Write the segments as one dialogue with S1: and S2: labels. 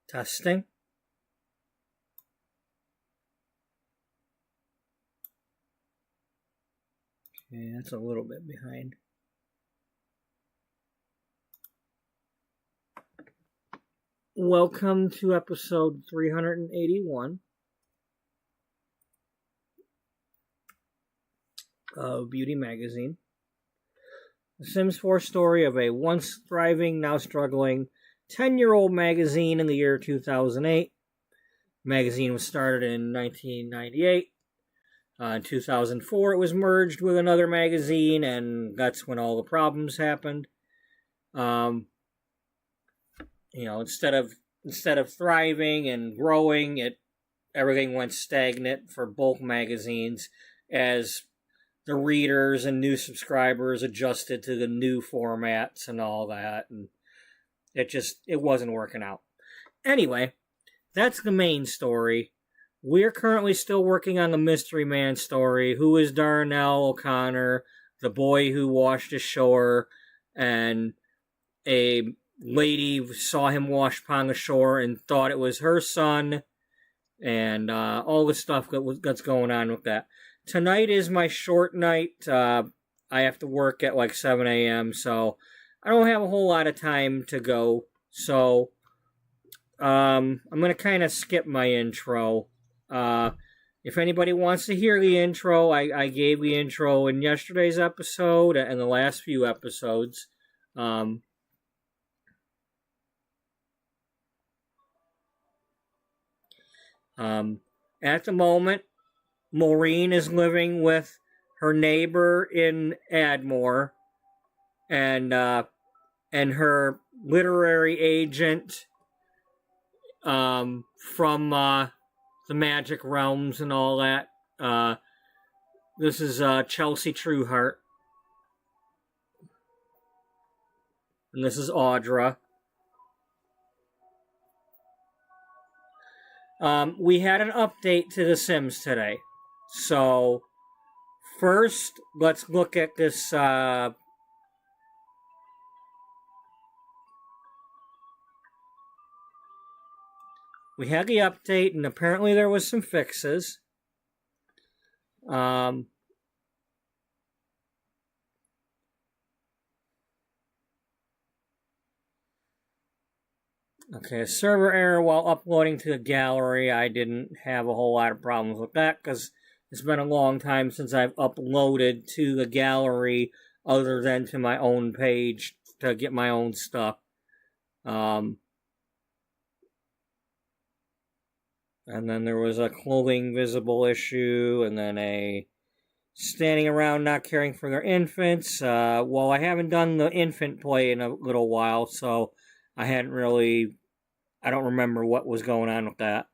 S1: Testing. Okay, that's a little bit behind. Welcome to episode 381 of Beauty Magazine. The Sims 4 story of a once thriving, now struggling 10-year-old magazine in the year 2008. The magazine was started in 1998. In 2004, it was merged with another magazine, and that's when all the problems happened. Instead of thriving and growing, everything went stagnant for both magazines as the readers and new subscribers adjusted to the new formats and all that, and it wasn't working out. Anyway, that's the main story. We're currently still working on the Mystery Man story. Who is Darnell O'Connor, the boy who washed ashore, and a lady saw him wash upon the shore and thought it was her son, and all the stuff that's going on with that. Tonight is my short night. I have to work at like 7 a.m., so I don't have a whole lot of time to go. So I'm going to kind of skip my intro. If anybody wants to hear the intro, I gave the intro in yesterday's episode and the last few episodes. At the moment, Maureen is living with her neighbor in Admore, and her literary agent from the Magic Realms and all that. This is Chelsea Trueheart, and this is Audra. We had an update to The Sims today. So, first, let's look at this, we had the update, and apparently there was some fixes. Okay, a server error while uploading to the gallery. I didn't have a whole lot of problems with that because it's been a long time since I've uploaded to the gallery other than to my own page to get my own stuff. And then there was a clothing visible issue, and then a standing around not caring for their infants. Well, I haven't done the infant play in a little while, so I don't remember what was going on with that.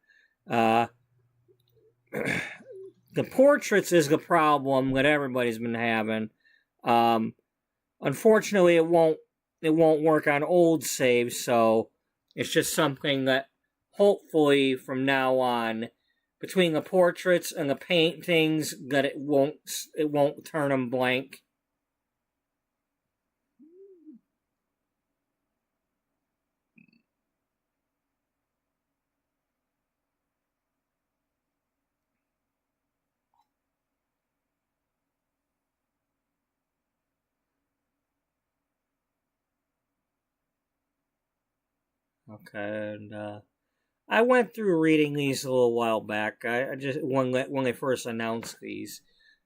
S1: The portraits is the problem that everybody's been having. Unfortunately, it won't work on old saves, so it's just something that hopefully from now on, between the portraits and the paintings, that it won't turn them blank. Okay, and I went through reading these a little while back. I just when they first announced these.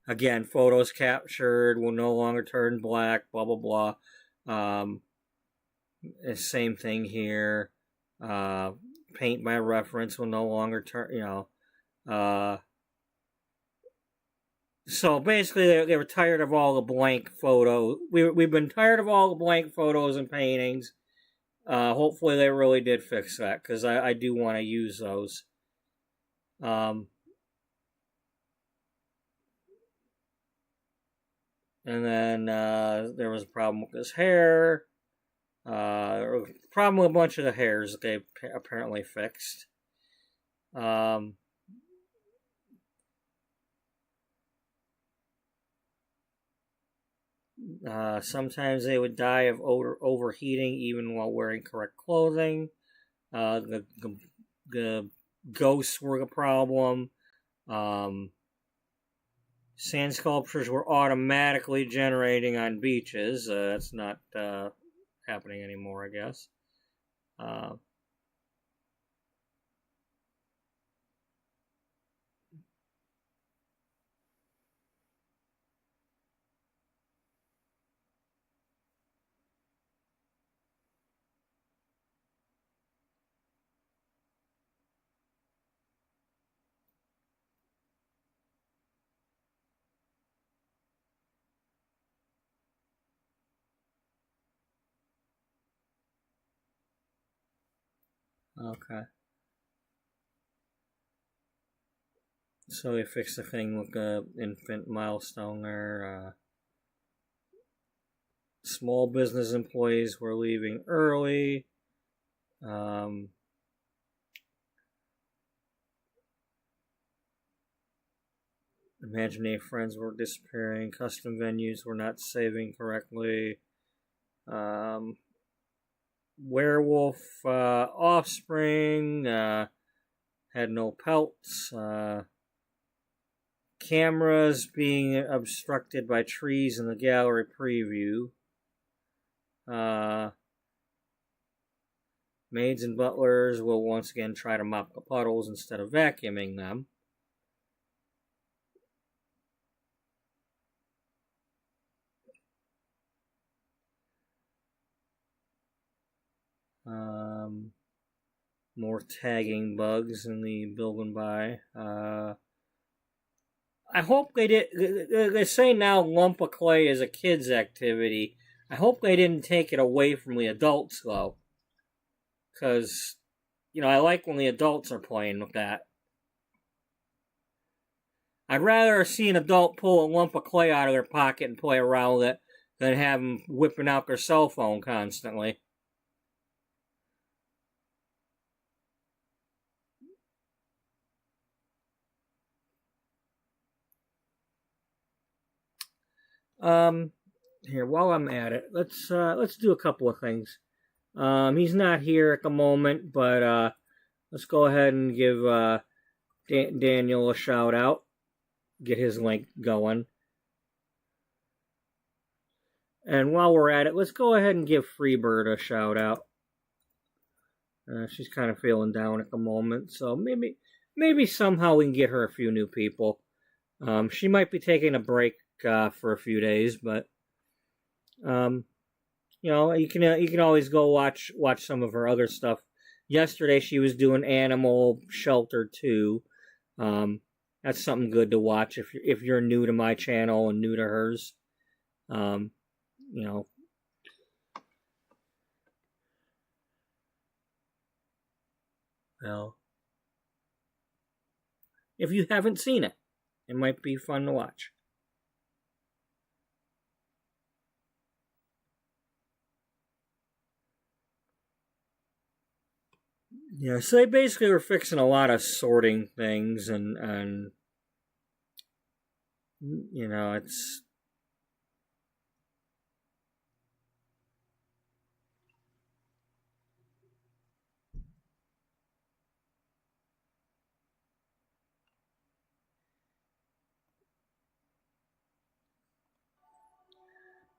S1: Again, photos captured will no longer turn black. Blah blah blah. Same thing here. Paint by reference will no longer turn. So basically, they were tired of all the blank photos. We've been tired of all the blank photos and paintings. Hopefully they really did fix that, because I do want to use those. And then there was a problem with his hair. Problem with a bunch of the hairs that they apparently fixed. Sometimes they would die of overheating even while wearing correct clothing. The ghosts were a problem. Um, Sand sculptures were automatically generating on beaches. That's not happening anymore, I guess. Uh, okay. So they fixed the thing with the infant milestone there. Small business employees were leaving early. Um, Imaginary friends were disappearing. Custom venues were not saving correctly. Um, Werewolf offspring had no pelts. Cameras being obstructed by trees in the gallery preview. Maids and butlers will once again try to mop the puddles instead of vacuuming them. More tagging bugs in the building by. I hope they did. They say now lump of clay is a kid's activity. I hope they didn't take it away from the adults though, because I like when the adults are playing with that. I'd rather see an adult pull a lump of clay out of their pocket and play around with it than have them whipping out their cell phone constantly. Here, while I'm at it, let's do a couple of things. He's not here at the moment, but let's go ahead and give Daniel a shout out. Get his link going. And while we're at it, let's go ahead and give Freebird a shout out. She's kind of feeling down at the moment, so maybe somehow we can get her a few new people. She might be taking a break for a few days, but you can always go watch some of her other stuff. Yesterday she was doing Animal Shelter 2. That's something good to watch if you're new to my channel and new to hers. Well, if you haven't seen it, it might be fun to watch. Yeah, so they basically were fixing a lot of sorting things, and it's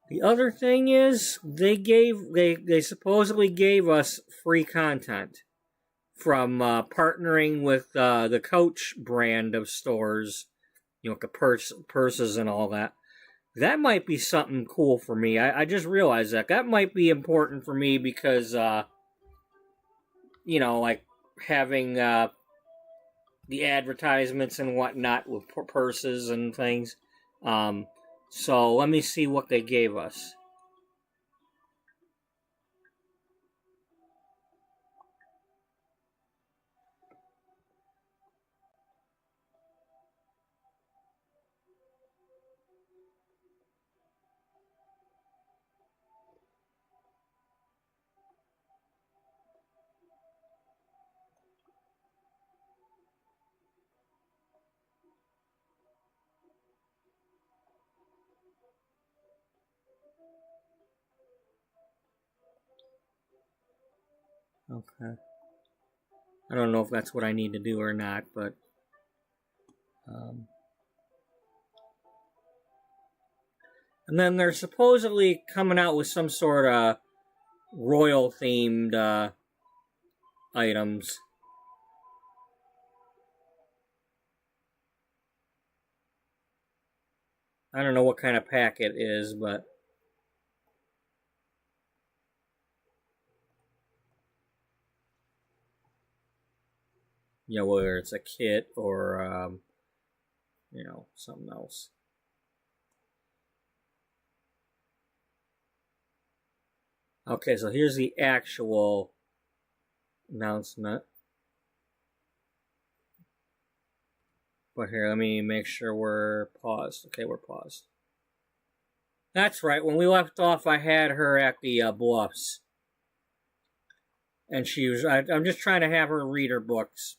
S1: the other thing is they supposedly gave us free content from partnering with the Coach brand of stores, the purses and all that. That might be something cool for me. I just realized that might be important for me because like having the advertisements and whatnot with purses and things. So let me see what they gave us. Okay. I don't know if that's what I need to do or not, but and then they're supposedly coming out with some sort of royal themed items. I don't know what kind of pack it is, but whether it's a kit or something else. Okay, so here's the actual announcement. But here, let me make sure we're paused. Okay, we're paused. That's right. When we left off, I had her at the Bluffs. And I'm just trying to have her read her books.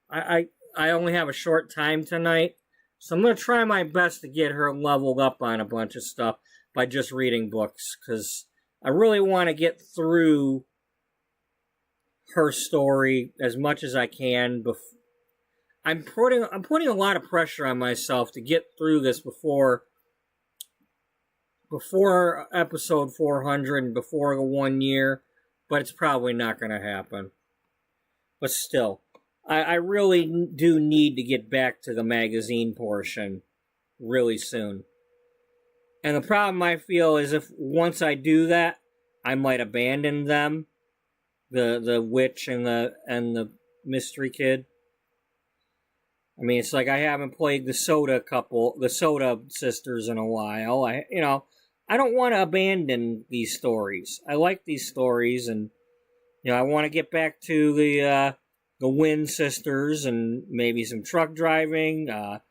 S1: I only have a short time tonight, so I'm going to try my best to get her leveled up on a bunch of stuff by just reading books, because I really want to get through her story as much as I can. I'm putting a lot of pressure on myself to get through this before episode 400 and before the 1 year, but it's probably not going to happen. But still, I really do need to get back to the magazine portion really soon. And the problem I feel is if once I do that, I might abandon them, the witch and the mystery kid. I mean, it's like I haven't played the soda sisters in a while. I don't want to abandon these stories. I like these stories, and I want to get back to the Wynn sisters and maybe some truck driving. I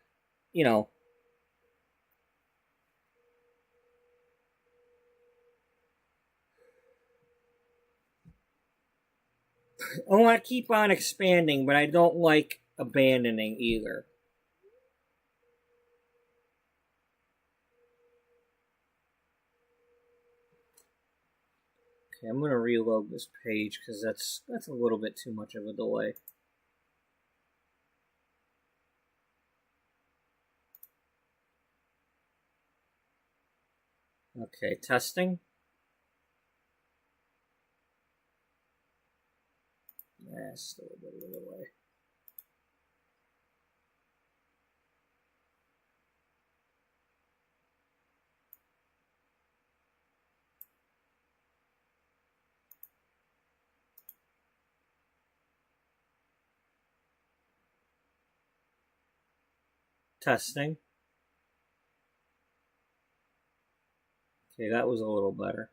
S1: want to keep on expanding, but I don't like abandoning either. Okay, I'm going to reload this page because that's a little bit too much of a delay. Okay, testing. Still a bit of a delay. Testing. Okay, that was a little better.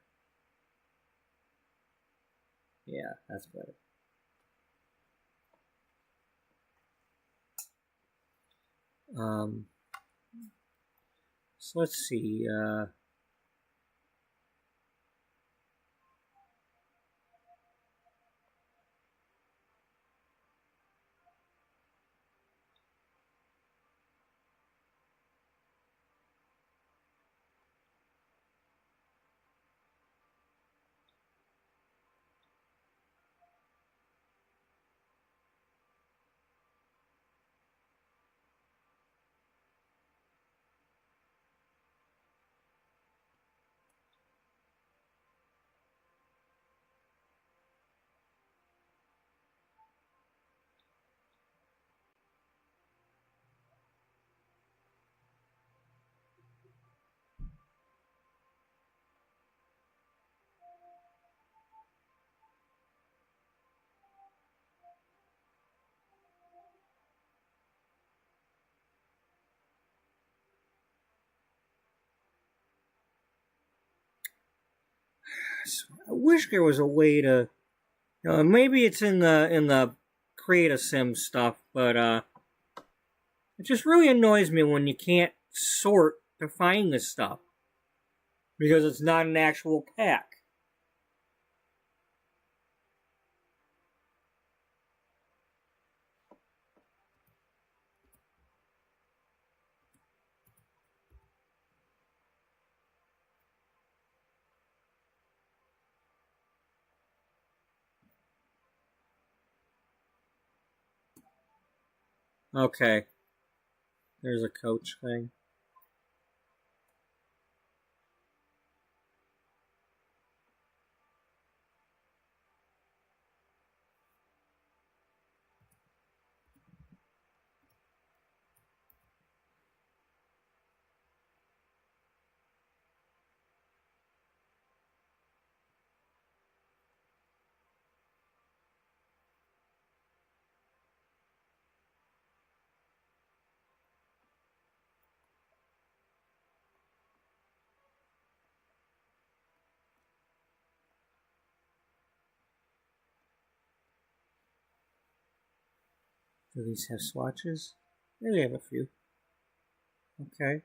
S1: Yeah, that's better. So let's see. I wish there was a way to, maybe it's in the create a sim stuff, but it just really annoys me when you can't sort to find this stuff because it's not an actual pack. Okay. There's a coach thing. Do these have swatches? Yeah, they have a few. Okay.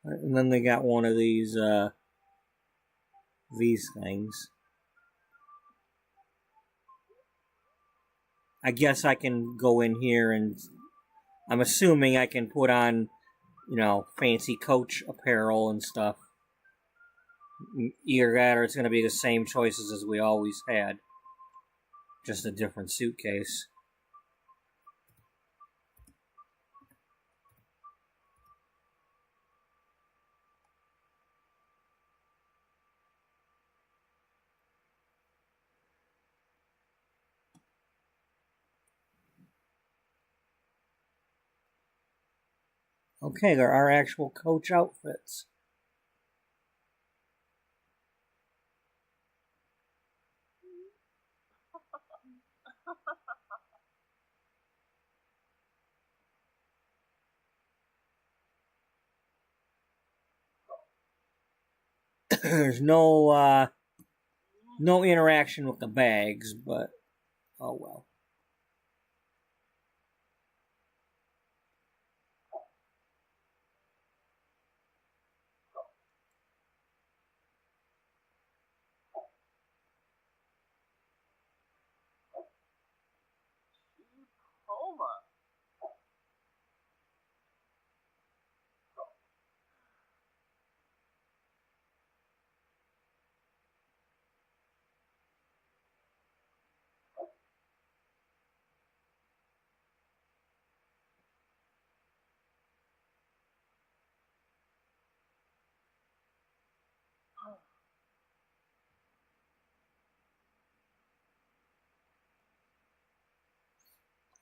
S1: And then they got one of these things. I guess I can go in here and I'm assuming I can put on, fancy Coach apparel and stuff. Either that or it's going to be the same choices as we always had. Just a different suitcase. Okay, there are actual Coach outfits. There's no interaction with the bags, but oh well.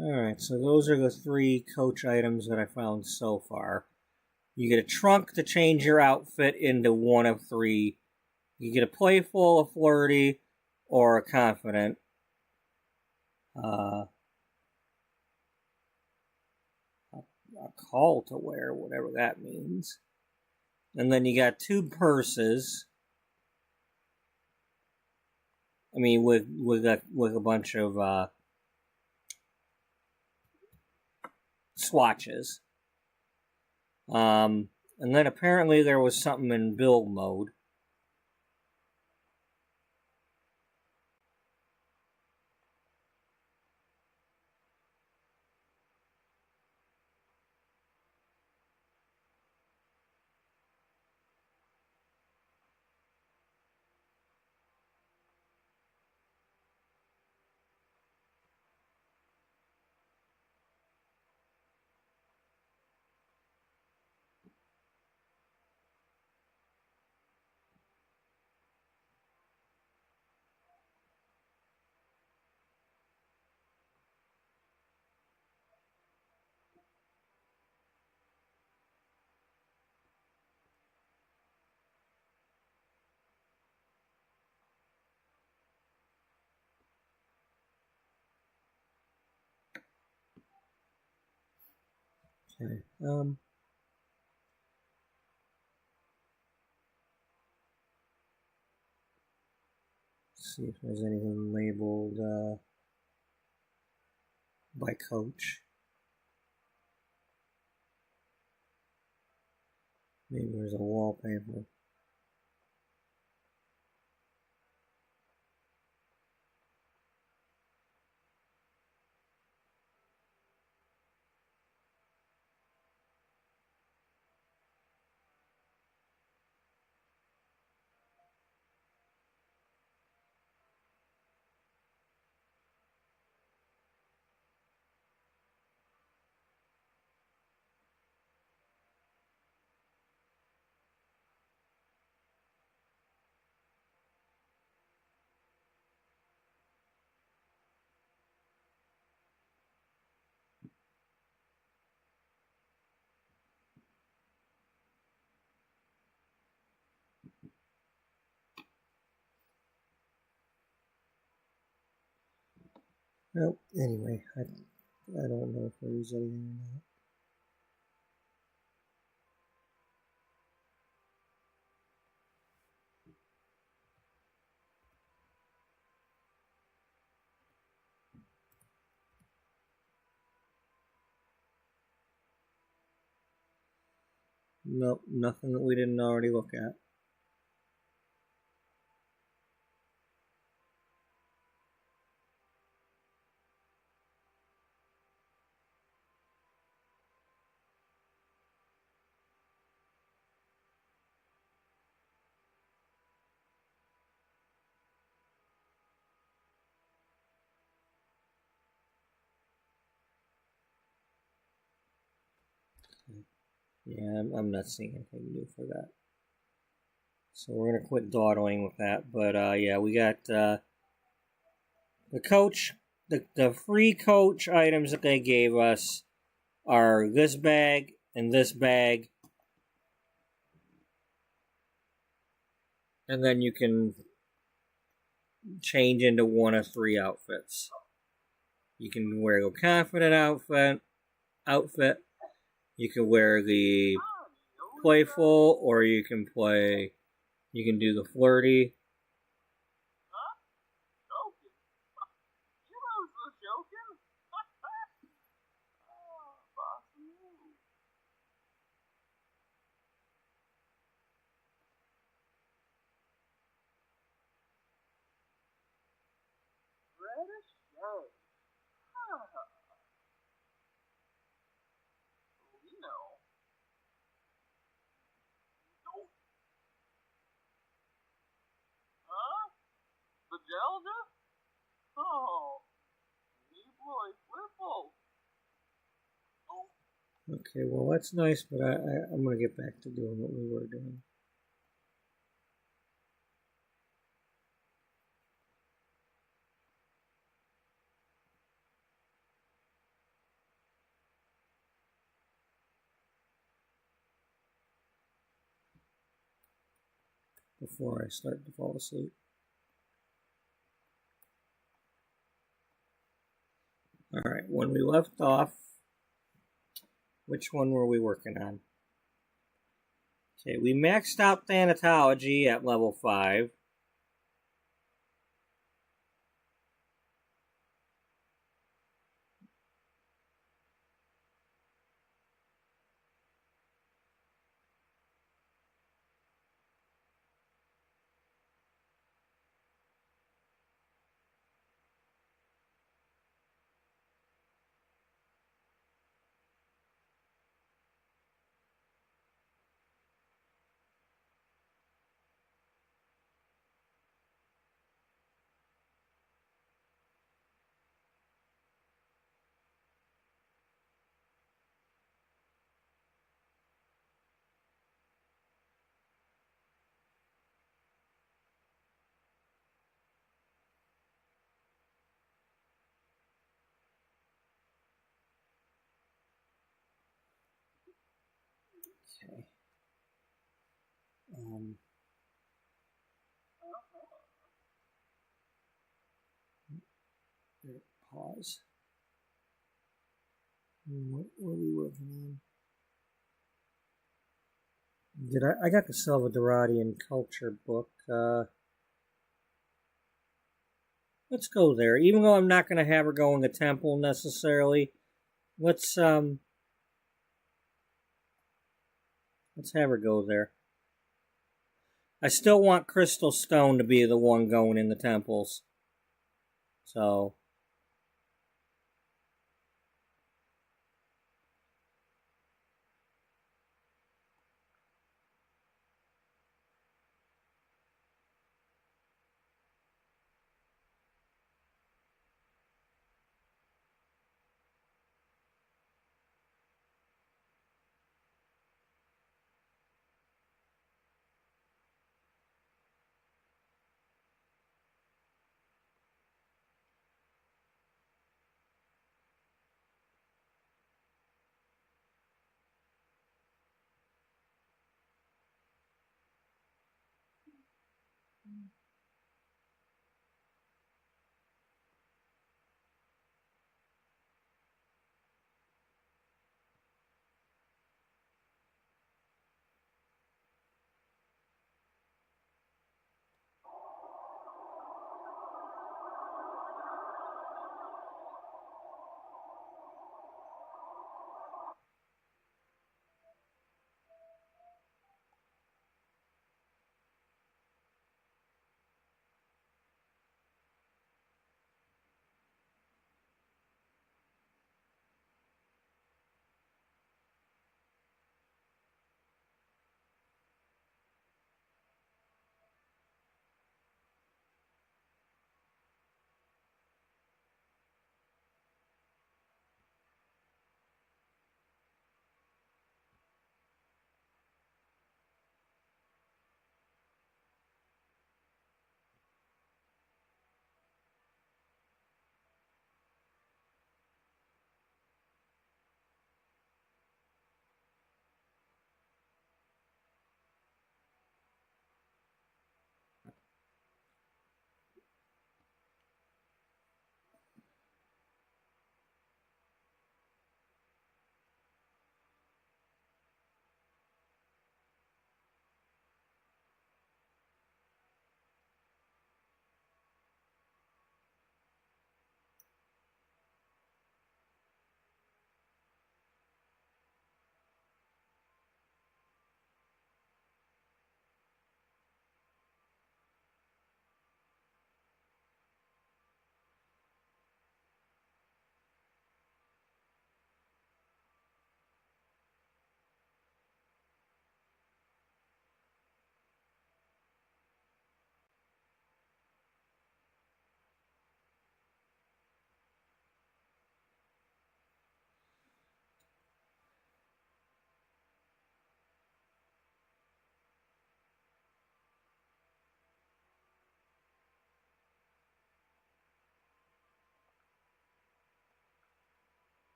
S1: Alright, so those are the 3 Coach items that I found so far. You get a trunk to change your outfit into one of 3. You get a playful, a flirty, or a confident. A call to wear, whatever that means. And then you got 2 purses. I mean, with a bunch of swatches. And then apparently there was something in build mode. Okay. Let's see if there's anything labeled by Coach. Maybe there's a wallpaper. Well, anyway, I don't know if there's anything or not. Nope, nothing that we didn't already look at. Yeah, I'm not seeing anything new for that. So we're gonna quit dawdling with that. But yeah, we got the coach, the free coach items that they gave us are this bag and this bag, and then you can change into one of three outfits. You can wear the confident outfit. You can wear the playful, or you can do the flirty. Okay, well that's nice, but I'm gonna get back to doing what we were doing. Before I start to fall asleep. Alright, when we left off, which one were we working on? Okay, we maxed out Thanatology at level 5. Okay. Pause. What were we working on? I got the Salvadoradian culture book. Let's go there. Even though I'm not going to have her go in the temple necessarily, let's have her go there. I still want Crystal Stone to be the one going in the temples. So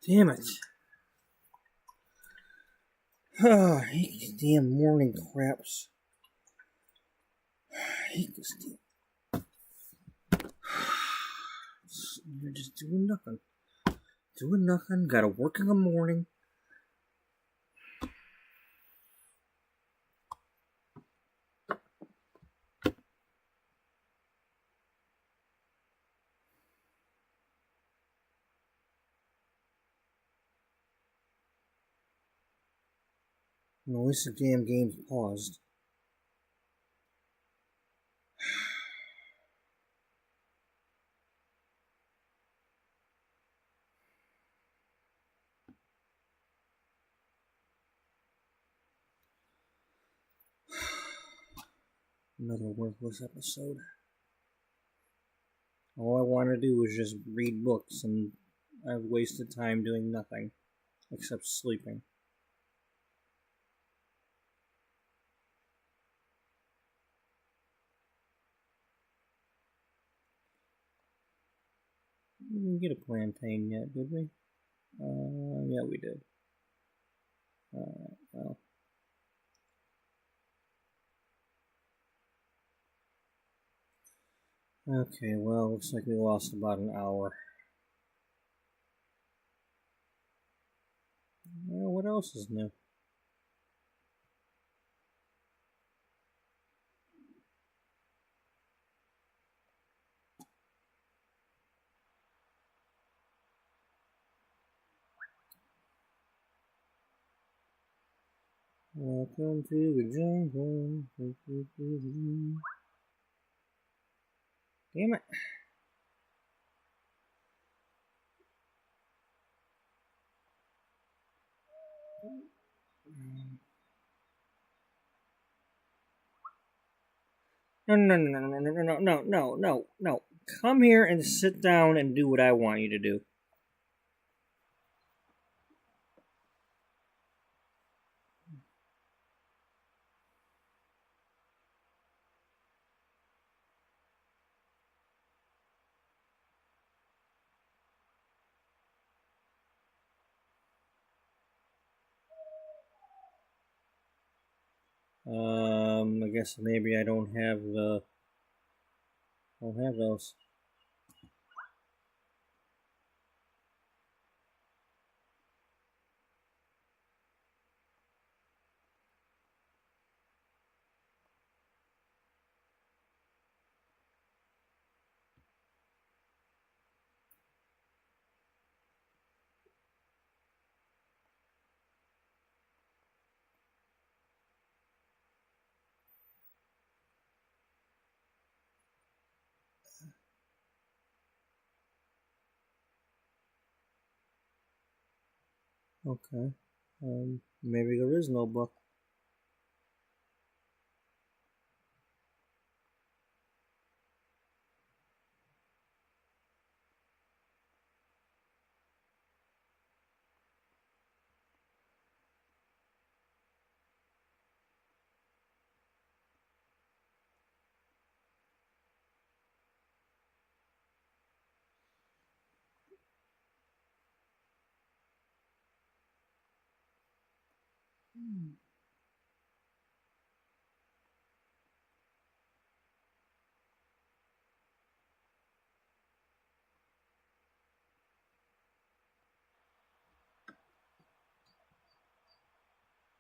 S1: Damn it. Oh, I hate these damn morning craps. I hate this damn. You're just doing nothing. Doing nothing. Gotta work in the morning. Well, at least the damn game's paused. Another worthless episode. All I want to do is just read books, and I've wasted time doing nothing except sleeping. We didn't get a plantain yet, did we? Yeah, we did. Well. Okay, well, looks like we lost about an hour. Well, what else is new? Welcome to the jungle. Damn it. No. Come here and sit down and do what I want you to do. I guess maybe I don't have those. Okay. Maybe there is no book.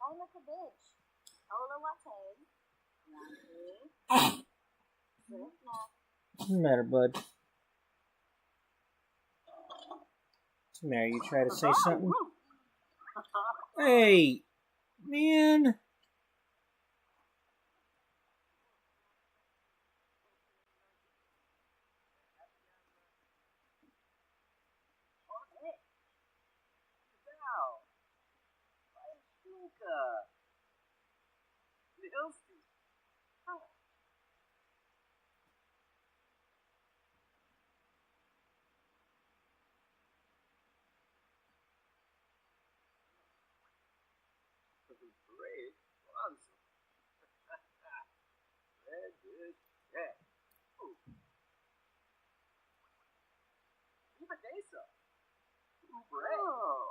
S2: I'm at the bench. Cola latte.
S1: What's the matter, bud? What's the matter? You try to say something? Hey, man.
S2: Oh.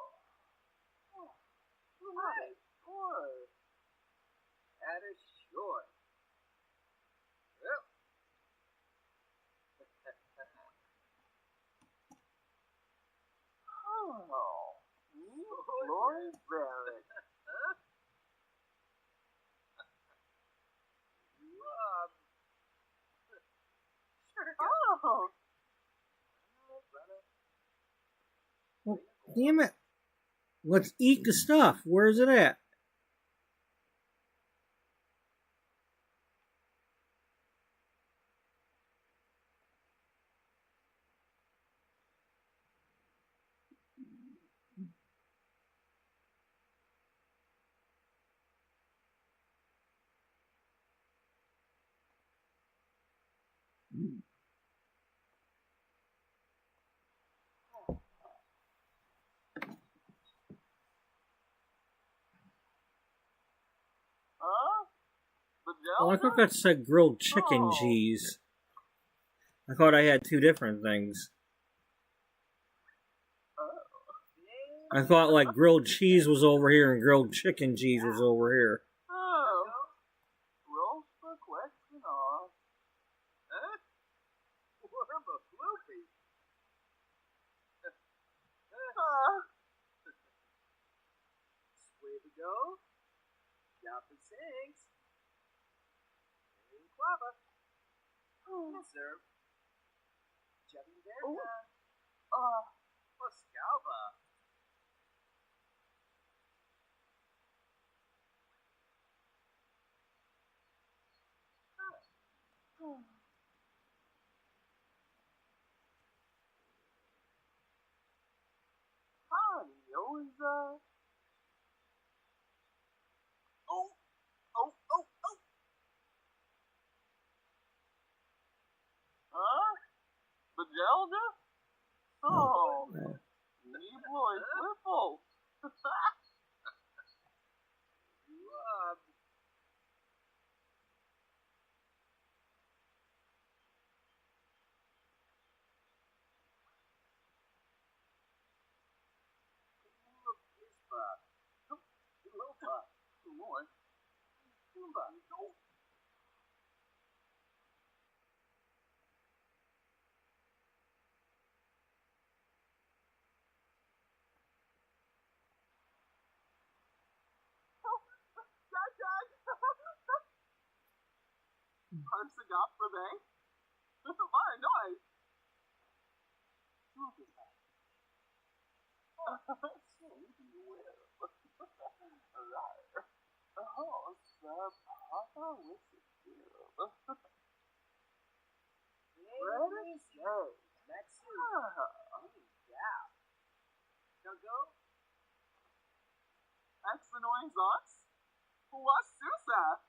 S3: Where's Barrett? Rob. Sure. Oh.
S1: Well, damn it. Let's eat the stuff. Where's it at?
S3: Huh?
S1: Oh, I thought that said grilled chicken cheese. I thought I had two different things. I thought like grilled cheese was over here and grilled chicken cheese was over here.
S3: Oh. Roll for question off. Huh? What a floopy. Way to go. Got the sinks. Guava. Yes, sir. Jumping there. Pascalva. Oh. Huh? Bedelda? Oh. You boy, Whipple. Rob. Parts of got for me. My noise. Look at that. Sleepy Will. Liar. Oh, the Papa with the deal. Ready? Go. Next to yeah. Go. That's the noise ox. What's Susa?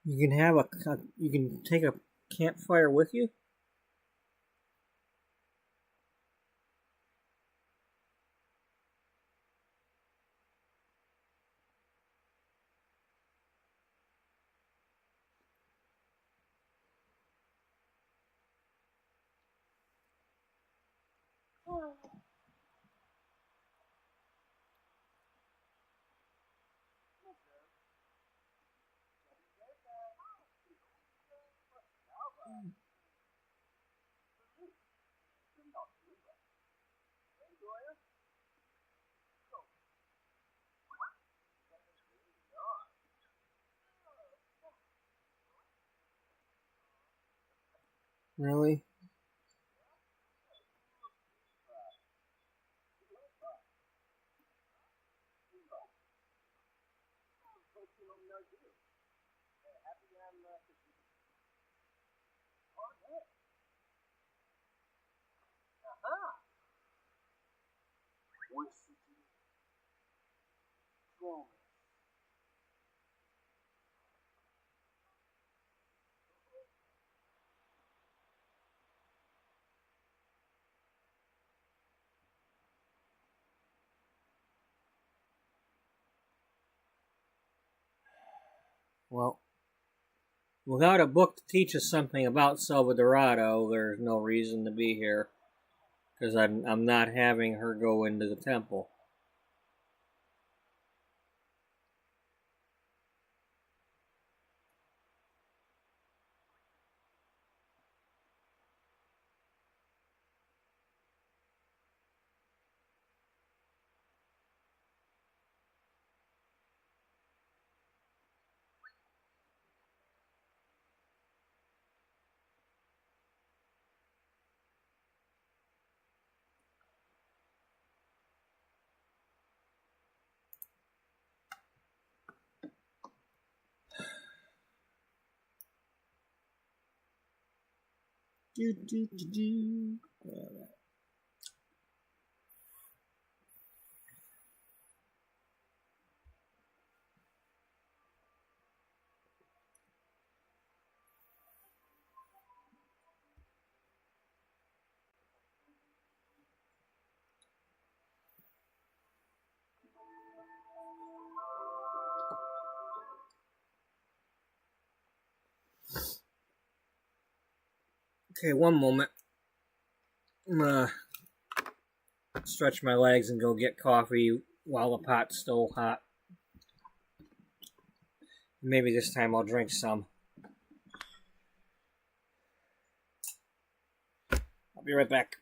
S1: You can have you can take a campfire with you? Really? Well, without a book to teach us something about Salvadorado, there's no reason to be here. Because I'm not having her go into the temple. Do, do, do, do. Okay, one moment. I'm gonna stretch my legs and go get coffee while the pot's still hot. Maybe this time I'll drink some. I'll be right back.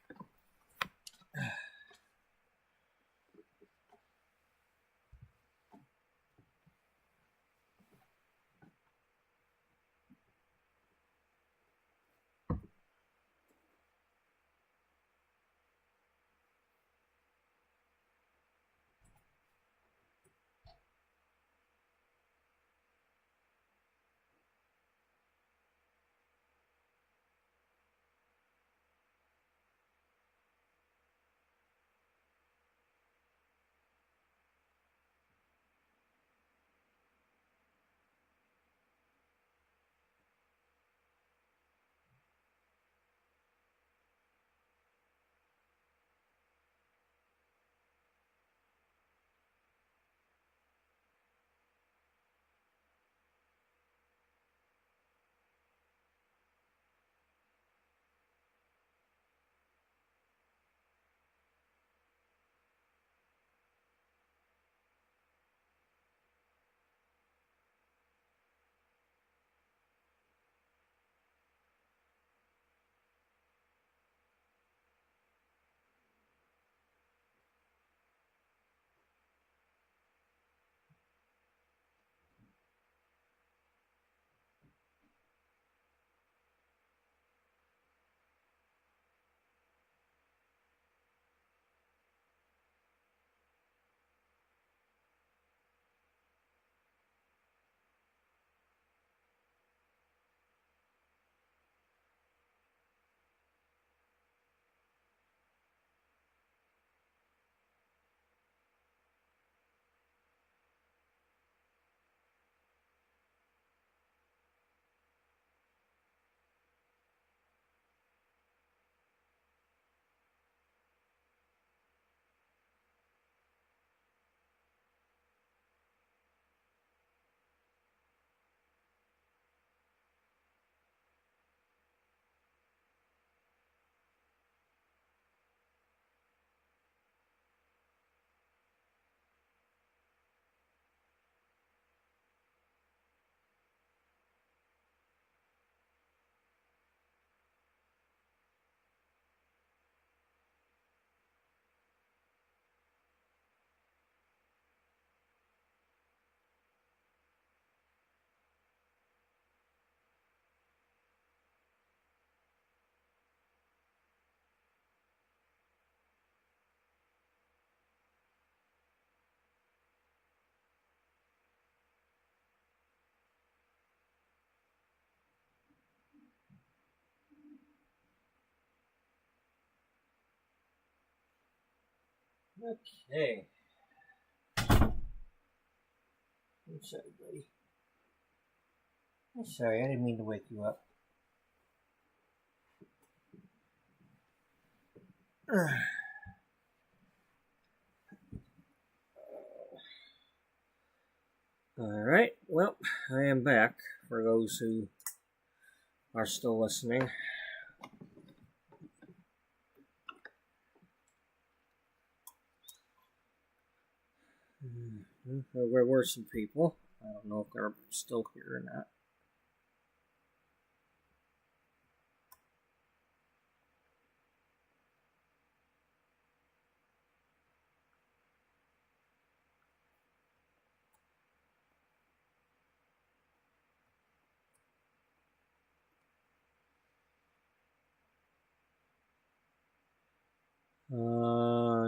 S1: Okay. I'm sorry, buddy. I'm sorry, I didn't mean to wake you up. Alright, well, I am back for those who are still listening. Where were some people? I don't know if they're still here or not.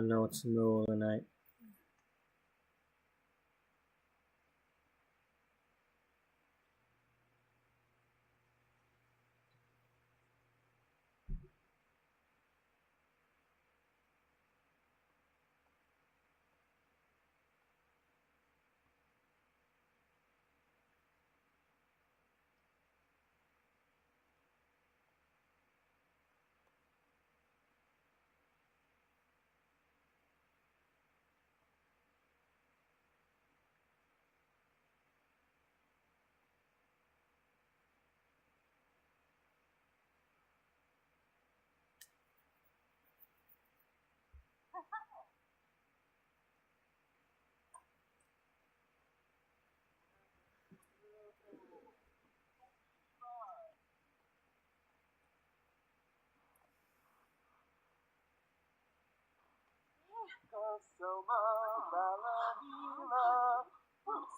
S1: No, it's the middle of the night.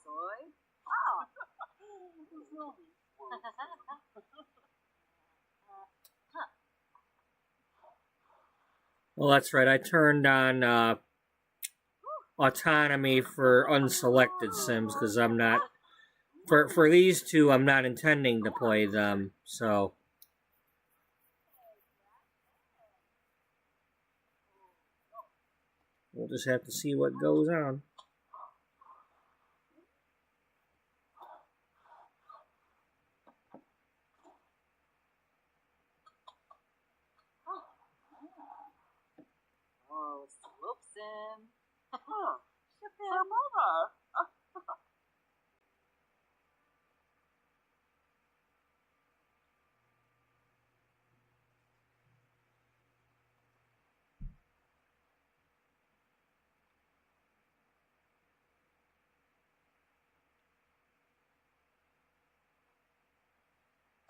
S2: Soy? Oh.
S1: Well, that's right. I turned on autonomy for unselected sims because I'm not for these two. I'm not intending to play them, so we'll just have to see what goes on.
S2: Oh, slope sim.
S3: Mama.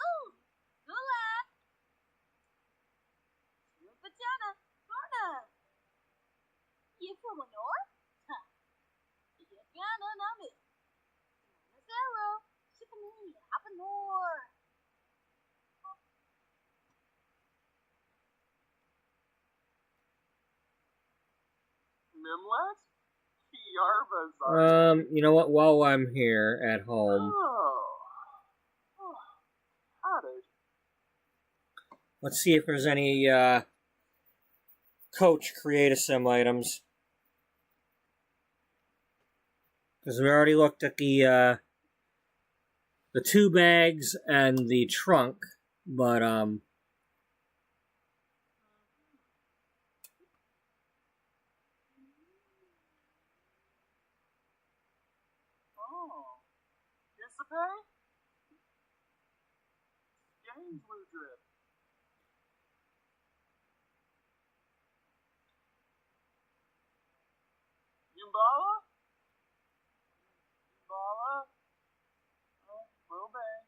S2: Ooh, Lula. Vagina. Garna. You from the north? Huh. You gonna know me. Zero. Shipping up north.
S3: Nimlet? Yarvazar.
S1: You know what? While I'm here at home,
S3: Howdy.
S1: let's see if there's any Coach Create-A-Sim items. Because we already looked at the 2 bags and the trunk, but
S3: Oh. Dissipate? James Blue Drip. Yumbala? Yumbala? Oh, Will Bay.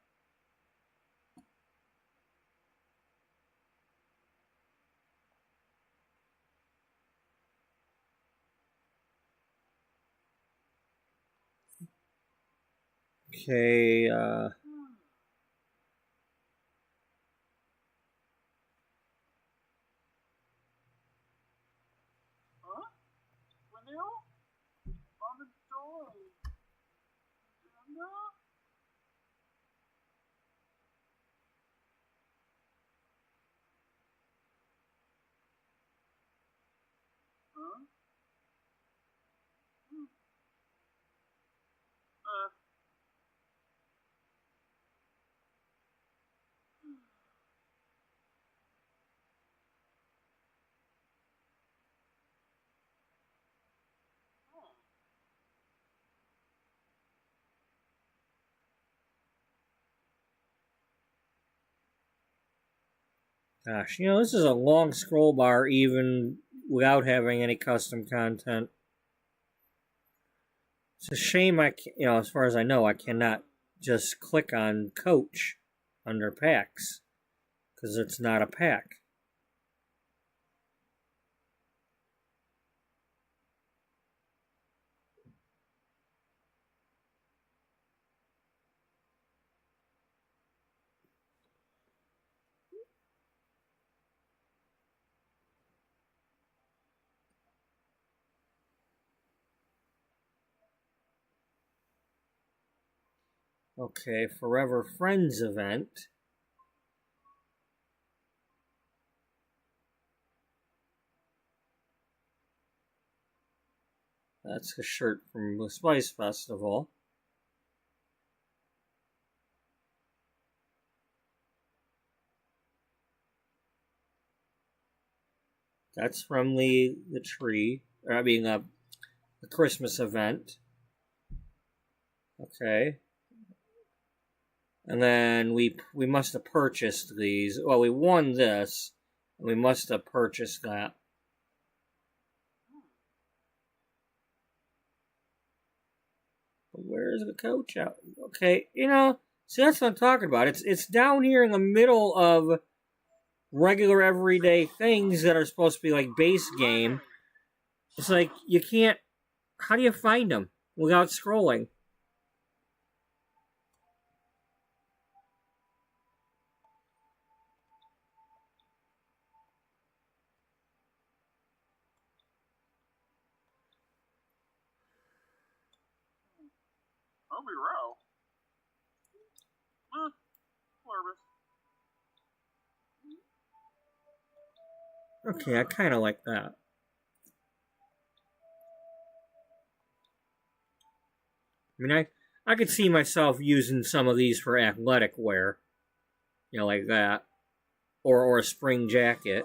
S1: okay.
S3: Huh? Vanille? On the joy. Agenda? Huh?
S1: Gosh, this is a long scroll bar even without having any custom content. It's a shame as far as I know, I cannot just click on Coach under packs because it's not a pack. Okay, Forever Friends event. That's a shirt from the Spice Festival. That's from the tree. The Christmas event. Okay. And then we must have purchased these. Well, we won this. And we must have purchased that. But where's the coach out? Okay, see, that's what I'm talking about. It's down here in the middle of regular everyday things that are supposed to be like base game. It's like you can't. How do you find them without scrolling?
S3: Only row. Nervous.
S1: Okay, I kind of like that. I mean, I could see myself using some of these for athletic wear, like that, or a spring jacket.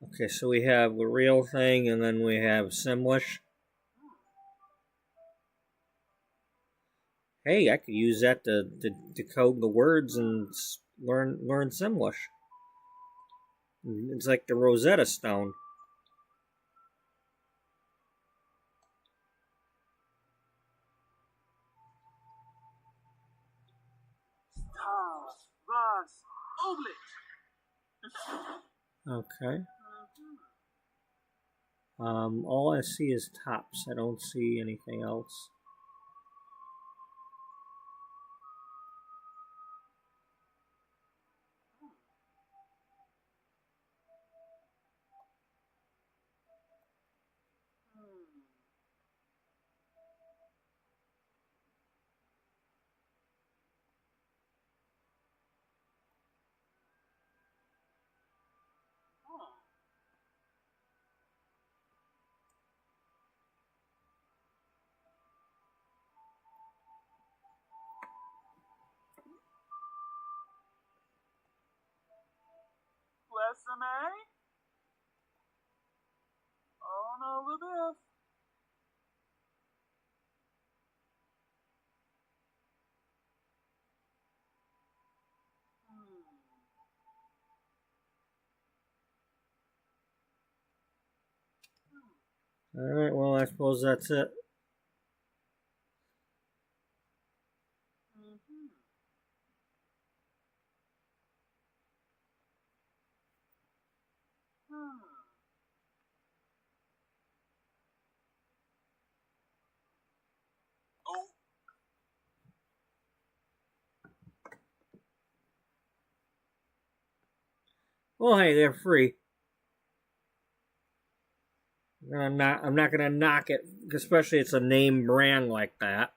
S1: Okay, so we have the real thing, and then we have Simlish. Hey, I could use that to decode the words and learn Simlish. It's like the Rosetta Stone. Okay. All I see is tops. I don't see anything else.
S3: Resume? Oh no, Elizabeth.
S1: Alright, well, I suppose that's it. Well, hey, they're free. I'm not gonna knock it, especially it's a name brand like that.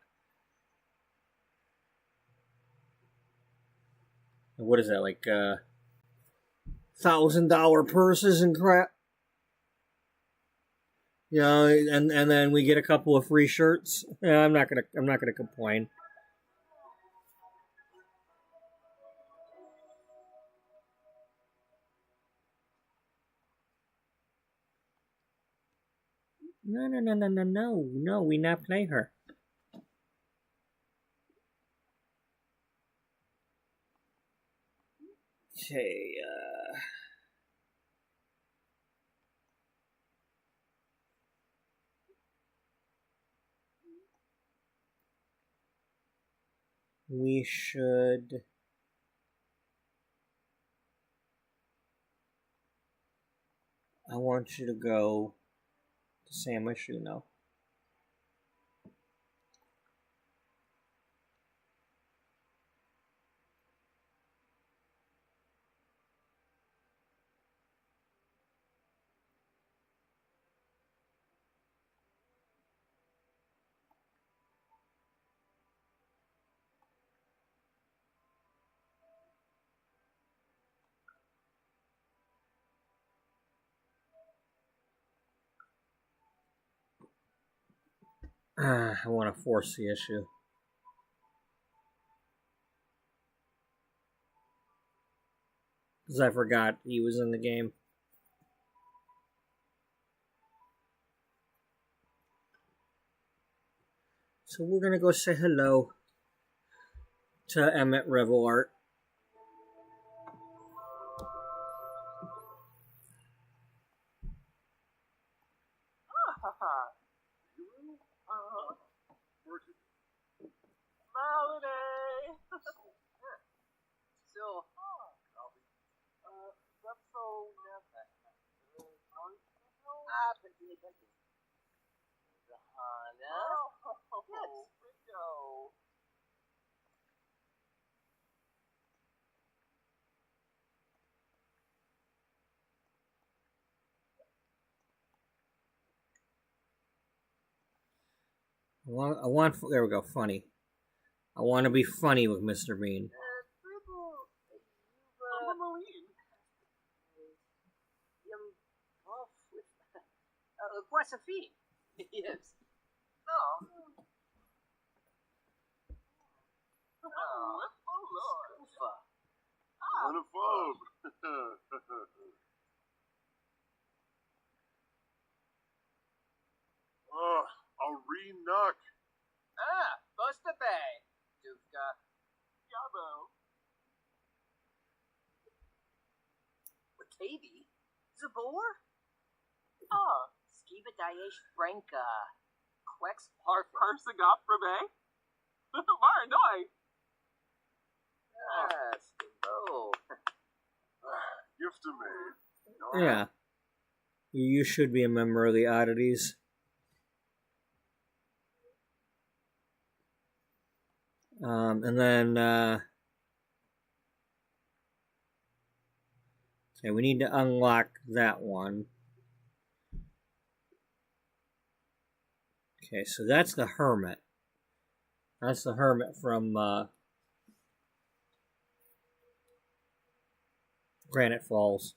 S1: What is that, like $1,000 purses and crap? And then we get a couple of free shirts. Yeah, I'm not gonna complain. No, no, no, no, no, no. No, we not play her. Okay, we should... I want you to go to San Myshuno. I want to force the issue. Because I forgot he was in the game. So we're going to go say hello to Emmett Revelart.
S3: Melody!
S4: So,
S3: That's so
S4: continue. Hana.
S3: Yes. Bingo.
S1: There we go, funny. I want to be funny with Mr. Bean.
S4: Prequel,
S3: Marine.
S4: off with Guasafine. Yes.
S3: Oh.
S4: Oh,
S3: Oh, Lord.
S4: Ufa.
S3: Homophobe.
S5: Arena.
S4: Busta Bay. Duvka.
S3: Yabo.
S4: Wakabi. Zabor.
S3: Ah.
S4: Skiba Daesh Franca. Quex Parfum.
S3: Persigot Frabe. Maranoi.
S4: Skimbo.
S5: Gift to me.
S1: Yeah. You should be a member of the Oddities. And then, okay, we need to unlock that one. Okay, so that's the Hermit. That's the Hermit from, Granite Falls.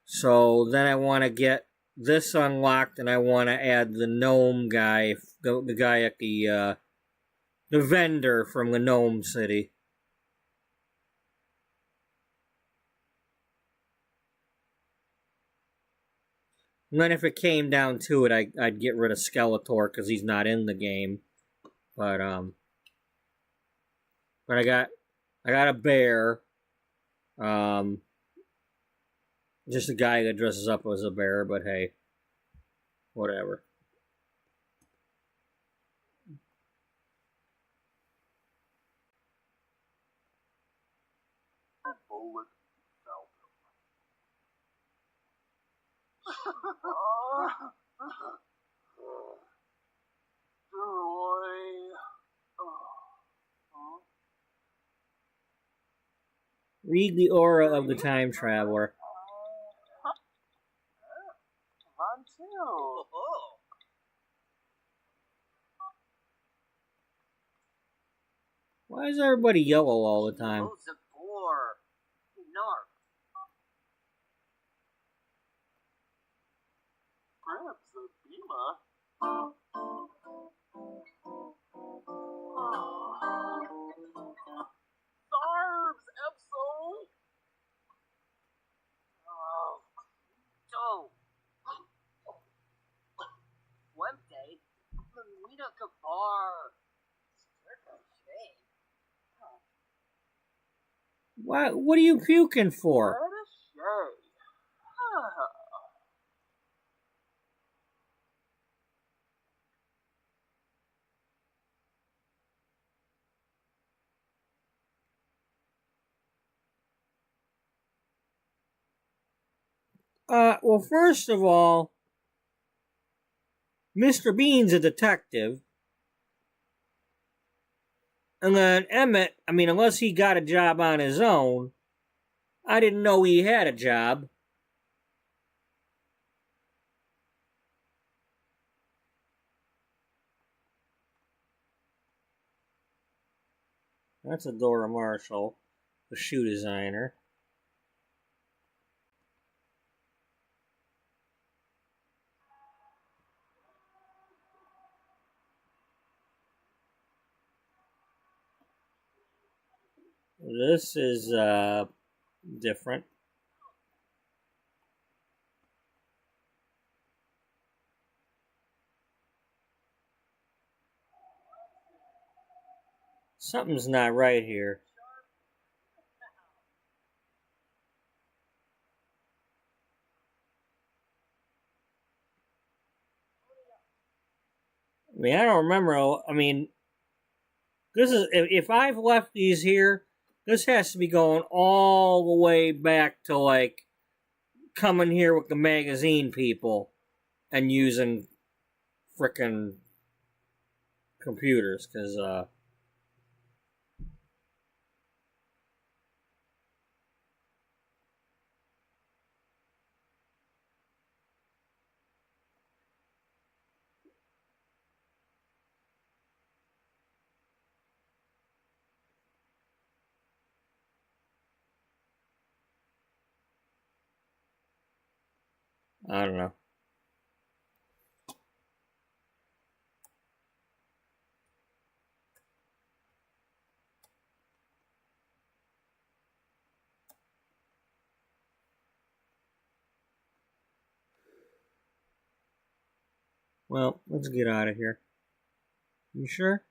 S1: So then I want to get this unlocked, and I want to add the gnome guy, the guy at the vendor from the Gnome City. And then if it came down to it, I'd get rid of Skeletor because he's not in the game. But I got a bear. Just a guy that dresses up as a bear, but hey, whatever.
S5: Bullet felt
S3: Roy.
S1: Read the aura of the time traveler.
S3: Mine too.
S4: Oh.
S1: Why is everybody yellow all the time?
S4: Oh, Zabor. Narp.
S3: Perhaps a Bima. Starbs, Epso.
S4: Oh. So.
S1: What are you puking for?
S3: What a shame.
S1: Well, first of all, Mr. Bean's a detective. And then Emmett, I mean, unless he got a job on his own, I didn't know he had a job. That's Adora Marshall, the shoe designer. This is different. Something's not right here. I mean, I don't remember. I mean, this is if I've left these here, this has to be going all the way back to like coming here with the magazine people and using frickin' computers, because I don't know. Well, let's get out of here. You sure?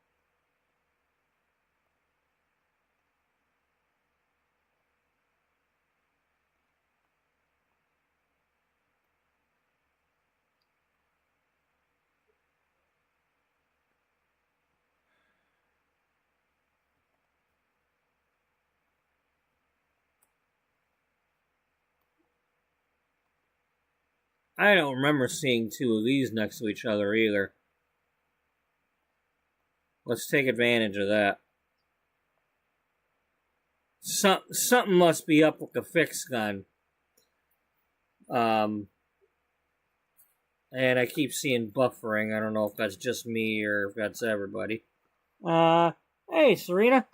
S1: I don't remember seeing two of these next to each other either. Let's take advantage of that. Something must be up with the fix gun. And I keep seeing buffering. I don't know if that's just me or if that's everybody. Hey, Serena.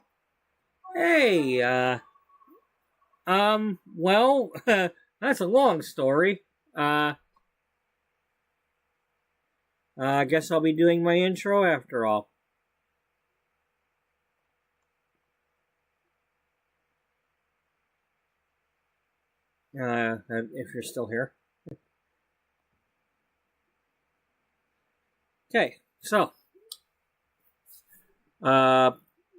S1: Hey, well, that's a long story. I guess I'll be doing my intro after all. If you're still here. Okay, so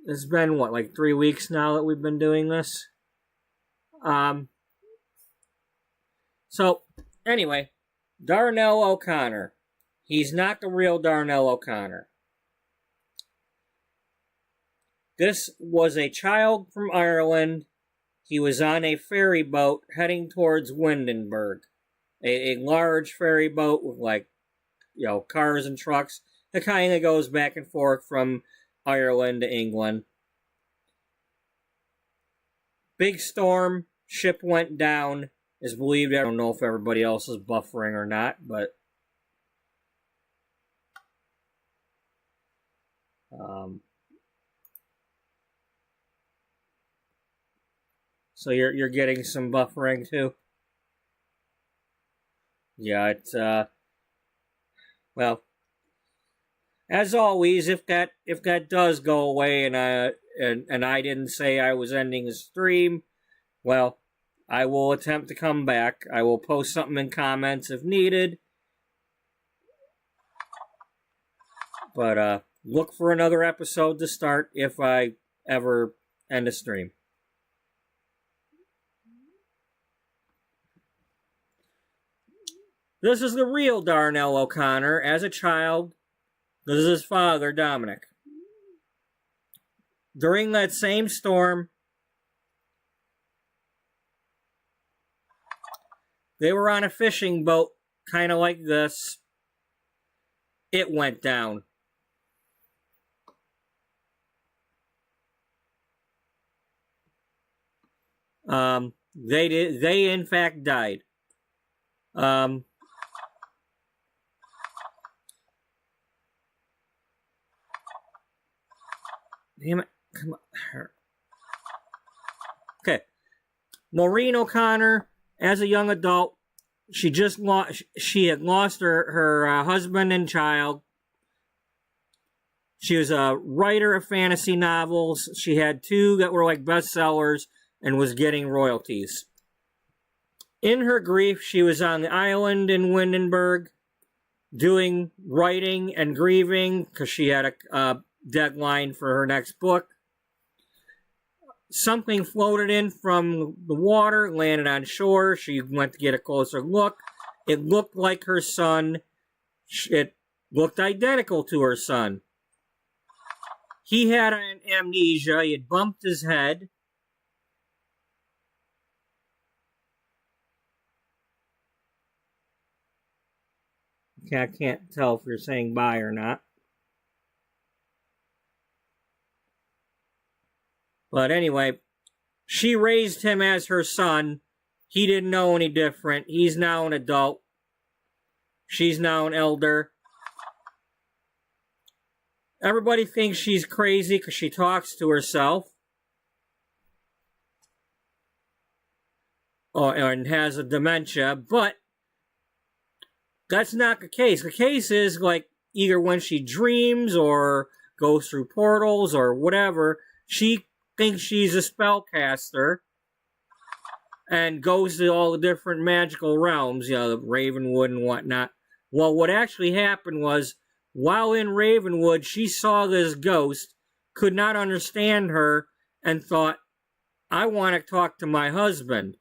S1: it's been what, like 3 weeks now that we've been doing this. So anyway, Darnell O'Connor. He's not the real Darnell O'Connor. This was a child from Ireland. He was on a ferry boat heading towards Windenburg. A large ferry boat with, like, you know, cars and trucks. That kind of goes back and forth from Ireland to England. Big storm. Ship went down. Is believed. I don't know if everybody else is buffering or not, but so you're getting some buffering too. Yeah, it's well, as always, if that does go away and I didn't say I was ending the stream, well, I will attempt to come back. I will post something in comments if needed. But look for another episode to start if I ever end a stream. This is the real Darnell O'Connor as a child. This is his father, Dominic. During that same storm, they were on a fishing boat, kind of like this. It went down. They in fact died. Damn it. Come on. Okay. Maureen O'Connor, as a young adult, she had lost her husband and child. She was a writer of fantasy novels. She had 2 that were like bestsellers and was getting royalties. In her grief, she was on the island in Windenburg doing writing and grieving because she had a deadline for her next book. Something floated in from the water, landed on shore. She went to get a closer look. It looked like her son. It looked identical to her son. He had an amnesia. He had bumped his head. Okay, I can't tell if you're saying bye or not. But anyway, she raised him as her son. He didn't know any different. He's now an adult. She's now an elder. Everybody thinks she's crazy because she talks to herself. And has a dementia, but that's not the case. The case is like either when she dreams or goes through portals or whatever, she thinks she's a spellcaster and goes to all the different magical realms, the Ravenwood and whatnot. Well, what actually happened was, while in Ravenwood, she saw this ghost, could not understand her, and thought, I want to talk to my husband.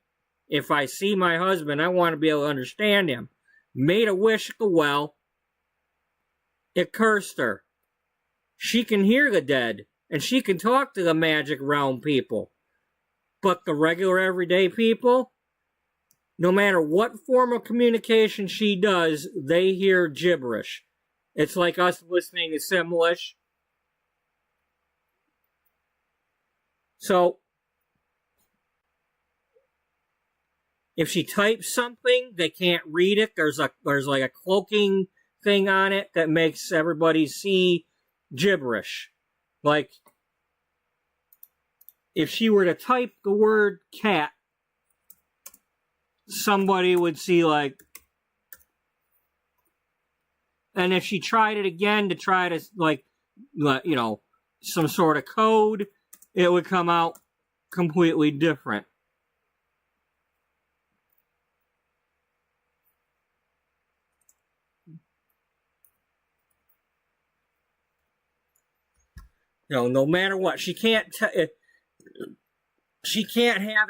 S1: If I see my husband, I want to be able to understand him. Made a wish at the well. It cursed her. She can hear the dead, and she can talk to the magic realm people. But the regular everyday people, no matter what form of communication she does, they hear gibberish. It's like us listening to Simlish. So, if she types something, they can't read it. There's like a cloaking thing on it that makes everybody see gibberish. Like, if she were to type the word cat, somebody would see like, and if she tried it again to try to like, some sort of code, it would come out completely different. No matter what, she can't have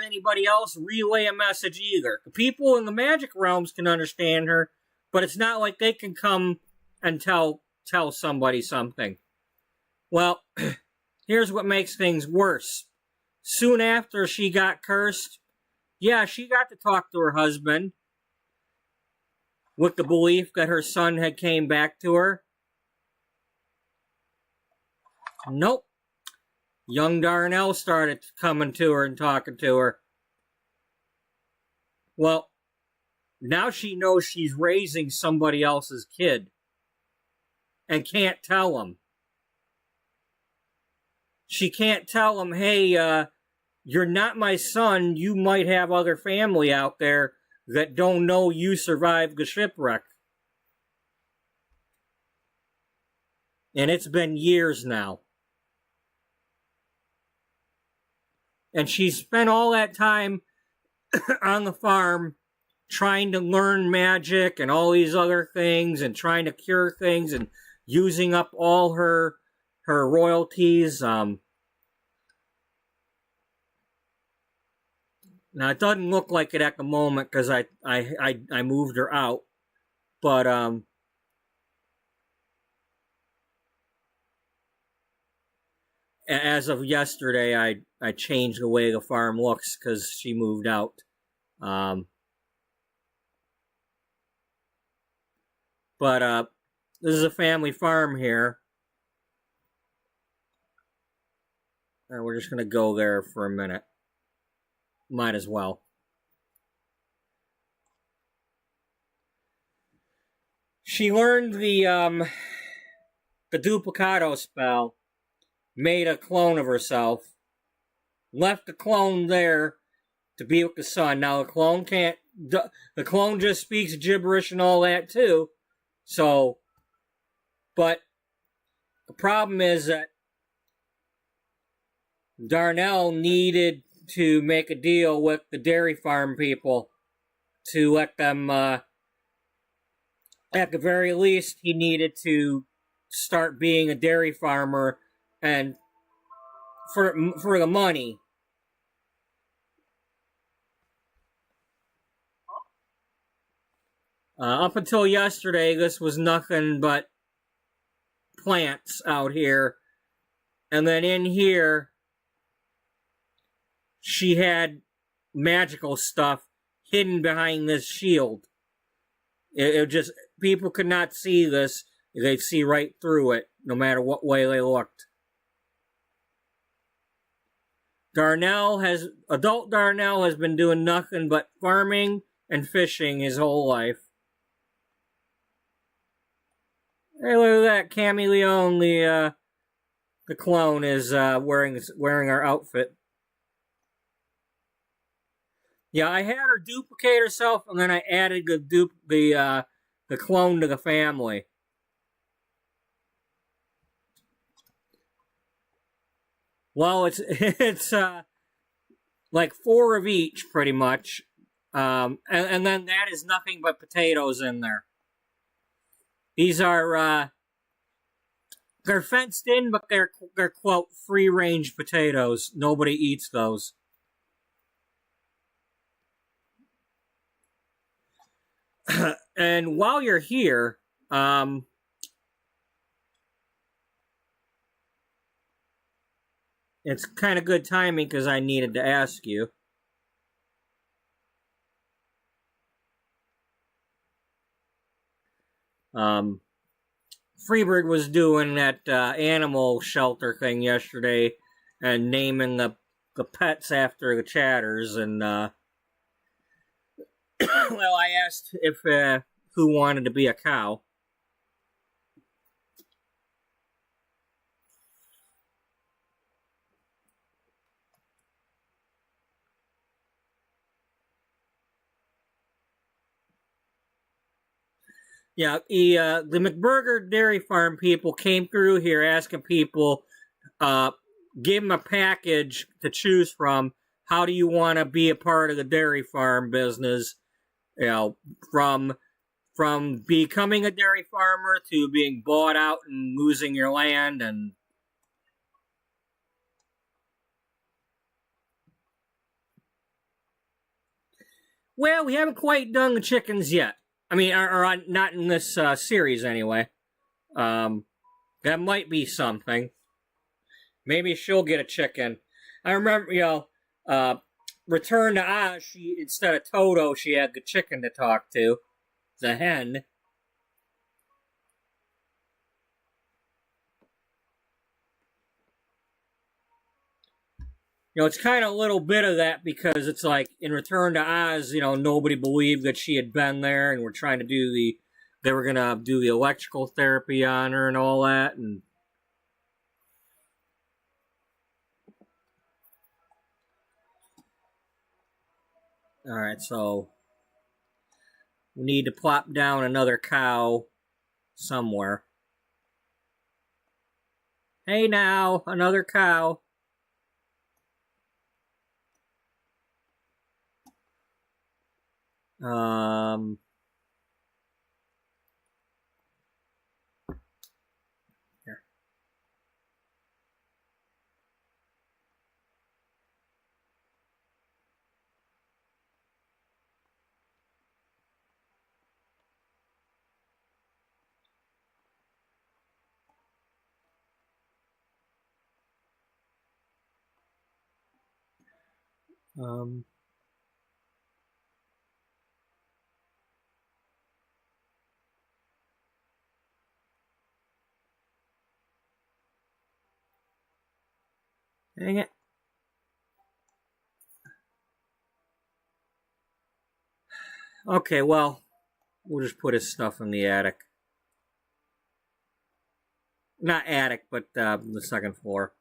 S1: anybody else relay a message either. The people in the magic realms can understand her, but it's not like they can come and tell somebody something. Well, here's what makes things worse. Soon after she got cursed, she got to talk to her husband with the belief that her son had came back to her. Nope. Young Darnell started coming to her and talking to her. Well, now she knows she's raising somebody else's kid and can't tell him. She can't tell him, hey, you're not my son. You might have other family out there that don't know you survived the shipwreck. And it's been years now. And she's spent all that time on the farm trying to learn magic and all these other things and trying to cure things and using up all her royalties. Now, it doesn't look like it at the moment because I moved her out. But as of yesterday, I changed the way the farm looks because she moved out. But this is a family farm here. And we're just going to go there for a minute. Might as well. She learned the duplicado spell, made a clone of herself, left the clone there to be with the son. Now the clone can't. The clone just speaks gibberish and all that too. So, but the problem is that Darnell needed to make a deal with the dairy farm people to let them, at the very least, he needed to start being a dairy farmer and for the money. Up until yesterday, this was nothing but plants out here. And then in here, she had magical stuff hidden behind this shield. It just, people could not see this. They'd see right through it, no matter what way they looked. Adult Darnell has been doing nothing but farming and fishing his whole life. Hey, look at that. Cammy Leone, the clone, is wearing our outfit. Yeah, I had her duplicate herself, and then I added the clone to the family. Well, it's like 4 of each, pretty much, and then that is nothing but potatoes in there. These are they're fenced in, but they're quote free range potatoes. Nobody eats those. And while you're here, it's kind of good timing because I needed to ask you. Freebird was doing that animal shelter thing yesterday and naming the pets after the chatters, and well, I asked if who wanted to be a cow. Yeah, the McBurger Dairy Farm people came through here asking people, give them a package to choose from. How do you want to be a part of the dairy farm business? You know, from becoming a dairy farmer to being bought out and losing your land, and well, we haven't quite done the chickens yet. I mean, or not in this series anyway. That might be something. Maybe she'll get a chicken. I remember, Return to Oz, instead of Toto, she had the chicken to talk to. The hen. It's kind of a little bit of that because it's like in Return to Oz, nobody believed that she had been there, and we're trying to they were going to do the electrical therapy on her and all that, and alright, so we need to plop down another cow somewhere. Hey now, another cow. Here. Um, Dang it. Okay, well, we'll just put his stuff in the attic. Not attic, but the second floor.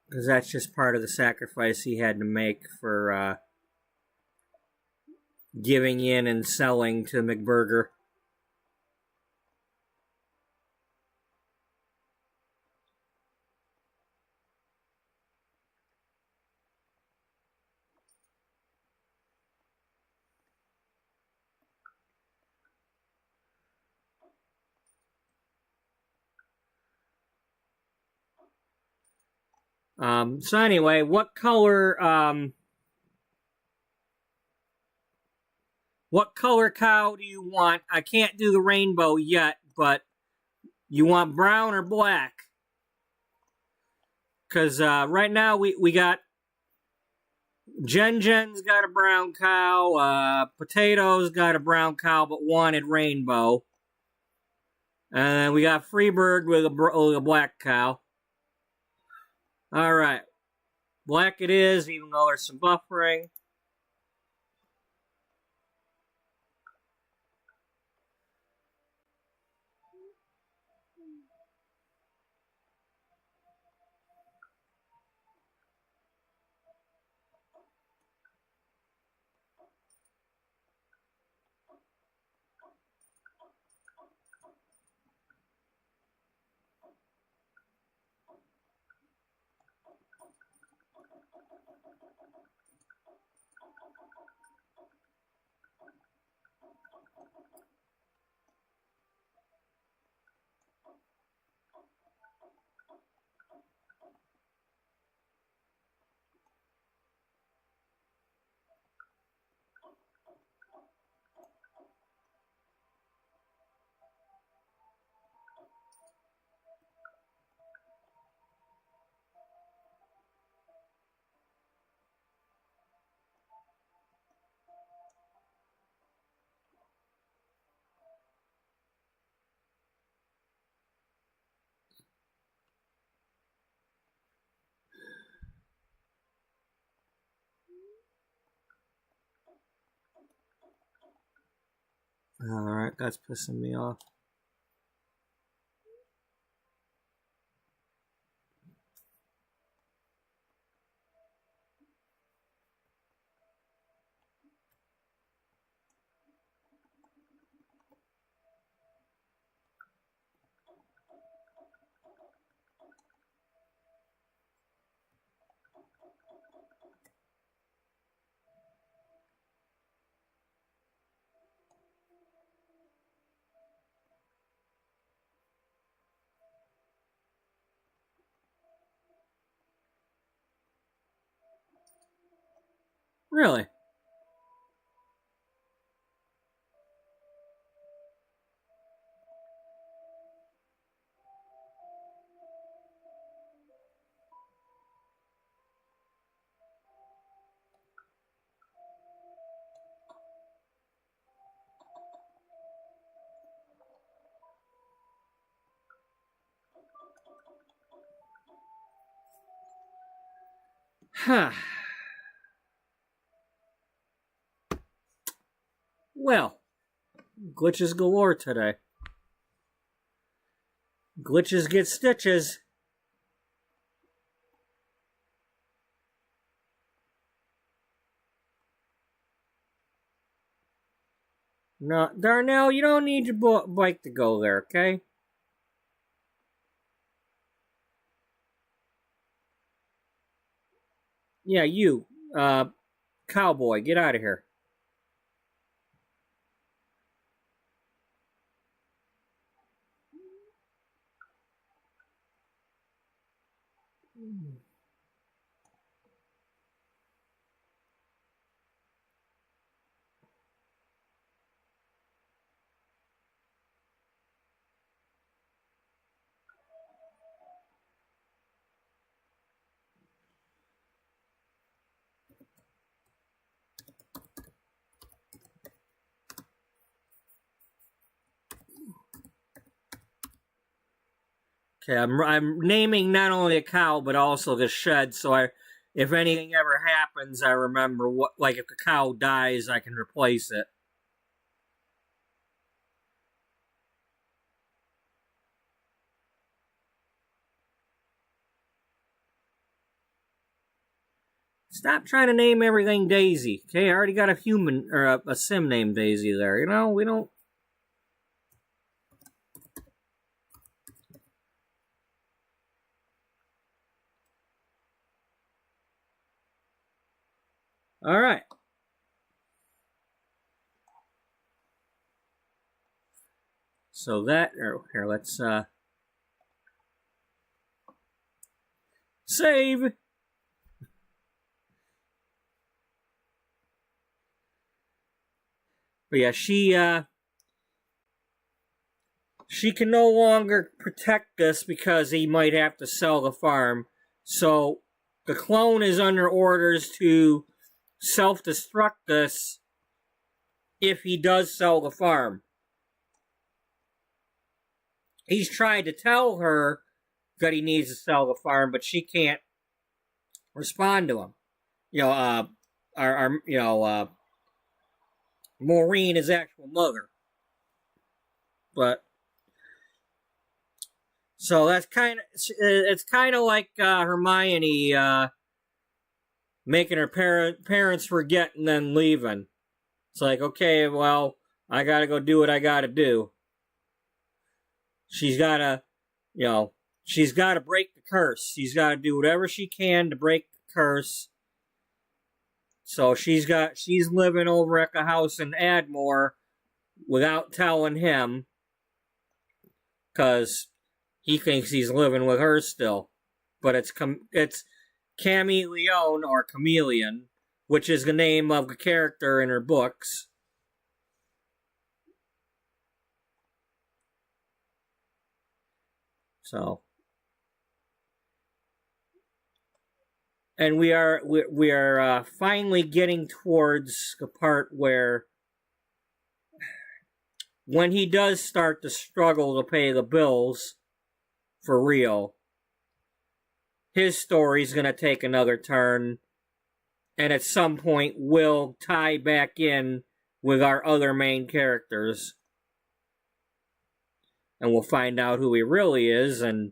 S1: Because that's just part of the sacrifice he had to make for giving in and selling to McBurger. So anyway, what color cow do you want? I can't do the rainbow yet, but you want brown or black? Because right now we got Jen's got a brown cow, Potato's got a brown cow but wanted rainbow. And we got Freebird with a black cow. Alright. Black it is, even though there's some buffering. Alright, that's pissing me off. Really? Huh. Well, glitches galore today. Glitches get stitches. No, Darnell, you don't need your bike to go there, okay? Yeah, you, cowboy, get out of here. Okay, I'm naming not only a cow but also the shed, so if anything ever happens, I remember what. Like if the cow dies, I can replace it. Stop trying to name everything Daisy. Okay, I already got a human or a sim named Daisy there. You know, we don't. All right. So that here, let's save. But yeah, she can no longer protect us because he might have to sell the farm. So the clone is under orders to self-destruct us if he does sell the farm. He's tried to tell her that he needs to sell the farm, but she can't respond to him. You know, Maureen, his actual mother. But so that's it's kind of like Hermione making her parents forget and then leaving. It's like, okay, well, I gotta go do what I gotta do. She's gotta break the curse. She's gotta do whatever she can to break the curse. So she's living over at the house in Admore without telling him, because he thinks he's living with her still. But it's Chameleon or Chameleon, which is the name of the character in her books. So, and we are finally getting towards the part where, when he does start to struggle to pay the bills for real, his story's going to take another turn, and at some point will tie back in with our other main characters. And we'll find out who he really is, and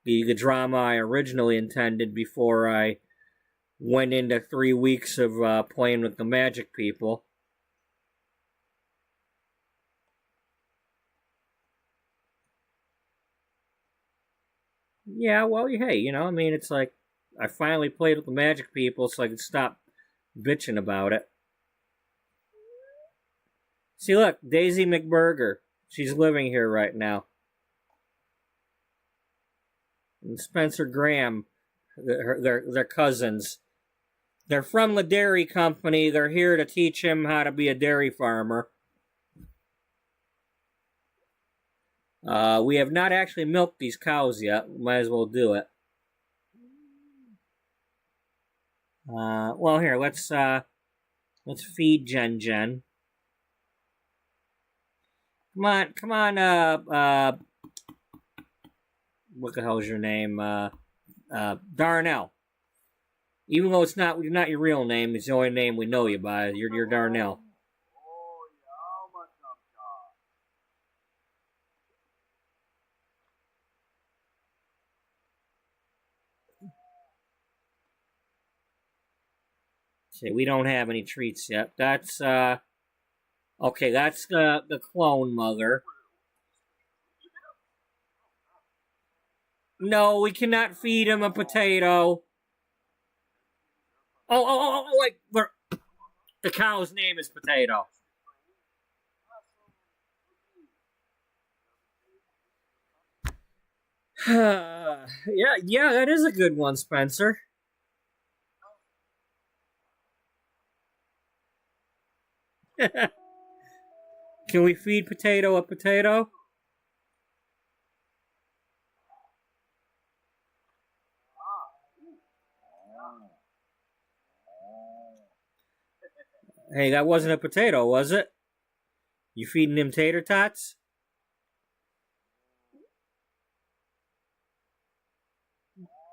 S1: the drama I originally intended before I went into 3 weeks of playing with the magic people. Yeah, well, hey, I mean, it's like, I finally played with the magic people so I could stop bitching about it. See, look, Daisy McBurger. She's living here right now. And Spencer Graham, they're cousins. They're from the dairy company. They're here to teach him how to be a dairy farmer. We have not actually milked these cows yet. Might as well do it. Well, here, let's feed Jen. Come on, what the hell's your name? Darnell. Even though it's not your real name, it's the only name we know you by. You're Darnell. Okay, we don't have any treats yet. That's okay, that's the clone mother. No, we cannot feed him a potato. Wait, the cow's name is Potato. yeah, that is a good one, Spencer. Can we feed Potato a potato? Hey, that wasn't a potato, was it? You feeding him tater tots?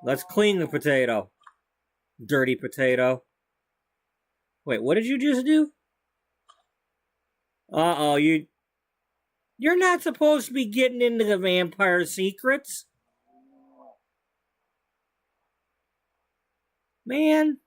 S1: Let's clean the potato. Dirty potato. Wait, what did you just do? Uh-oh, you're not supposed to be getting into the vampire secrets. Man.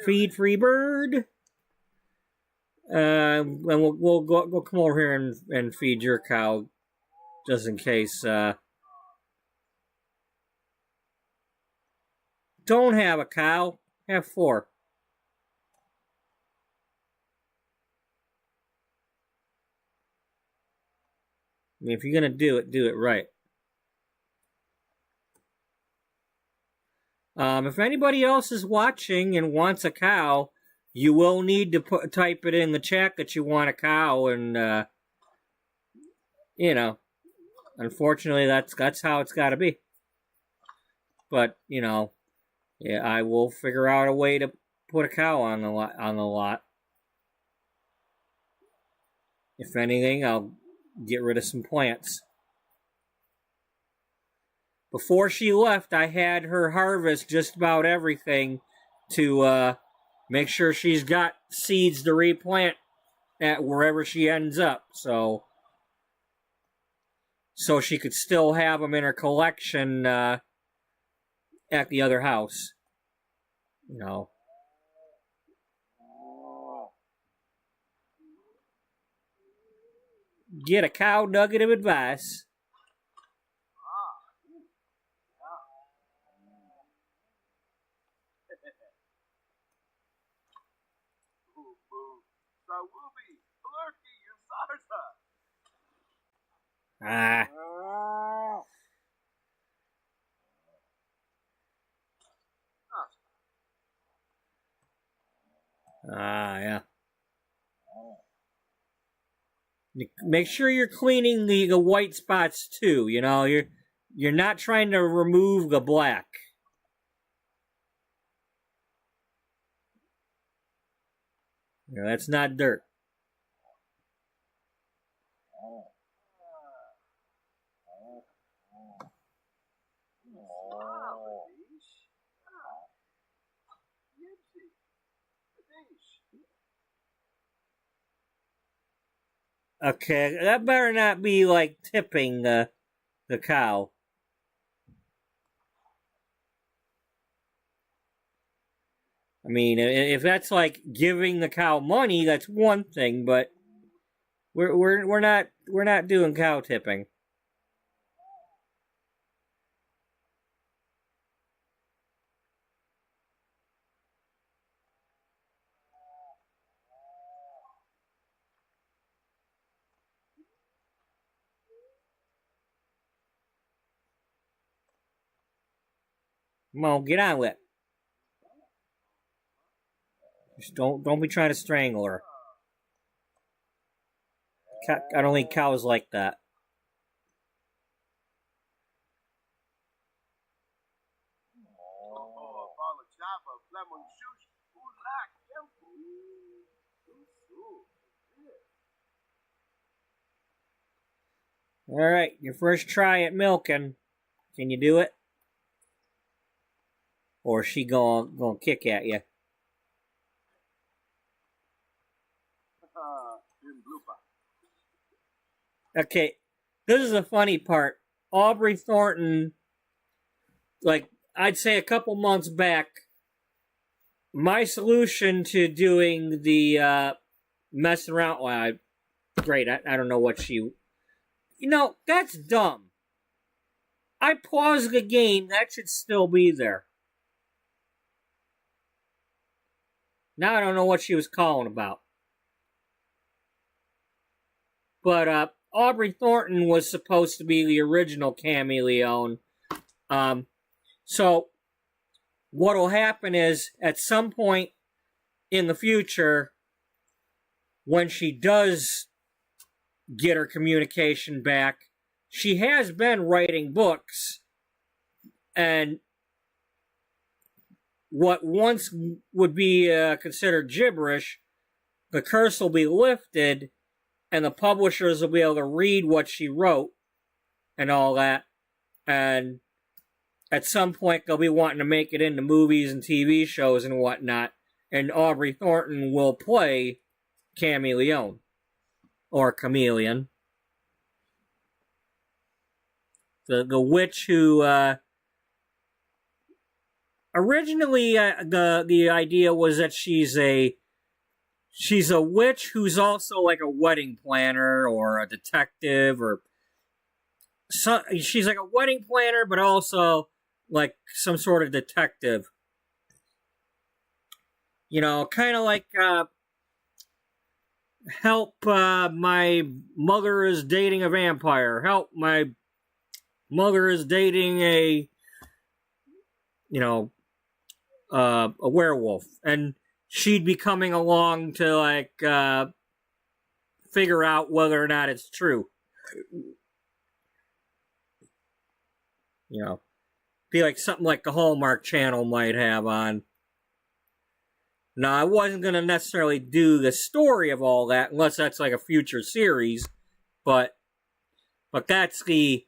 S1: Feed free bird. And we'll come over here and feed your cow, just in case. Don't have a cow. Have 4. I mean, if you're gonna do it right. If anybody else is watching and wants a cow, you will need to type it in the chat that you want a cow, and you know, unfortunately, that's how it's got to be. But you know, yeah, I will figure out a way to put a cow on the lot. If anything, I'll get rid of some plants. Before she left, I had her harvest just about everything to make sure she's got seeds to replant at wherever she ends up. So she could still have them in her collection at the other house. You know. Get a cow nugget of advice. Ah. Yeah. Make sure you're cleaning the white spots too. You know, you're not trying to remove the black. You know, that's not dirt. Okay, that better not be like tipping the cow. I mean, if that's like giving the cow money, that's one thing, but we're not doing cow tipping. Come on, get on with it. Just don't be trying to strangle her. I don't think cows like that. All right, your first try at milking. Can you do it? Or is she gonna kick at you? Okay, this is the funny part. Aubrey Thornton, like, I'd say a couple months back, my solution to doing the messing around, well, great, I don't know what she... You know, that's dumb. I paused the game, that should still be there. Now I don't know what she was calling about. But Aubrey Thornton was supposed to be the original Cammy Leone. So what'll happen is, at some point in the future, when she does get her communication back, she has been writing books, and what once would be considered gibberish, the curse will be lifted, and the publishers will be able to read what she wrote and all that, and at some point they'll be wanting to make it into movies and TV shows and whatnot, and Aubrey Thornton will play Chameleon, or Chameleon. The witch who originally the idea was that she's a witch who's also like a wedding planner or a detective, or she's like a wedding planner but also like some sort of detective. You know, kind of like help, my mother is dating a vampire. Help, my mother is dating a werewolf. And she'd be coming along to, like, figure out whether or not it's true. You know, be like something like the Hallmark Channel might have on. Now, I wasn't going to necessarily do the story of all that, unless that's like a future series, but that's the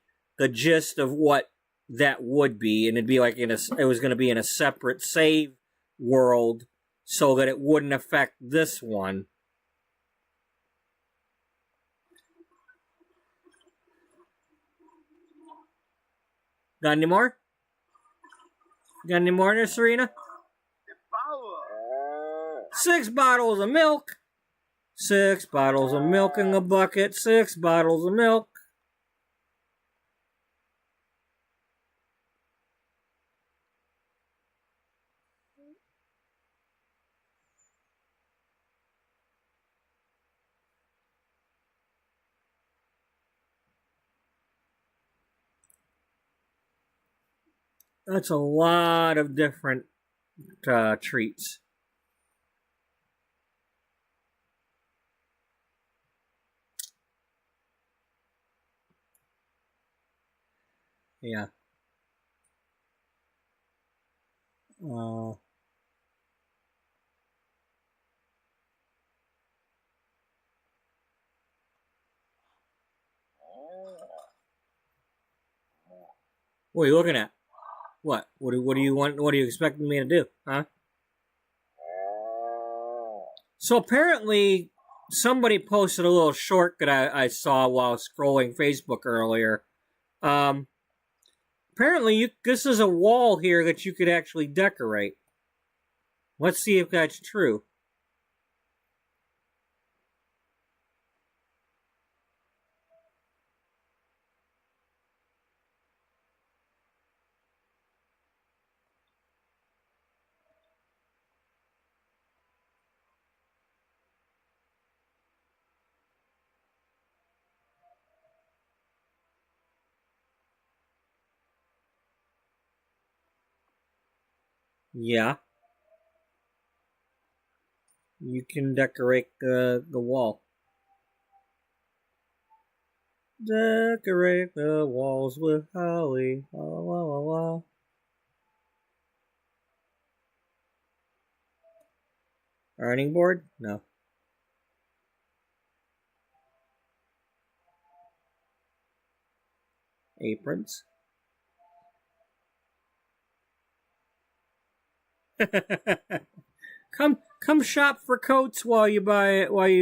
S1: gist of what that would be, and it'd be like it was going to be in a separate save world, so that it wouldn't affect this one. Got any more? Got any more there, Serena? 6 bottles of milk. 6 bottles of milk in the bucket. 6 bottles of milk. That's a lot of different treats. Yeah. What are you looking at? What? What do you want? What are you expecting me to do? Huh? So apparently, somebody posted a little short that I saw while scrolling Facebook earlier. Apparently, this is a wall here that you could actually decorate. Let's see if that's true. Yeah. You can decorate the wall. Decorate the walls with holly. La, la, la, la. Ironing board? No. Aprons. Come shop for coats while you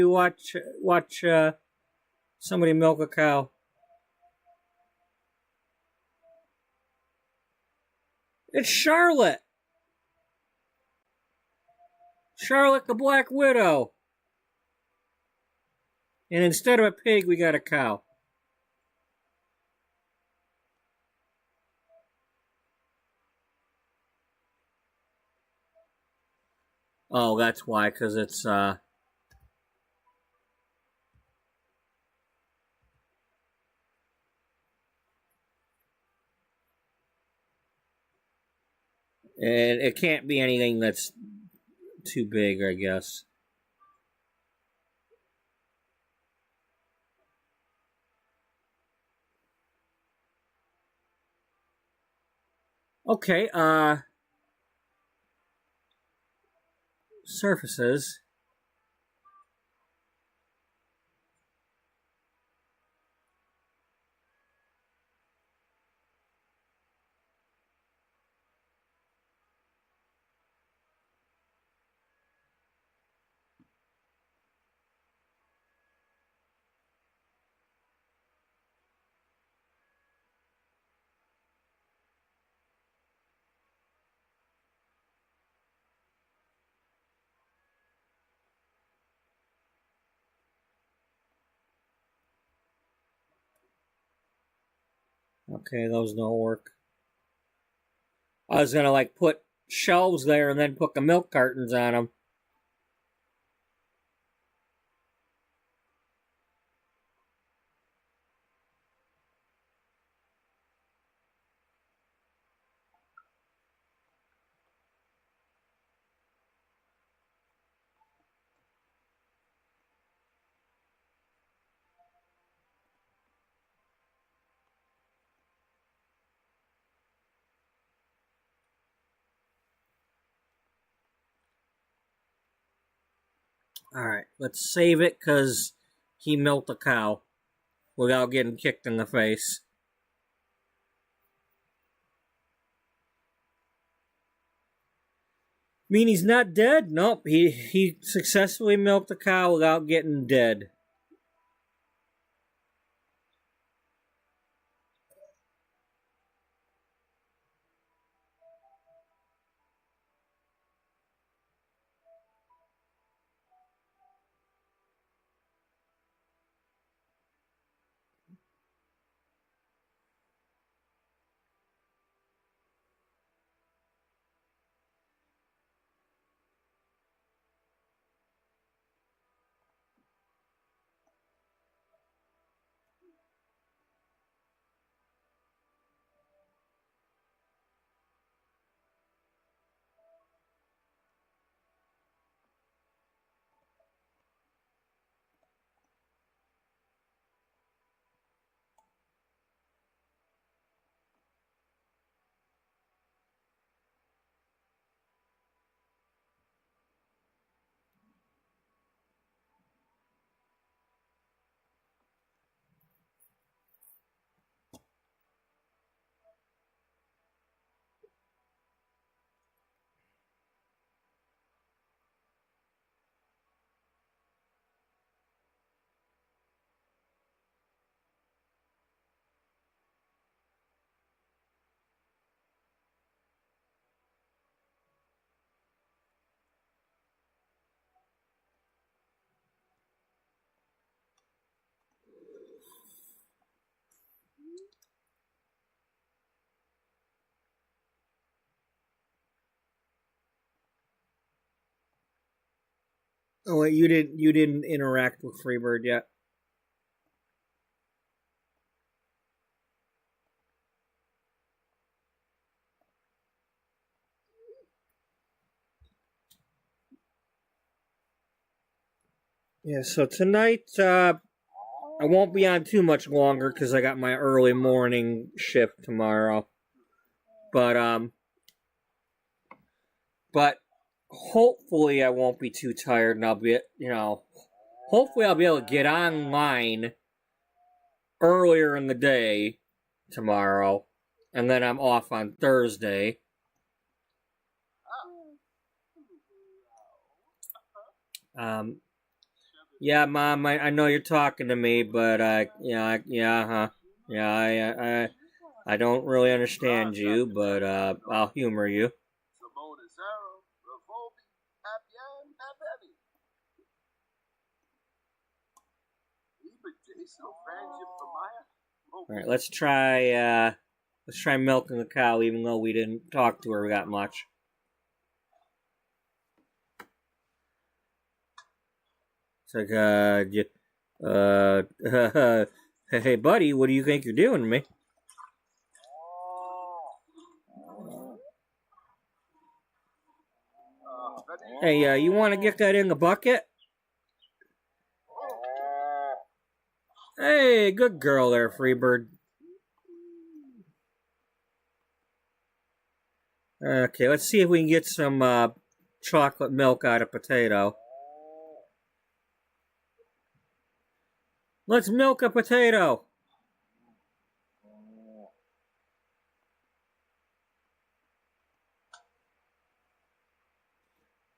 S1: watch somebody milk a cow. It's Charlotte. Charlotte the Black Widow. And instead of a pig, we got a cow. Oh, that's why, because it's, it can't be anything that's too big, I guess. Okay, surfaces. Okay, those don't work. I was gonna like put shelves there and then put the milk cartons on them. Alright, let's save it because he milked a cow without getting kicked in the face. Mean he's not dead? Nope, he successfully milked a cow without getting dead. Oh wait, you didn't interact with Freebird yet. Yeah, so tonight I won't be on too much longer because I got my early morning shift tomorrow. But hopefully I won't be too tired and I'll be, hopefully I'll be able to get online earlier in the day tomorrow, and then I'm off on Thursday. Yeah, Mom, I know you're talking to me, but I don't really understand you, but I'll humor you. All right, let's try milking the cow, even though we didn't talk to her that much. It's like, hey, buddy, what do you think you're doing to me? Hey, you want to get that in the bucket? Hey, good girl there, Freebird. Okay, let's see if we can get some chocolate milk out of potato. Let's milk a potato.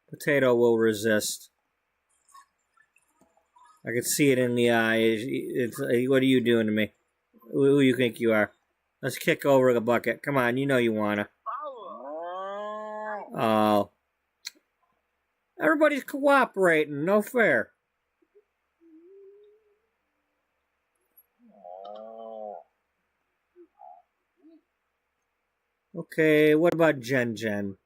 S1: Potato will resist. I can see it in the eye. What are you doing to me? Who do you think you are? Let's kick over the bucket. Come on, you know you wanna. Oh. Everybody's cooperating. No fair. Okay, what about Jen Jen?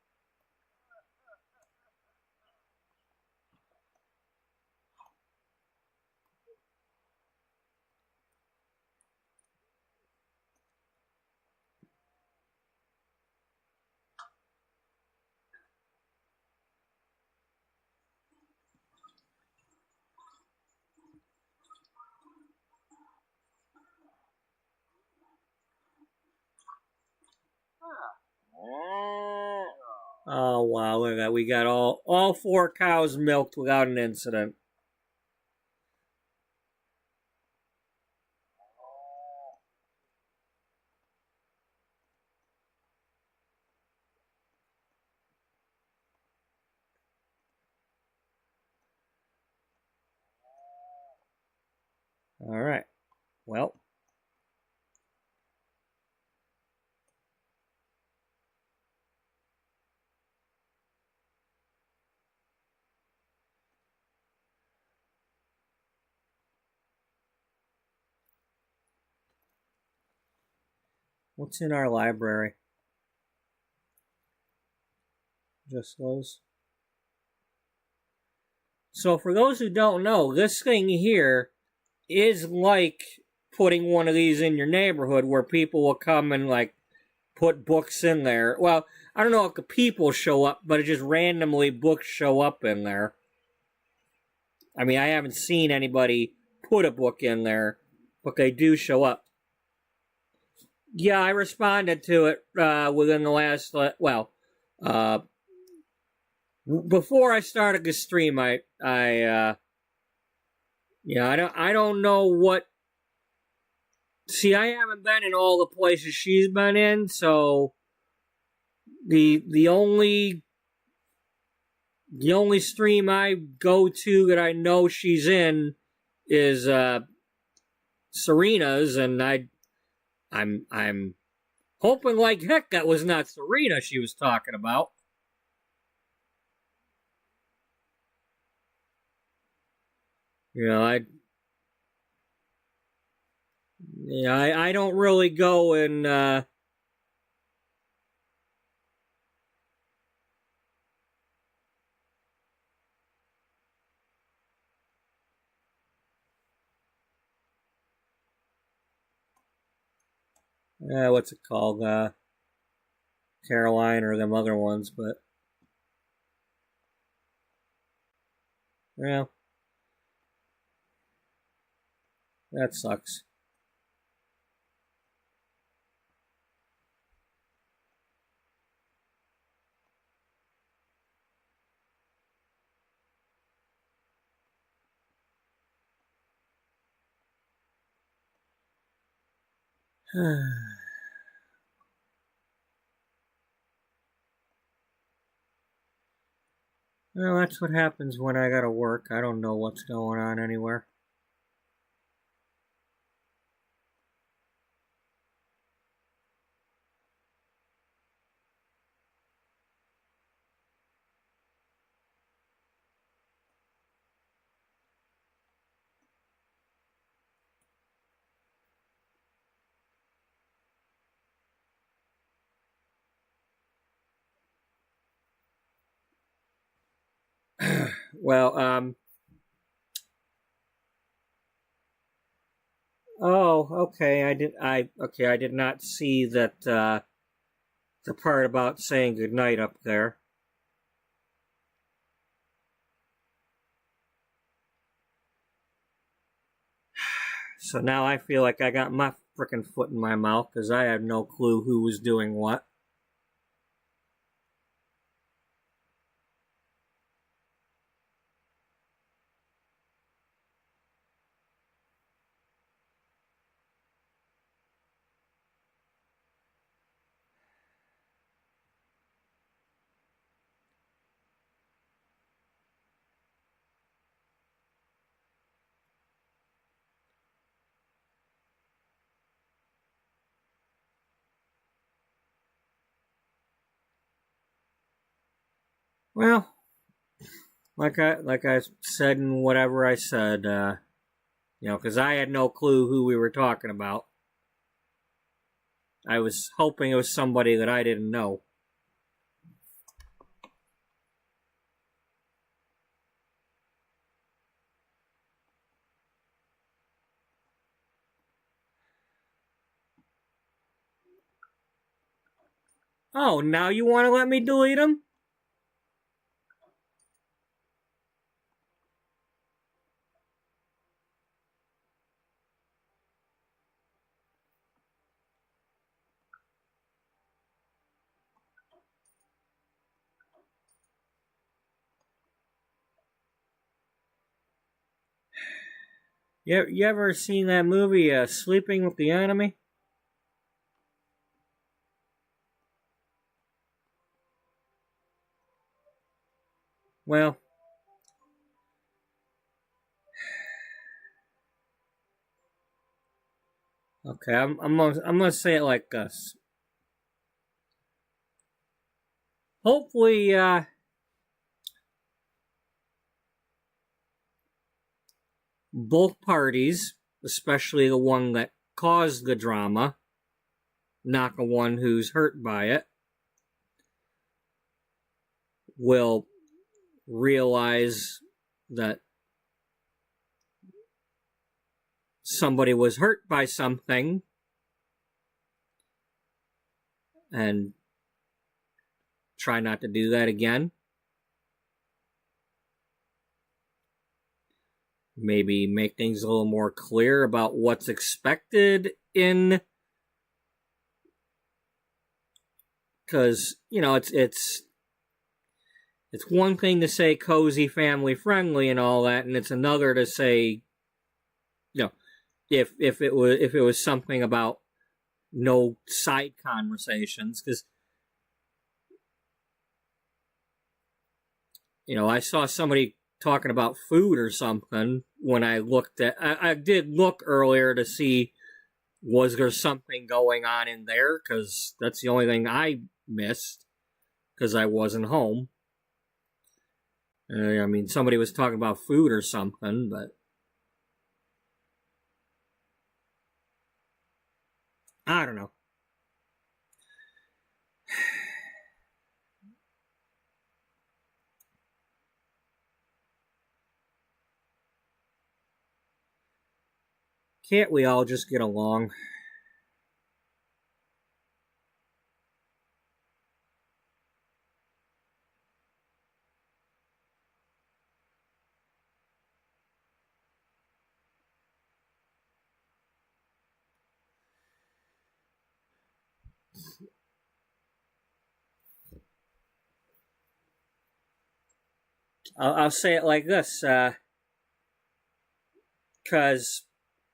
S1: Oh wow, look at that. We got all 4 cows milked without an incident. All right. Well, what's in our library? Just those. So for those who don't know, this thing here is like putting one of these in your neighborhood where people will come and like put books in there. Well, I don't know if the people show up, but it just randomly books show up in there. I mean, I haven't seen anybody put a book in there, but they do show up. Yeah, I responded to it within the last, before I started the stream. I don't know what. See, I haven't been in all the places she's been in, so the only stream I go to that I know she's in is Serena's, and I'm hoping like heck that was not Serena she was talking about. You know, I don't really go and what's it called? Caroline or them other ones, but well, that sucks. Well, that's what happens when I gotta work. I don't know what's going on anywhere. Well, oh, okay. I did not see that the part about saying goodnight up there. So now I feel like I got my frickin' foot in my mouth because I had no clue who was doing what. Well, like I said in whatever I said, because I had no clue who we were talking about. I was hoping it was somebody that I didn't know. Oh, now you want to let me delete them? You ever seen that movie, Sleeping with the Enemy? Well, okay, I'm gonna say it like this. Hopefully, both parties, especially the one that caused the drama, not the one who's hurt by it, will realize that somebody was hurt by something and try not to do that again. Maybe make things a little more clear about what's expected in, because it's one thing to say cozy, family friendly, and all that, and it's another to say, if it was something about no side conversations, because I saw somebody talking about food or something when I looked at. I did look earlier to see was there something going on in there, because that's the only thing I missed because I wasn't home. Somebody was talking about food or something, but I don't know. Can't we all just get along? I'll say it like this, because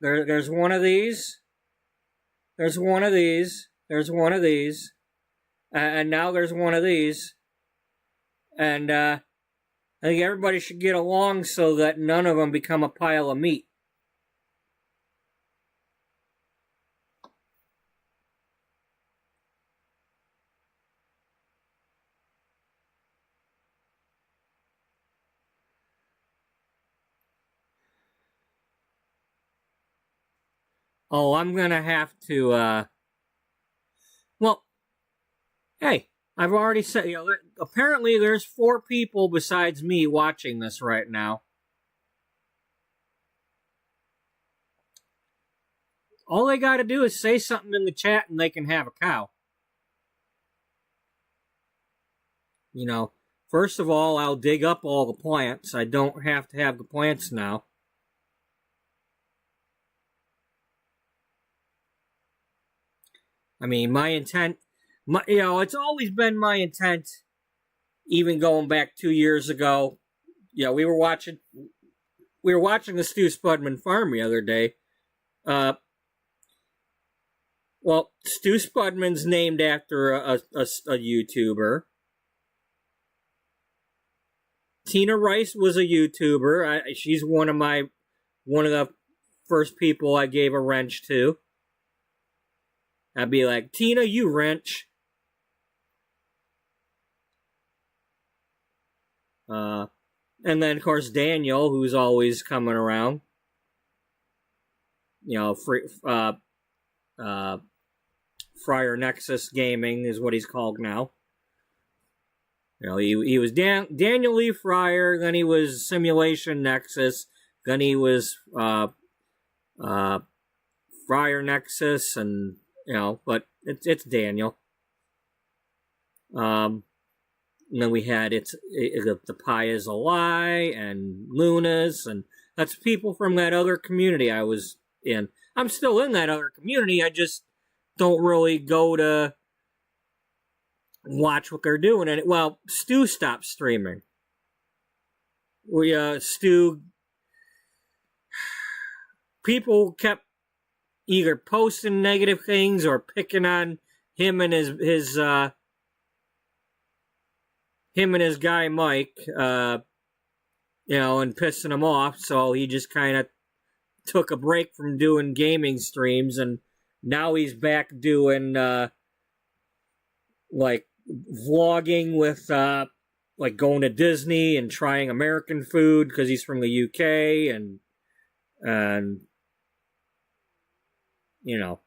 S1: there's one of these, there's one of these, there's one of these, and now there's one of these, and I think everybody should get along so that none of them become a pile of meat. Oh, I'm gonna have to, well, hey, I've already said, apparently there's 4 people besides me watching this right now. All they gotta do is say something in the chat and they can have a cow. First of all, I'll dig up all the plants. I don't have to have the plants now. My intent, it's always been my intent, even going back 2 years ago. We were watching the Stu Spudman farm the other day. Well, Stu Spudman's named after a YouTuber. Tina Rice was a YouTuber. She's one of the first people I gave a wrench to. I'd be like, Tina, you wrench. And then, of course, Daniel, who's always coming around. You know, Friar Nexus Gaming is what he's called now. You know, he was Daniel Lee Fryer, then he was Simulation Nexus, then he was Friar Nexus, and you know, but it's Daniel. And then we had the Pie is a Lie and Lunas, and that's people from that other community I was in. I'm still in that other community. I just don't really go to watch what they're doing. And well, Stu stopped streaming. Stu, people kept either posting negative things or picking on him and his guy Mike, you know, and pissing him off. So he just kind of took a break from doing gaming streams, and now he's back doing like vlogging with like going to Disney and trying American food because he's from the UK, and you know,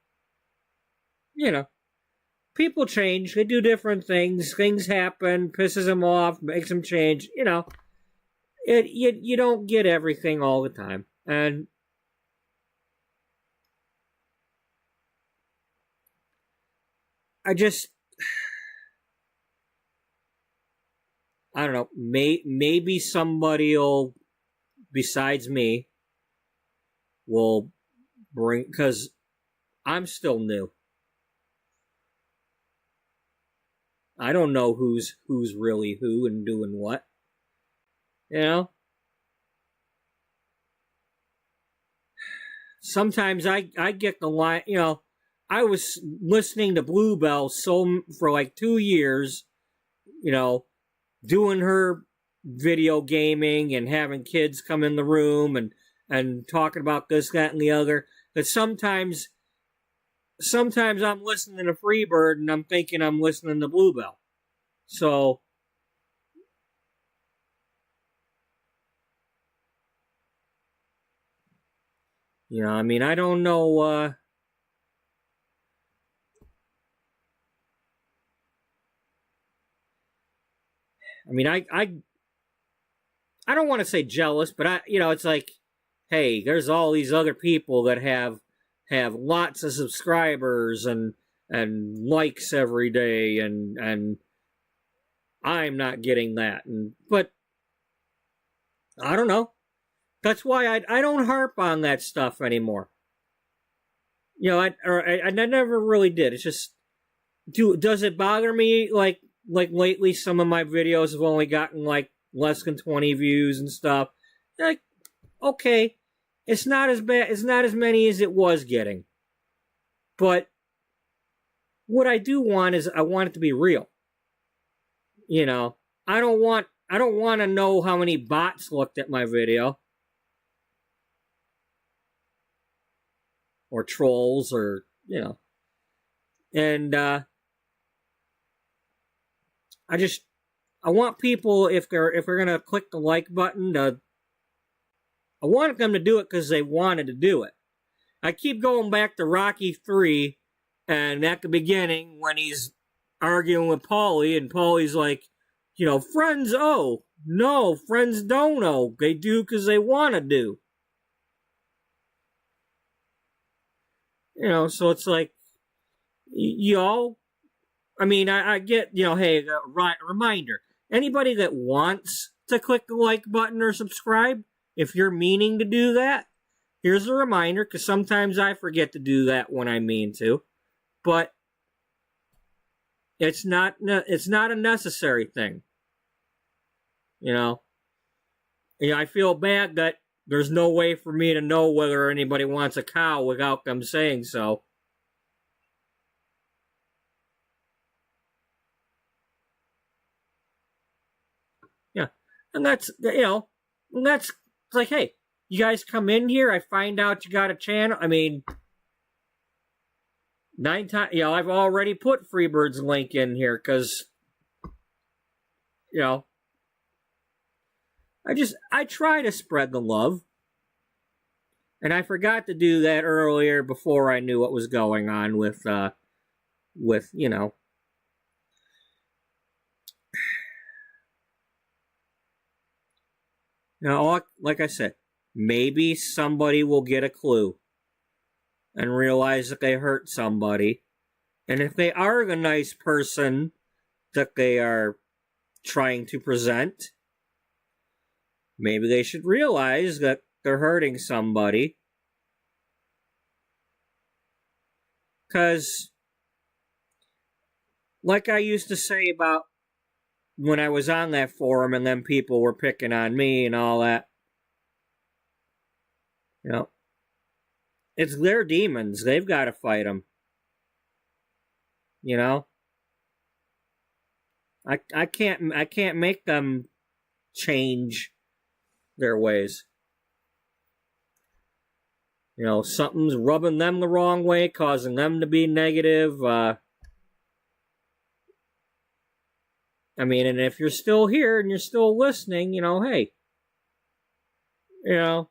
S1: people change. They do different things. Things happen. Pisses them off. Makes them change. You know, you don't get everything all the time. And I don't know. Maybe somebody besides me will bring, because I'm still new. I don't know who's really who and doing what. You know? Sometimes I get the line, you know, I was listening to Bluebell for like 2 years, you know, doing her video gaming and having kids come in the room and talking about this, that, and the other. But sometimes I'm listening to Freebird and I'm thinking I'm listening to Bluebell. So, you know, I mean, I don't know, I mean, I don't want to say jealous, but you know, it's like, hey, there's all these other people that have lots of subscribers and likes every day, and I'm not getting that. But I don't know. That's why I don't harp on that stuff anymore. You know, I never really did. It's just, does it bother me? Like lately, some of my videos have only gotten like less than 20 views and stuff. Like, okay, it's not as bad. It's not as many as it was getting. But what I do want is I want it to be real. You know, I don't want to know how many bots looked at my video, or trolls, or you know, and I want people, if they're gonna click the like button, I want them to do it because they wanted to do it. I keep going back to Rocky 3, and at the beginning when he's arguing with Paulie, and Paulie's like, you know, friends owe. No, friends don't owe. They do because they want to do. You know, so it's like, y'all, I mean, I get, you know, hey, reminder. Anybody that wants to click the like button or subscribe, if you're meaning to do that, here's a reminder, because sometimes I forget to do that when I mean to. But it's not a necessary thing. You know, I feel bad that there's no way for me to know whether anybody wants a cow without them saying so. Yeah, and that's, you know, that's like, hey, you guys come in here, I find out you got a channel. I mean, 9 times, you know, I've already put Freebird's link in here because, you know, I try to spread the love. And I forgot to do that earlier before I knew what was going on with you know. Now, like I said, maybe somebody will get a clue and realize that they hurt somebody. And if they are the nice person that they are trying to present, maybe they should realize that they're hurting somebody. Because, like I used to say about when I was on that forum and then people were picking on me and all that, you know, it's their demons. They've got to fight them. You know? I can't make them change their ways. You know, something's rubbing them the wrong way, causing them to be negative. I mean, and if you're still here and you're still listening, you know, hey, you know,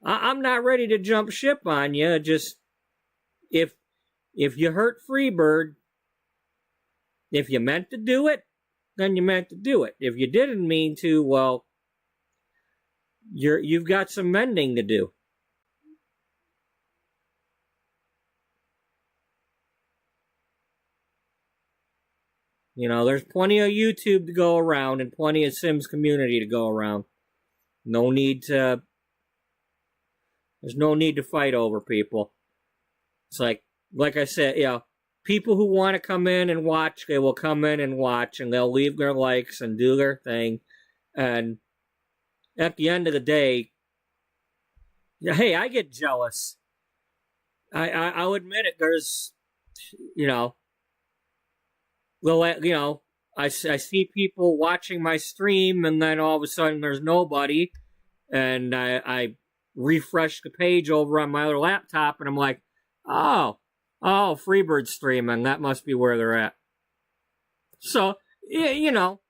S1: I'm not ready to jump ship on you. Just if you hurt Freebird, if you meant to do it, then you meant to do it. If you didn't mean to, well, you've got some mending to do. You know, there's plenty of YouTube to go around and plenty of Sims community to go around. There's no need to fight over people. It's like I said, you know, people who want to come in and watch, they will come in and watch, and they'll leave their likes and do their thing. And at the end of the day, hey, I get jealous. I'll admit it. There's, you know, well, you know, I see people watching my stream, and then all of a sudden there's nobody, and I refresh the page over on my other laptop, and I'm like, oh, Freebird's streaming. That must be where they're at. So, you know,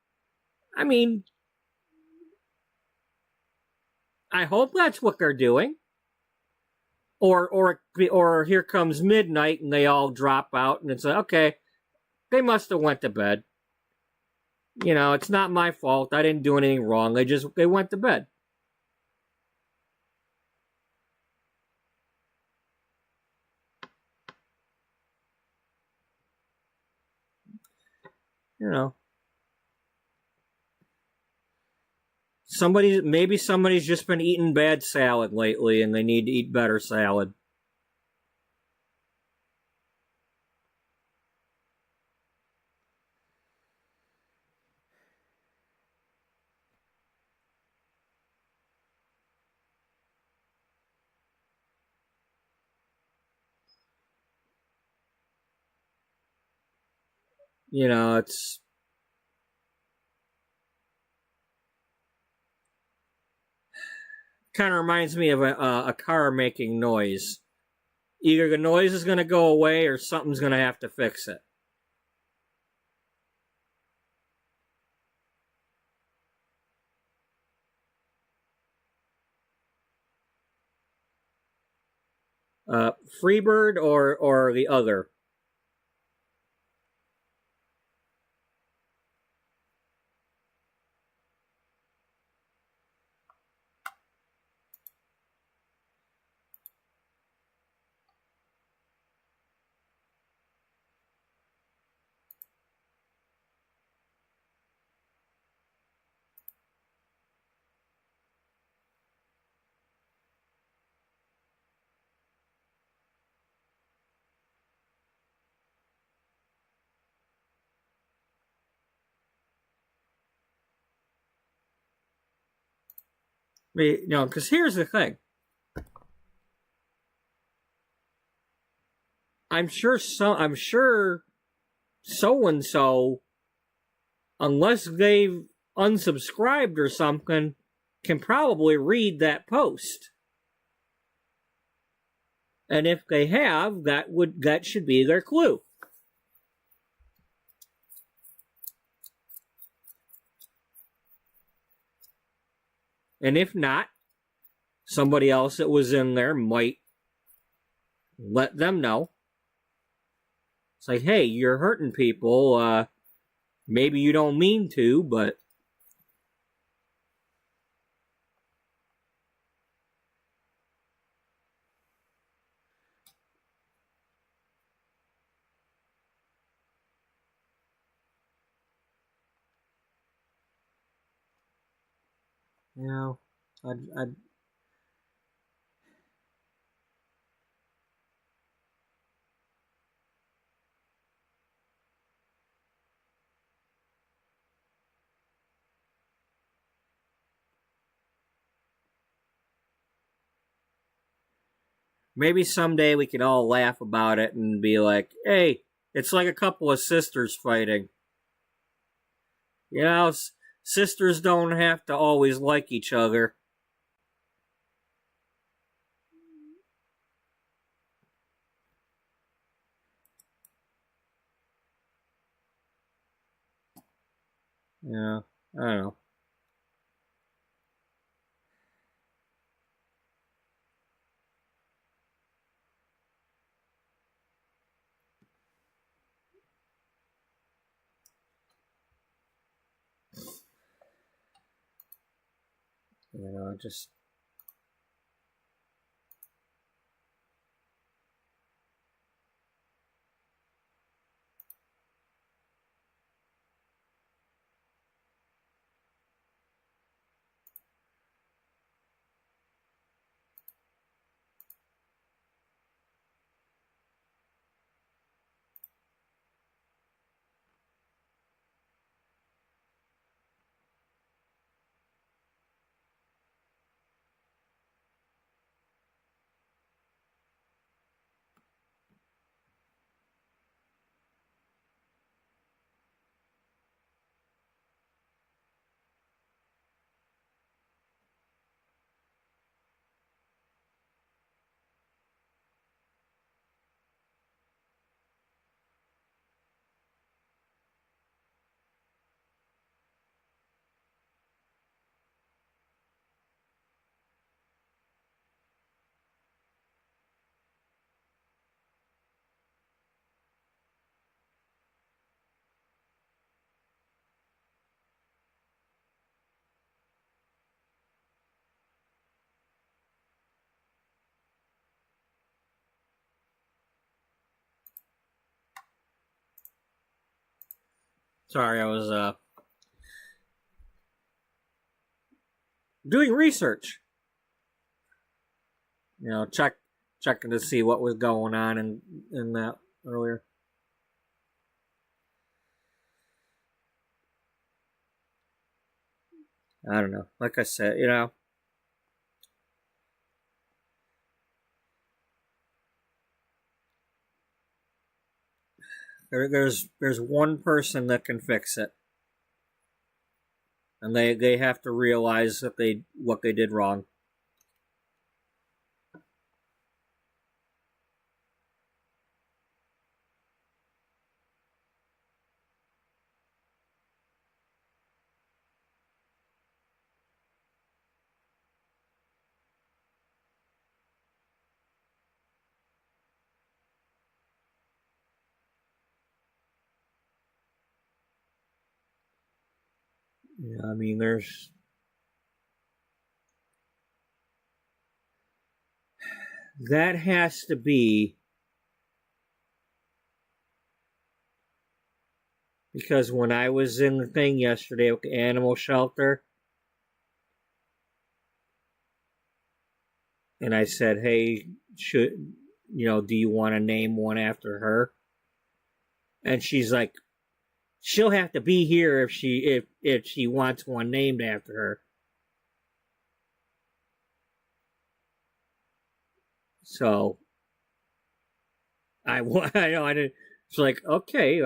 S1: I mean, I hope that's what they're doing. Or here comes midnight and they all drop out, and it's like, okay, they must have went to bed. You know, it's not my fault. I didn't do anything wrong. They went to bed. You know, maybe somebody's just been eating bad salad lately and they need to eat better salad. You know, it's kind of reminds me of a car making noise. Either the noise is going to go away or something's going to have to fix it. Freebird or the other. You know, because here's the thing. I'm sure so and so, unless they've unsubscribed or something, can probably read that post. And if they have, that should be their clue. And if not, somebody else that was in there might let them know. It's like, hey, you're hurting people. Maybe you don't mean to, but you know, I'd maybe someday we could all laugh about it and be like, hey, it's like a couple of sisters fighting. You know, sisters don't have to always like each other. Yeah, I don't know. You know, just sorry, I was doing research. You know, checking to see what was going on in that earlier. I don't know. Like I said, you know, there's one person that can fix it, and they have to realize that what they did wrong. Yeah, I mean, that has to be because when I was in the thing yesterday with the animal shelter, and I said, "Hey, do you want to name one after her?" And she's like, "She'll have to be here if she wants one named after her." So I know I didn't. It's like, okay,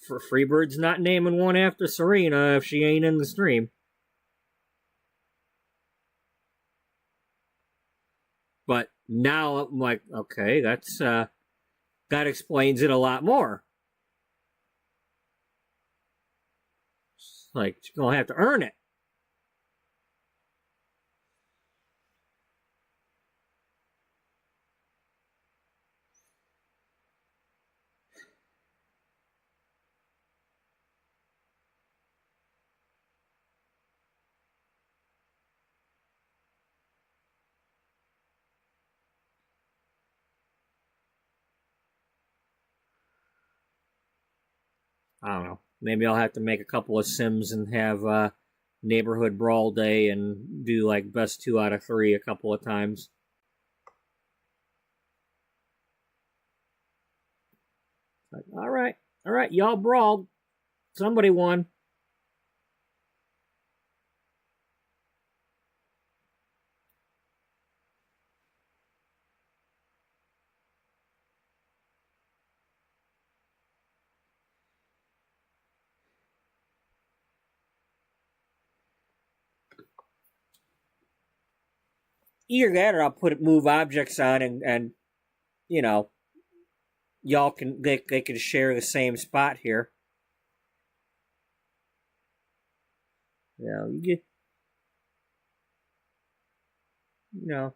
S1: for Freebird's not naming one after Serena if she ain't in the stream. But now I'm like, okay, that explains it a lot more. It's like, she's gonna have to earn it. I don't know. Maybe I'll have to make a couple of Sims and have neighborhood brawl day and do like best 2 out of 3 a couple of times. Like, all right, y'all brawled. Somebody won. Either that, or I'll move objects on, and you know, y'all they can share the same spot here. You know, you know.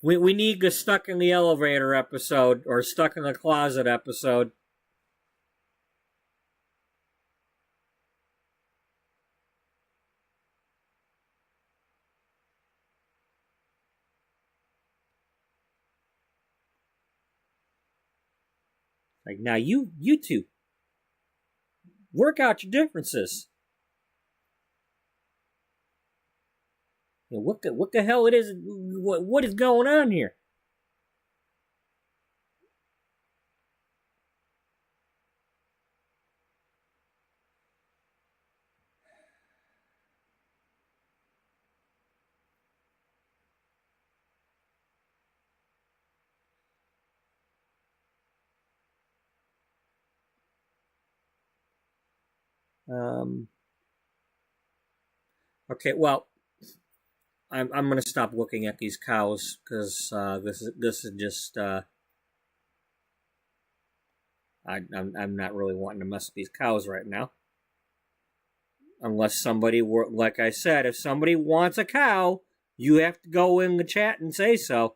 S1: We need the stuck in the elevator episode or stuck in the closet episode. Like, now you two work out your differences. You know, what the hell it is? What is going on here? Okay, well, I'm gonna stop looking at these cows because this is just I'm not really wanting to mess with these cows right now. Unless somebody like I said, if somebody wants a cow, you have to go in the chat and say so.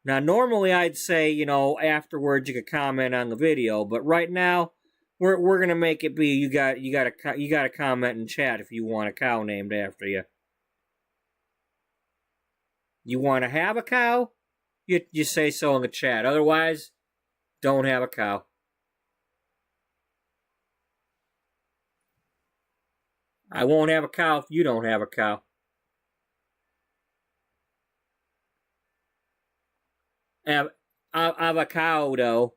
S1: Now, normally I'd say, you know, afterwards you could comment on the video, but right now we're gonna make it be you got to comment in chat if you want a cow named after you. You want to have a cow? You say so in the chat. Otherwise, don't have a cow. I won't have a cow if you don't have a cow. Avocado.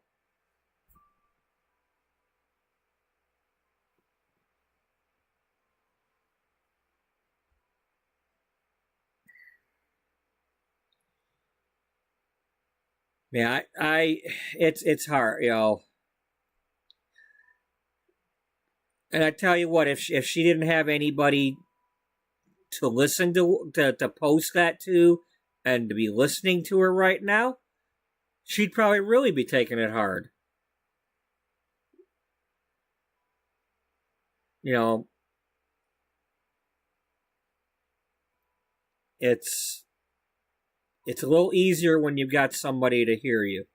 S1: Yeah, it's hard, you know. And I tell you what, if she didn't have anybody to listen to post that to, and to be listening to her right now, she'd probably really be taking it hard. You know, it's a little easier when you've got somebody to hear you.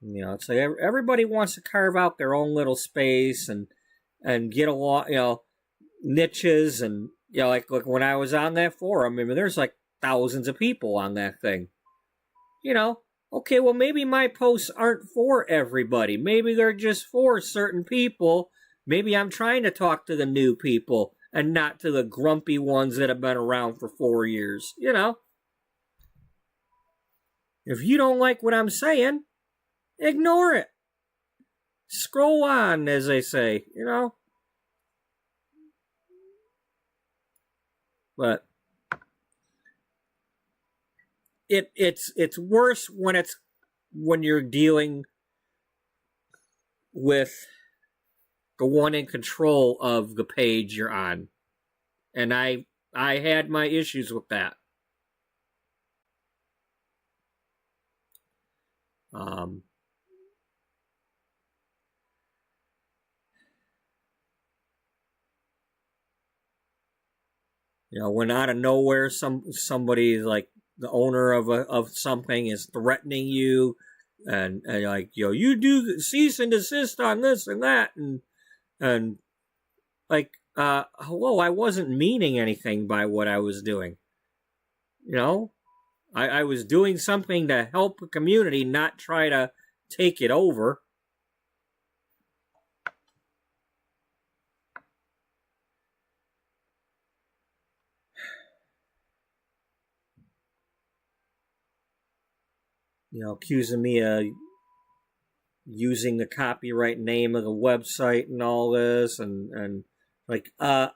S1: You know, it's like everybody wants to carve out their own little space and get a lot, you know, niches, and you know, like when I was on that forum, I mean, there's like thousands of people on that thing. You know, okay, well, maybe my posts aren't for everybody. Maybe they're just for certain people. Maybe I'm trying to talk to the new people and not to the grumpy ones that have been around for 4 years. You know, if you don't like what I'm saying, ignore it. Scroll on, as they say, you know. But it's worse when you're dealing with the one in control of the page you're on. And I had my issues with that. You know, when out of nowhere somebody like the owner of something is threatening you, and like, you do cease and desist on this and that, and like, hello, I wasn't meaning anything by what I was doing. I was doing something to help the community, not try to take it over. Accusing me of using the copyright name of the website and all this, and like, I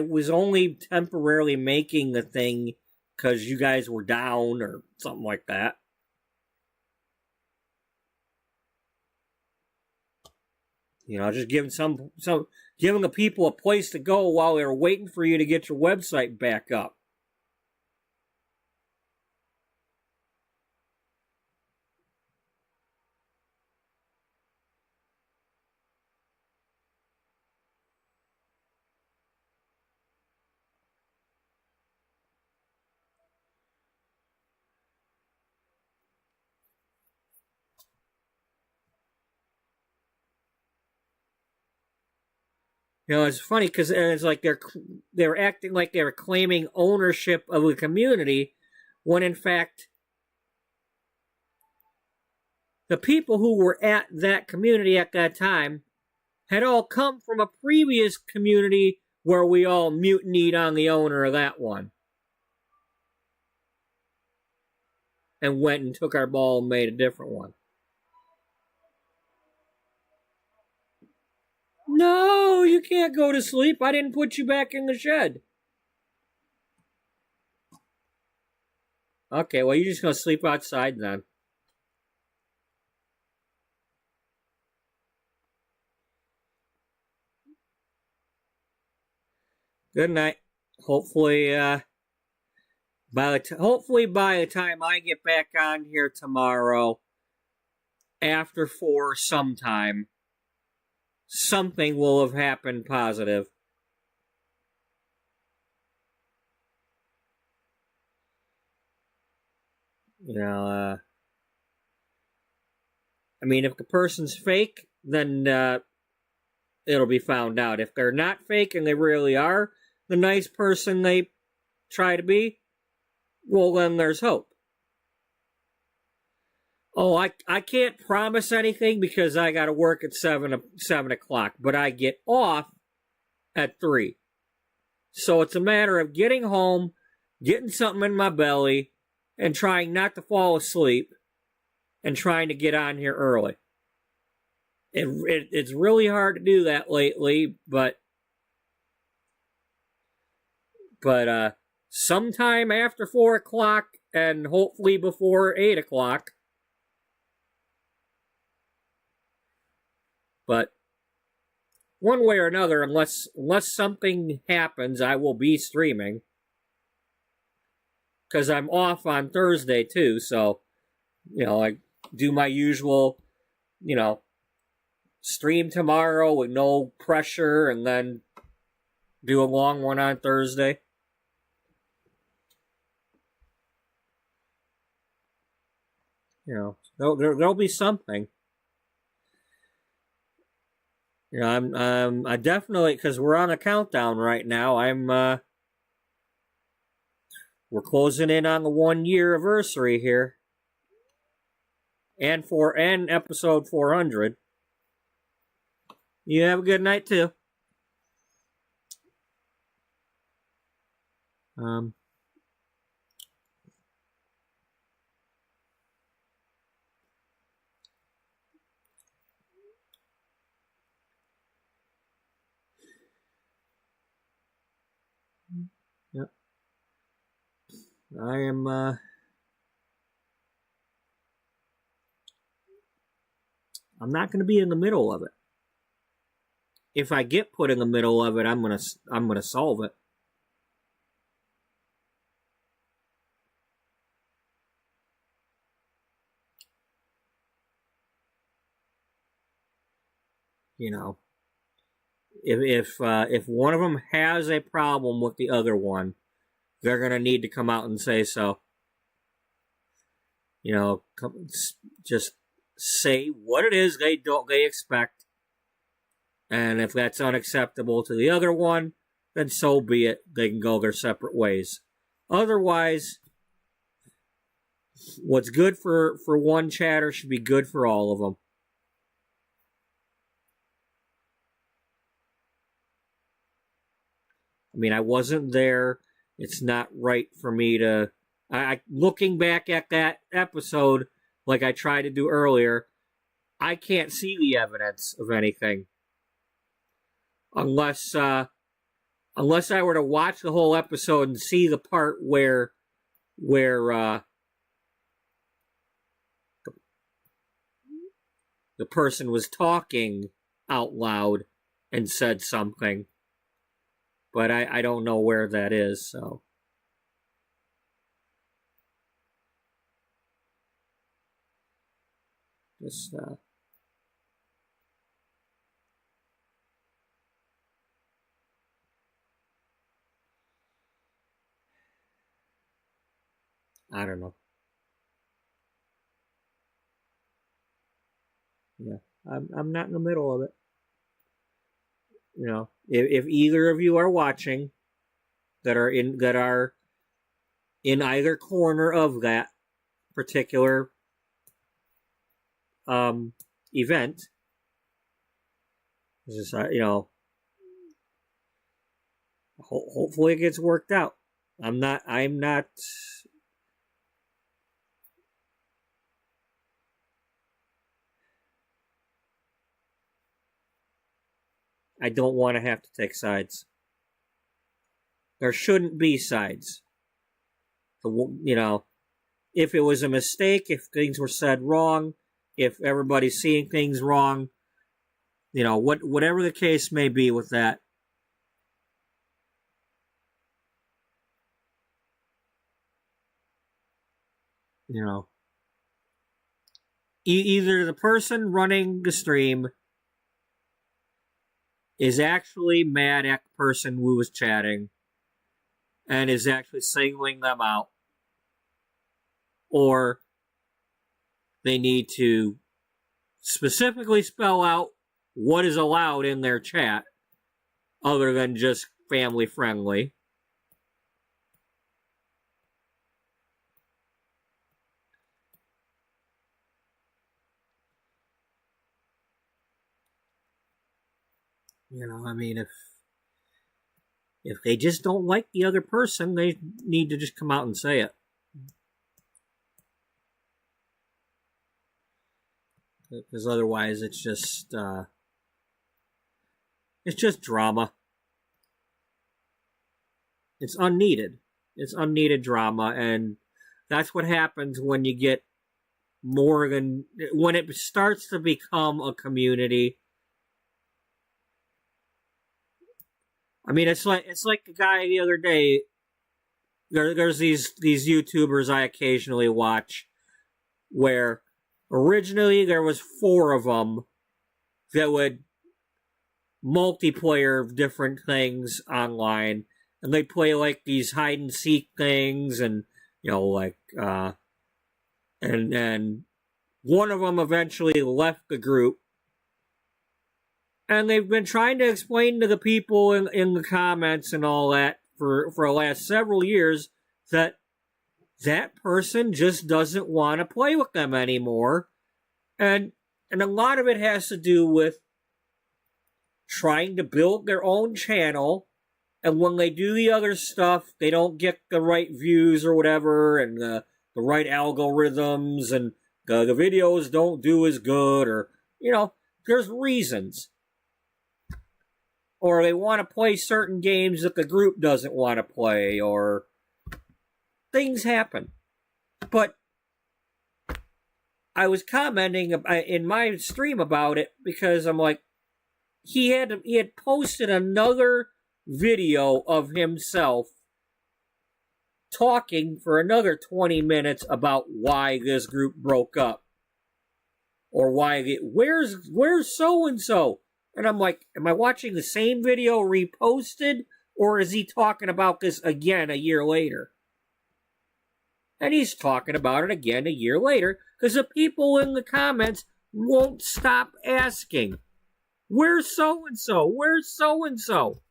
S1: was only temporarily making the thing because you guys were down or something like that. Just giving the people a place to go while they were waiting for you to get your website back up. It's funny because it's like they're acting like they were claiming ownership of the community, when in fact the people who were at that community at that time had all come from a previous community where we all mutinied on the owner of that one and went and took our ball and made a different one. No, you can't go to sleep. I didn't put you back in the shed. Okay, well, you're just going to sleep outside then. Good night. Hopefully by the time I get back on here tomorrow, after 4 sometime, something will have happened positive. I mean, if the person's fake, then it'll be found out. If they're not fake and they really are the nice person they try to be, well, then there's hope. Oh, I can't promise anything because I got to work at 7 o'clock, but I get off at 3. So it's a matter of getting home, getting something in my belly, and trying not to fall asleep, and trying to get on here early. It's really hard to do that lately, but sometime after 4 o'clock and hopefully before 8 o'clock. But one way or another, unless something happens, I will be streaming. Because I'm off on Thursday too, so, I do my usual, stream tomorrow with no pressure and then do a long one on Thursday. There'll be something. I definitely, because we're on a countdown right now. We're closing in on the 1-year anniversary here, and episode 400. You have a good night too. Yep. I'm not going to be in the middle of it. If I get put in the middle of it, I'm gonna solve it. If one of them has a problem with the other one, they're gonna need to come out and say so. Just say what it is they expect. And if that's unacceptable to the other one, then so be it. They can go their separate ways. Otherwise, what's good for one chatter should be good for all of them. I mean, I wasn't there. It's not right for me to... looking back at that episode, like I tried to do earlier, I can't see the evidence of anything. Unless I were to watch the whole episode and see the part where the person was talking out loud and said something. But I don't know where that is, so. Just, I don't know. Yeah, I'm not in the middle of it. You know, if either of you are watching that are in either corner of that particular event, just hopefully it gets worked out. I'm not I don't want to have to take sides. There shouldn't be sides. If it was a mistake, if things were said wrong, if everybody's seeing things wrong, whatever the case may be with that, either the person running the stream is actually mad at the person who was chatting and is actually singling them out, or they need to specifically spell out what is allowed in their chat other than just family friendly. I mean, if they just don't like the other person, they need to just come out and say it. Because otherwise, it's just drama. It's unneeded. It's unneeded drama, and that's what happens when you get when it starts to become a community. I mean, it's like the guy the other day. There's these YouTubers I occasionally watch, where originally there was 4 of them that would multiplayer different things online, and they play like these hide and seek things, and and one of them eventually left the group. And they've been trying to explain to the people in the comments and all that for the last several years that person just doesn't want to play with them anymore. And a lot of it has to do with trying to build their own channel. And when they do the other stuff, they don't get the right views or whatever, and the right algorithms, and the videos don't do as good, or, there's reasons. Or they want to play certain games that the group doesn't want to play, or things happen. But I was commenting in my stream about it because I'm like, he had posted another video of himself talking for another 20 minutes about why this group broke up, or where's so and so. And I'm like, am I watching the same video reposted, or is he talking about this again a year later? And he's talking about it again a year later because the people in the comments won't stop asking, where's so-and-so? Where's so-and-so?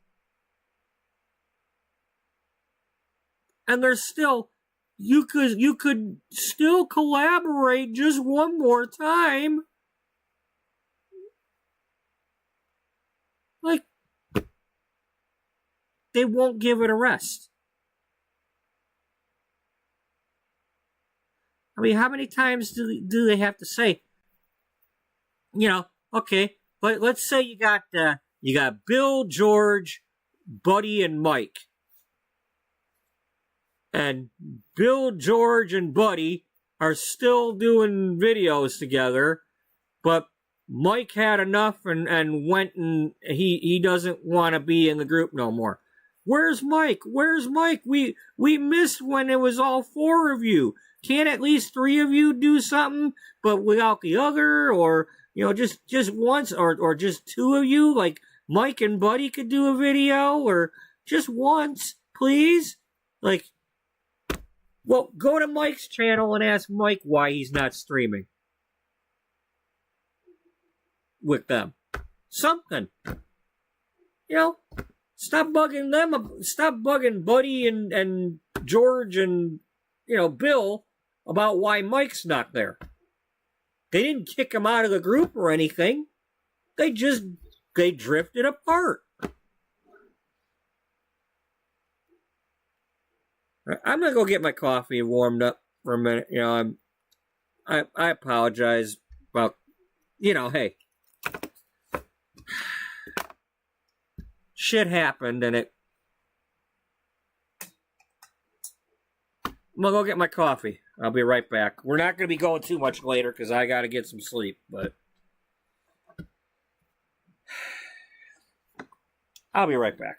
S1: And there's still, you could still collaborate just one more time. Like, they won't give it a rest. I mean, how many times do they have to say, okay, but let's say you got Bill, George, Buddy, and Mike. And Bill, George, and Buddy are still doing videos together, but Mike had enough and went and he doesn't want to be in the group no more. Where's Mike? Where's Mike? We missed when it was all four of you. Can't at least three of you do something, but without the other, or just once, or just two of you, like Mike and Buddy could do a video, or just once, please. Like, well, go to Mike's channel and ask Mike why he's not streaming with them. Something. Stop bugging them. Stop bugging Buddy and George and, Bill about why Mike's not there. They didn't kick him out of the group or anything. They drifted apart. I'm gonna go get my coffee warmed up for a minute. I apologize about, hey, shit happened and I'm gonna go get my coffee. I'll be right back. We're not gonna be going too much later because I gotta get some sleep, but I'll be right back.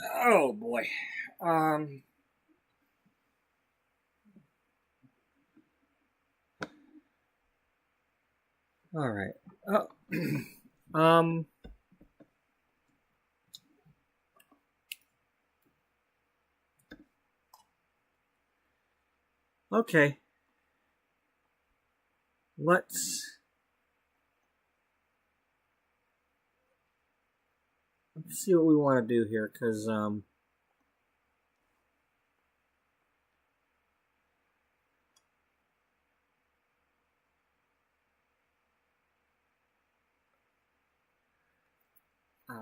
S1: Oh boy. All right. Oh. Okay. Let's see what we want to do here, because I don't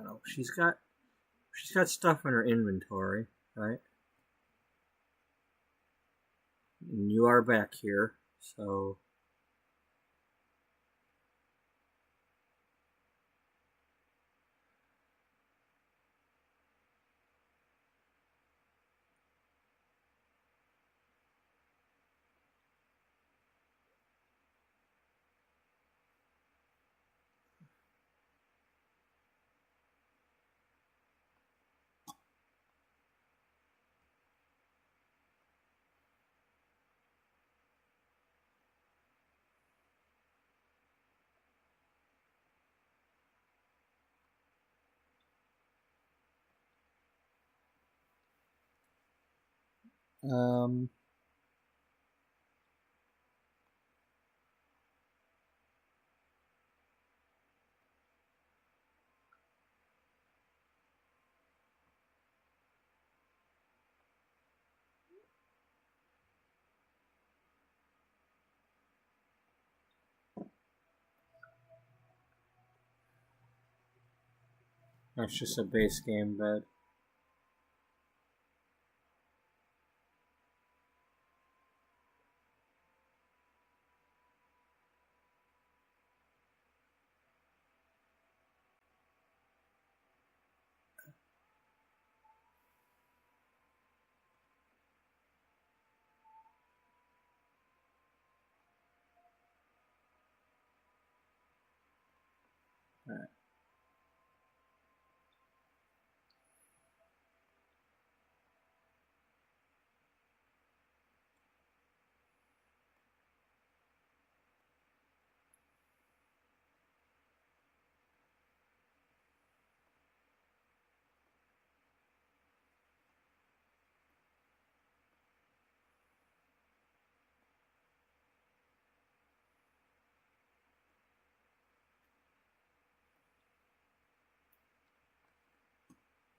S1: know. She's got stuff in her inventory, right? And you are back here, so um. That's just a base game bed. Alright.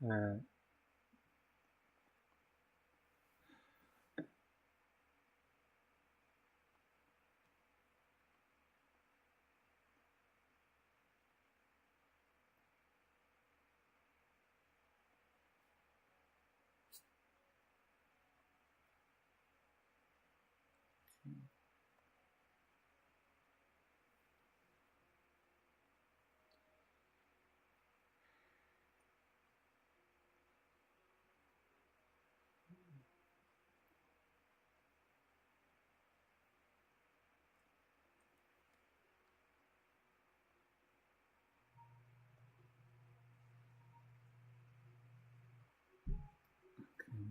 S1: Alright.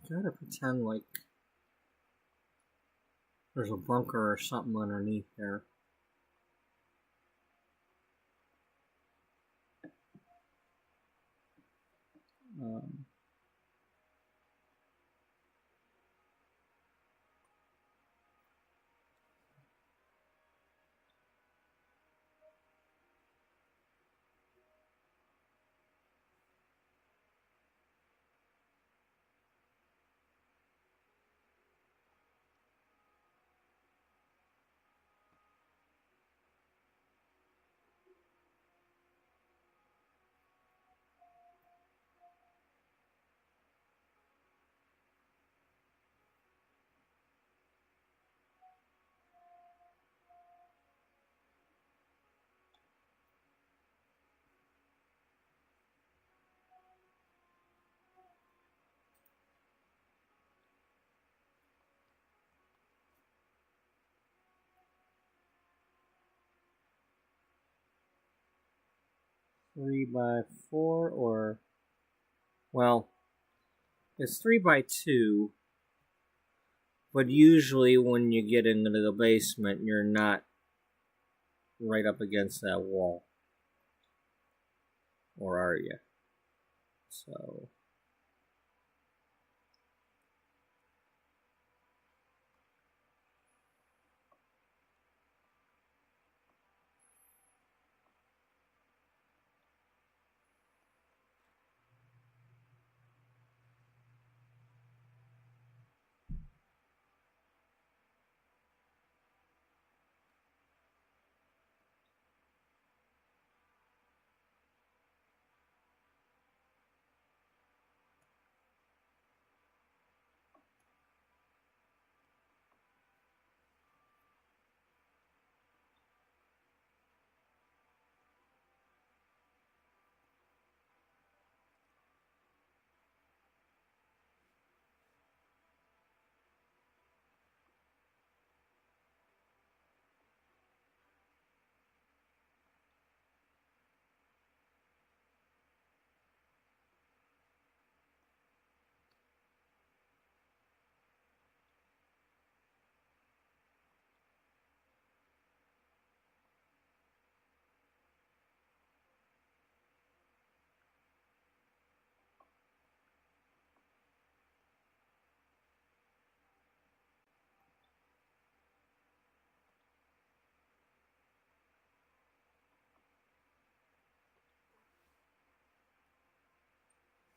S1: 'Gotta pretend like there's a bunker or something underneath there. Um, 3 by 4, or well, It's 3x2, but usually when you get into the basement, you're not right up against that wall. Or are you? So...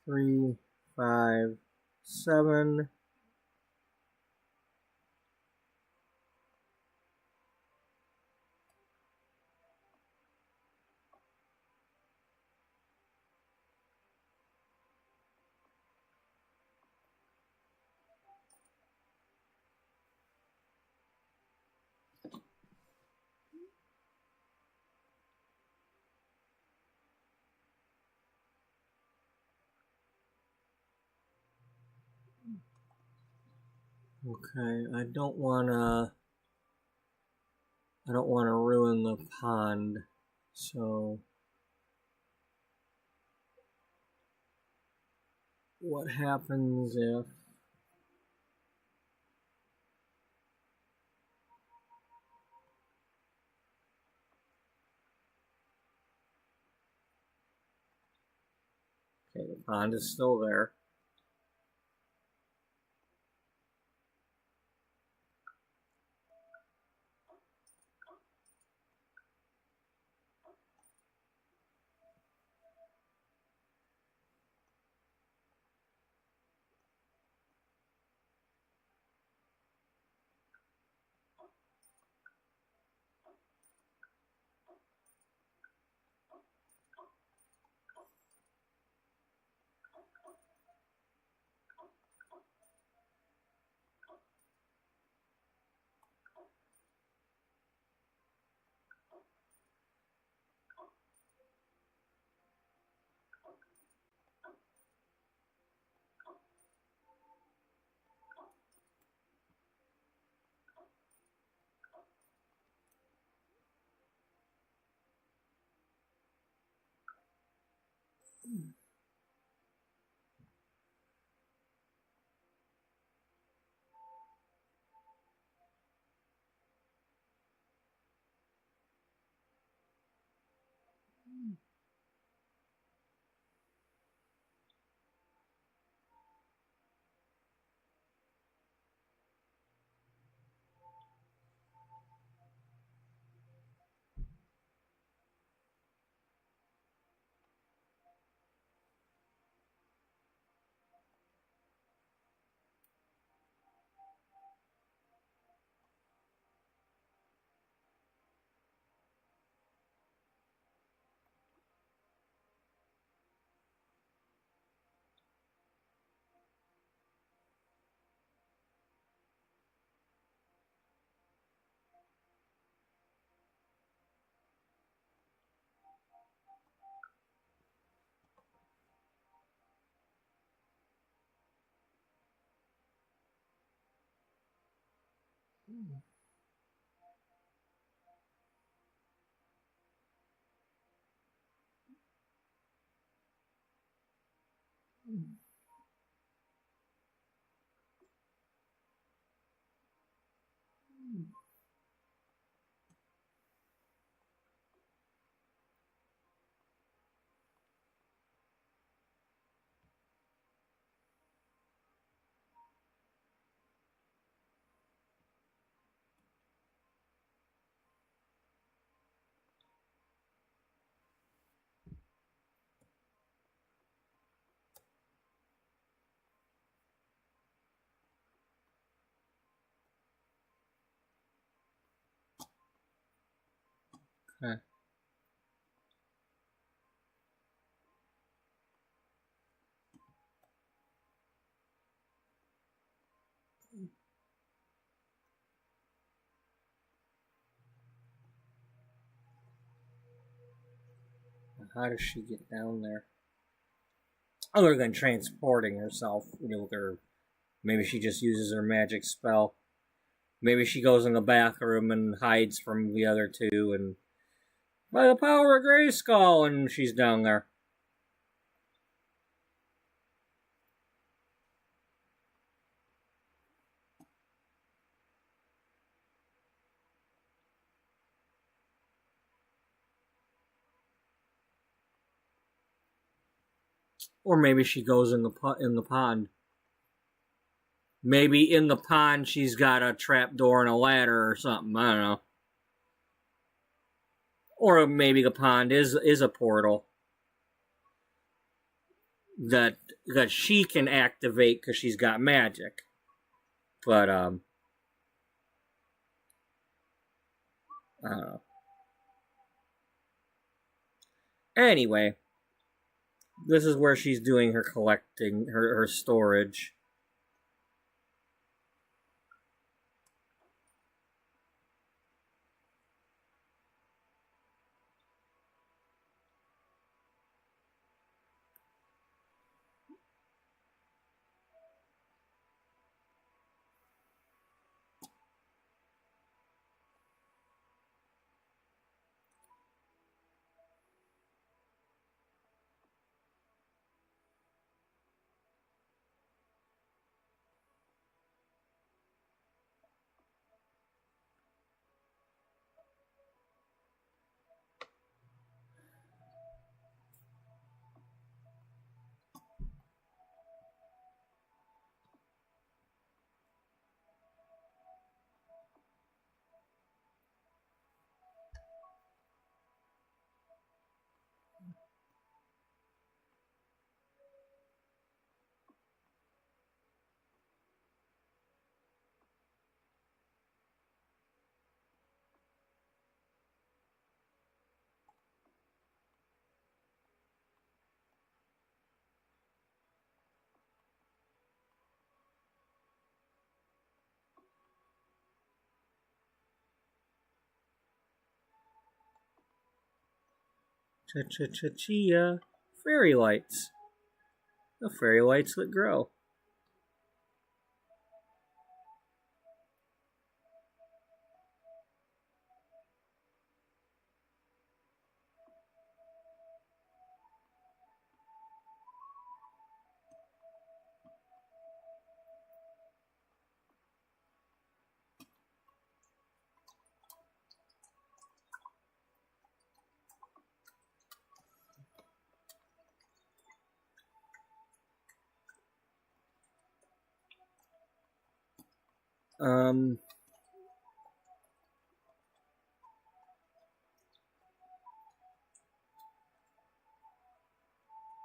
S1: Three, 5, 7. Okay, I don't wanna ruin the pond, so what happens if okay, the pond is still there. Huh. How does she get down there? Other than transporting herself, with her. Maybe she just uses her magic spell. Maybe she goes in the bathroom and hides from the other two, and by the power of Grayskull, and she's down there. Or maybe she goes in the pond. Maybe in the pond she's got a trap door and a ladder or something. I don't know. Or maybe the pond is a portal that she can activate because she's got magic. But I don't know. Anyway, this is where she's doing her collecting, her storage. Chia fairy lights. The fairy lights that grow.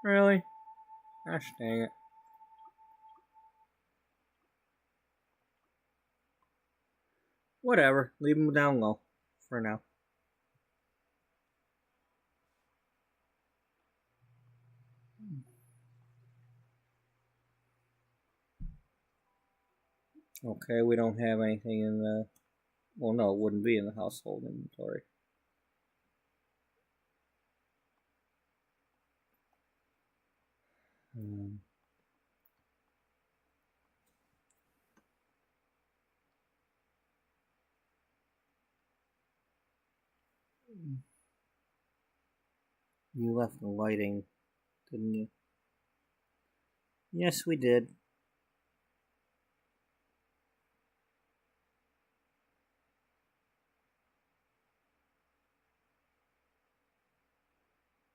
S1: Really? Gosh dang it. Whatever. Leave them down low for now. Okay, we don't have anything in the... Well, no, it wouldn't be in the household inventory. You left the lighting, didn't you? Yes, we did.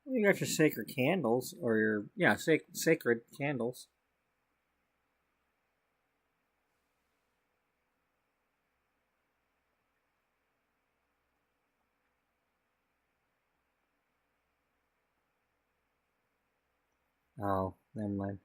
S1: Well, you got your sacred candles, or your... Yeah, sacred candles. Oh, never mind.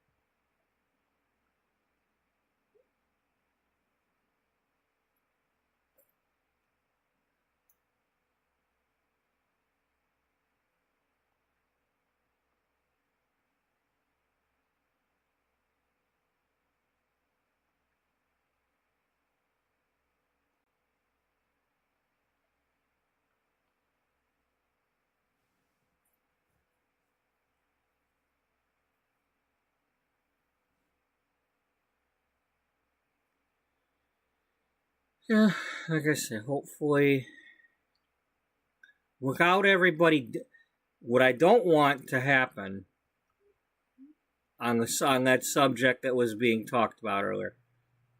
S1: Yeah, like I said, hopefully, without everybody, what I don't want to happen on that subject that was being talked about earlier,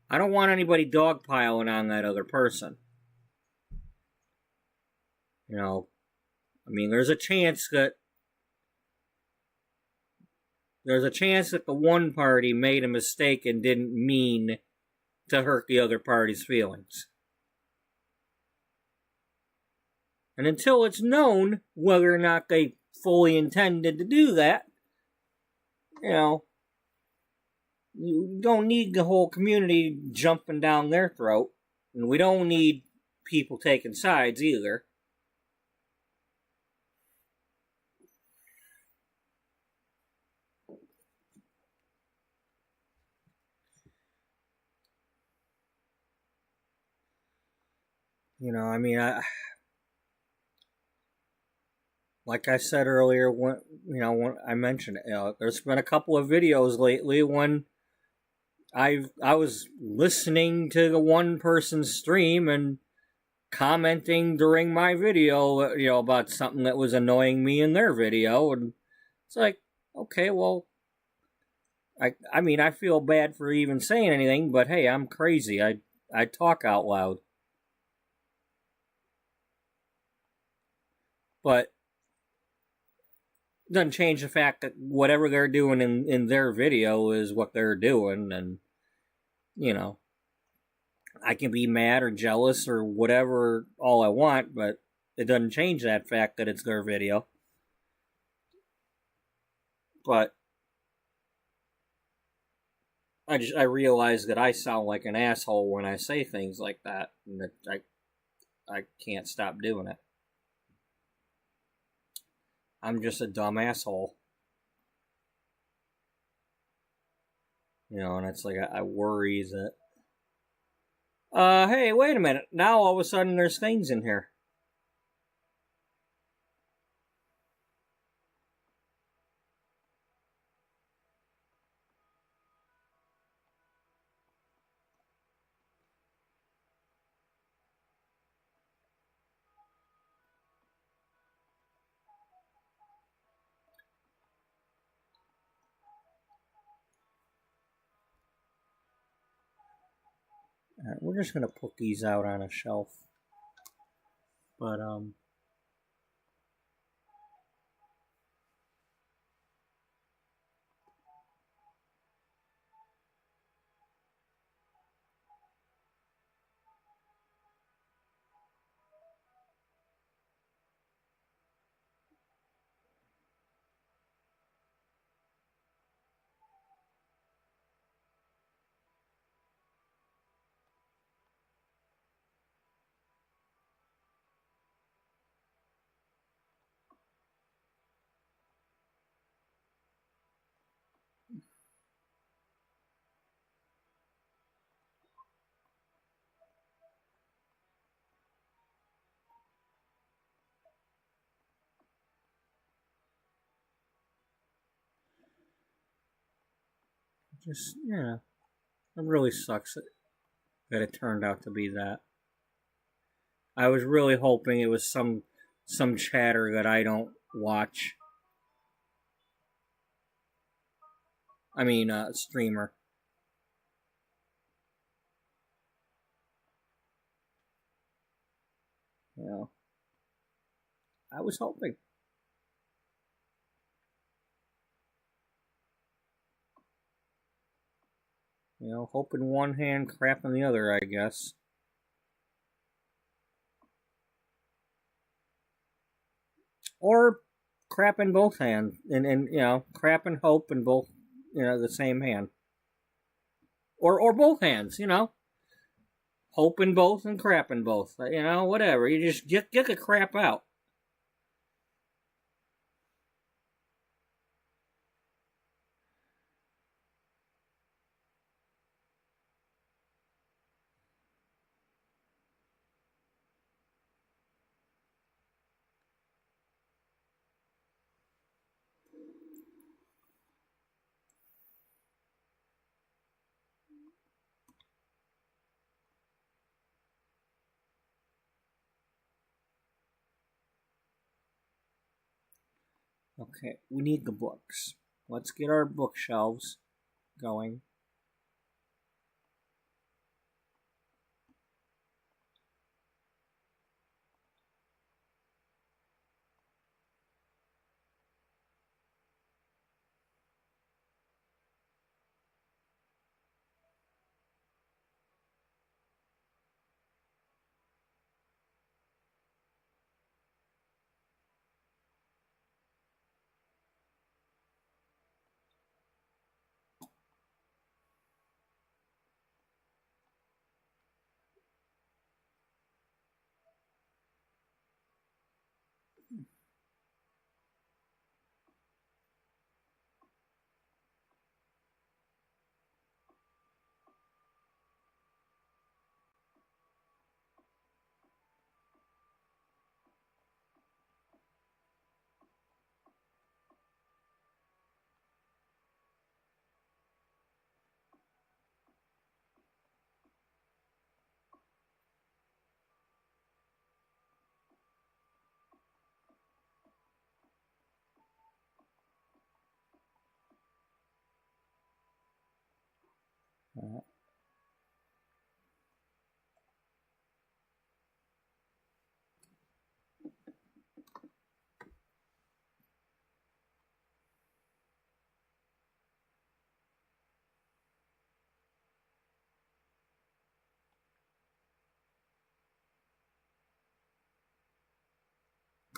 S1: I don't want anybody dogpiling on that other person. You know, I mean, there's a chance that the one party made a mistake and didn't mean to hurt the other party's feelings. And until it's known whether or not they fully intended to do that, you know, you don't need the whole community jumping down their throat. And we don't need people taking sides either. You know, I mean, like I said earlier, when I mentioned it, there's been a couple of videos lately when I was listening to the one person's stream and commenting during my video, about something that was annoying me in their video, and it's like, okay, well, I mean, I feel bad for even saying anything, but hey, I'm crazy. I talk out loud. But it doesn't change the fact that whatever they're doing in their video is what they're doing, and, I can be mad or jealous or whatever all I want, but it doesn't change that fact that it's their video. But I realize that I sound like an asshole when I say things like that, and that I can't stop doing it. I'm just a dumb asshole. And it's like I worry that... hey, wait a minute. Now all of a sudden there's things in here. Alright, we're just gonna put these out on a shelf. But, just, it really sucks that it turned out to be that. I was really hoping it was some chatter that I don't watch. I mean, streamer. I was hoping. Hope in one hand, crap in the other, I guess. Or crap in both hands. And crap and hope in both, the same hand. Or both hands, Hope in both and crap in both. Whatever. You just get the crap out. Okay, we need the books. Let's get our bookshelves going.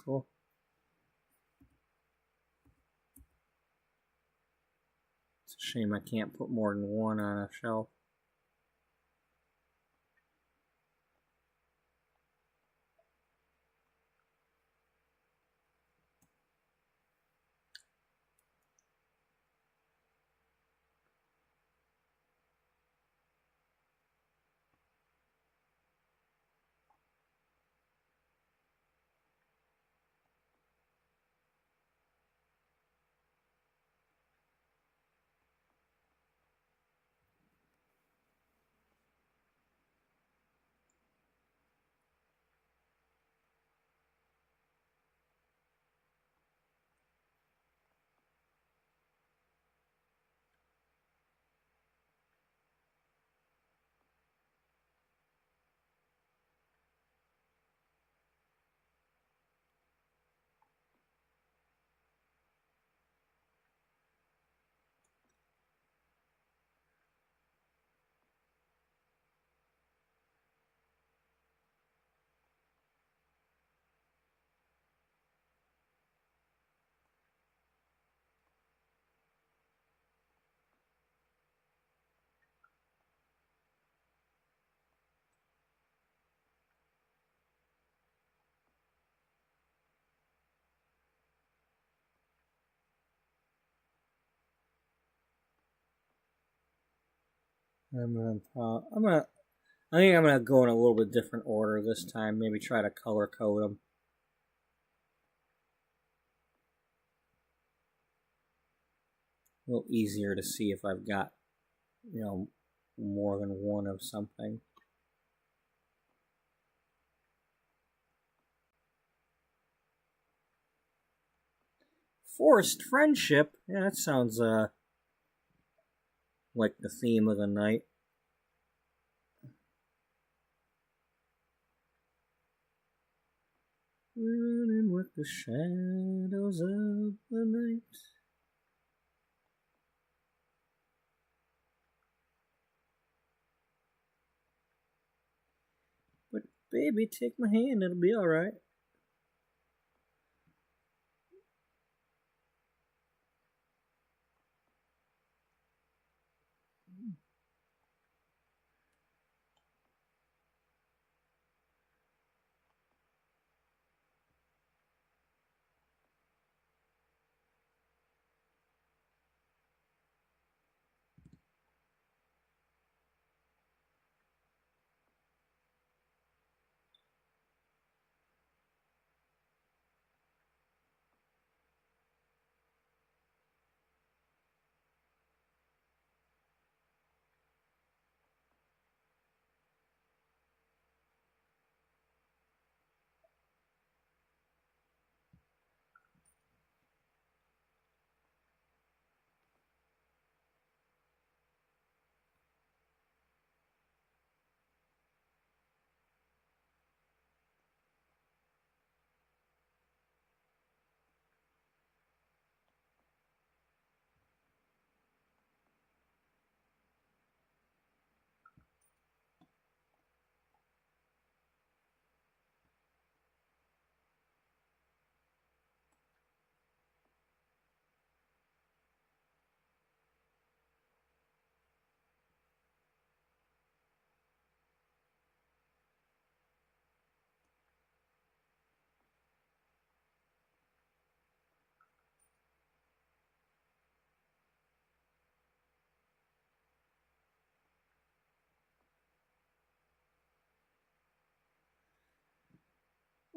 S1: Cool. It's a shame I can't put more than one on a shelf. I think I'm gonna go in a little bit different order this time. Maybe try to color code them. A little easier to see if I've got, more than one of something. Forced friendship. Yeah, that sounds like the theme of the night. Running with the shadows of the night. But baby, take my hand, it'll be alright.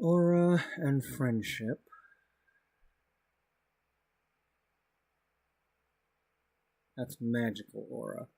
S1: Aura and friendship. That's magical aura.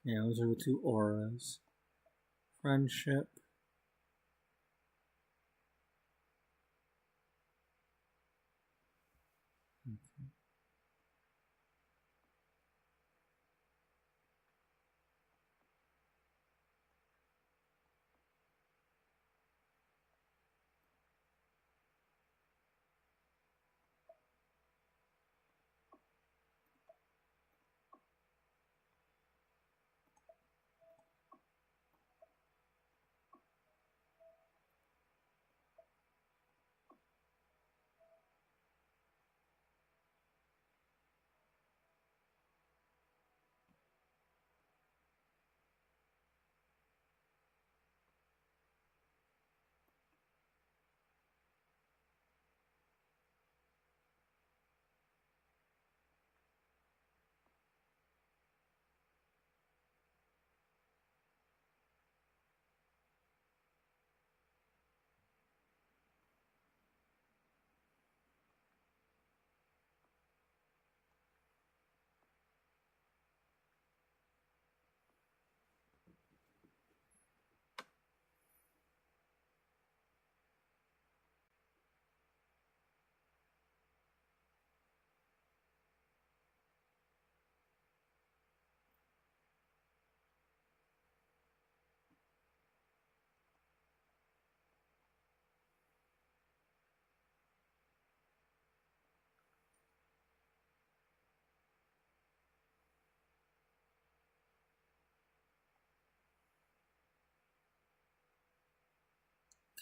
S1: Yeah, those are the two auras. Friendship. Okay.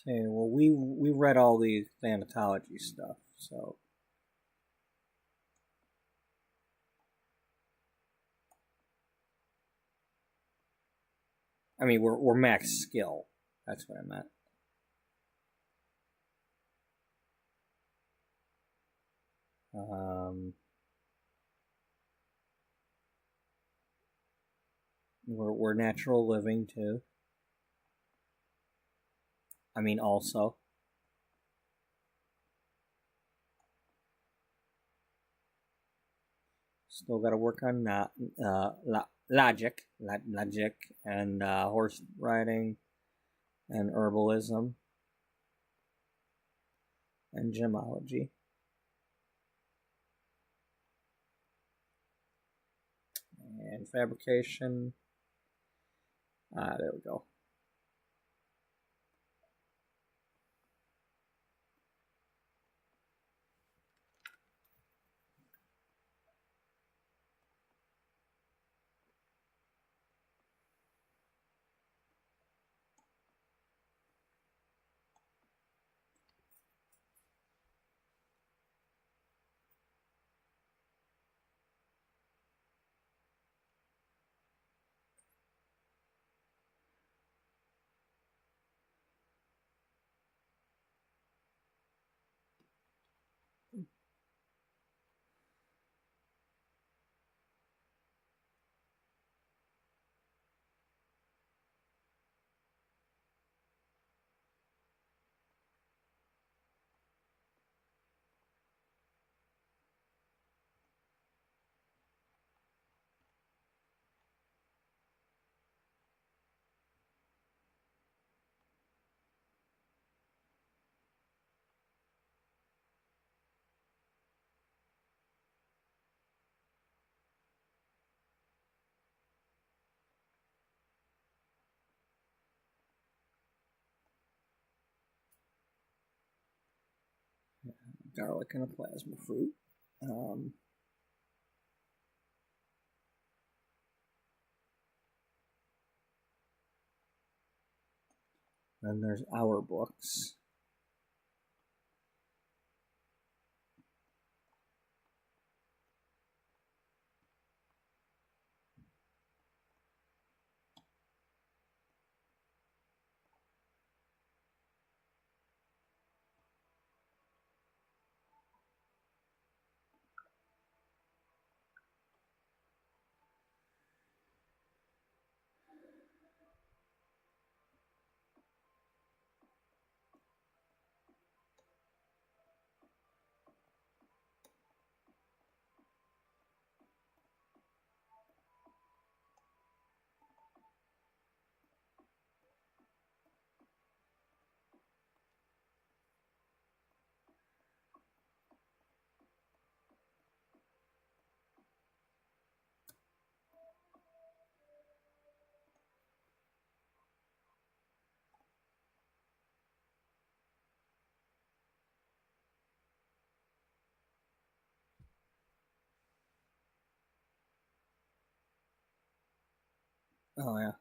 S1: Okay, well we read all the thanatology stuff, so I mean we're max skill. That's what I meant. We're natural living too. I mean also. Still got to work on logic and horse riding and herbalism and gemology. And fabrication. There we go. garlic and a plasma fruit. Then there's our books. Oh, yeah.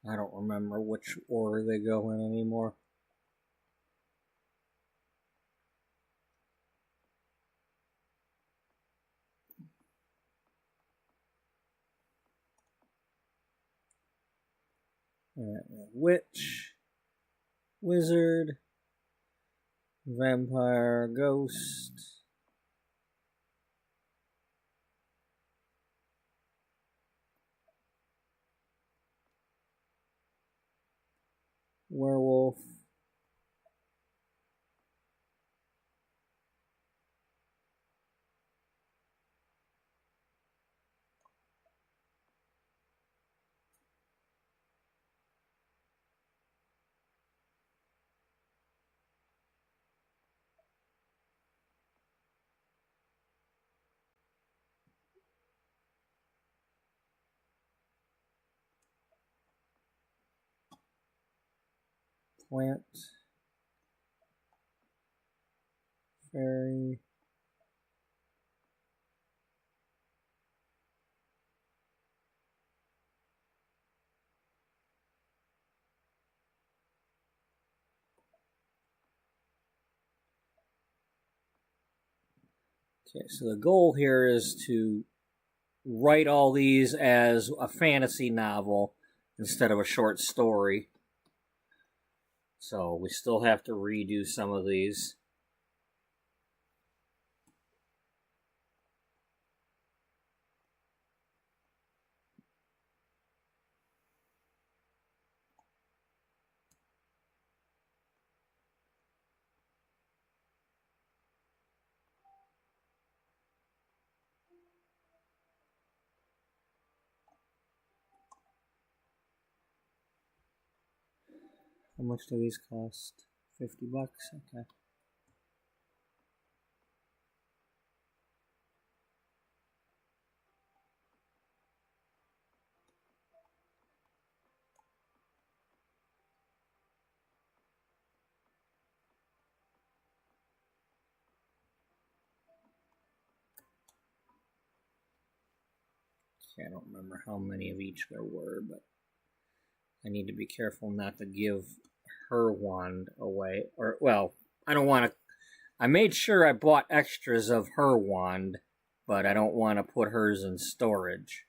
S1: I don't remember which order they go in anymore. Witch, wizard, vampire, ghost, werewolf, plant, fairy, okay, so the goal here is to write all these as a fantasy novel instead of a short story. So we still have to redo some of these. How much do these cost? $50? Okay. Okay, I don't remember how many of each there were, but I need to be careful not to give her wand away. Or, well, I don't want to... I made sure I bought extras of her wand, but I don't want to put hers in storage.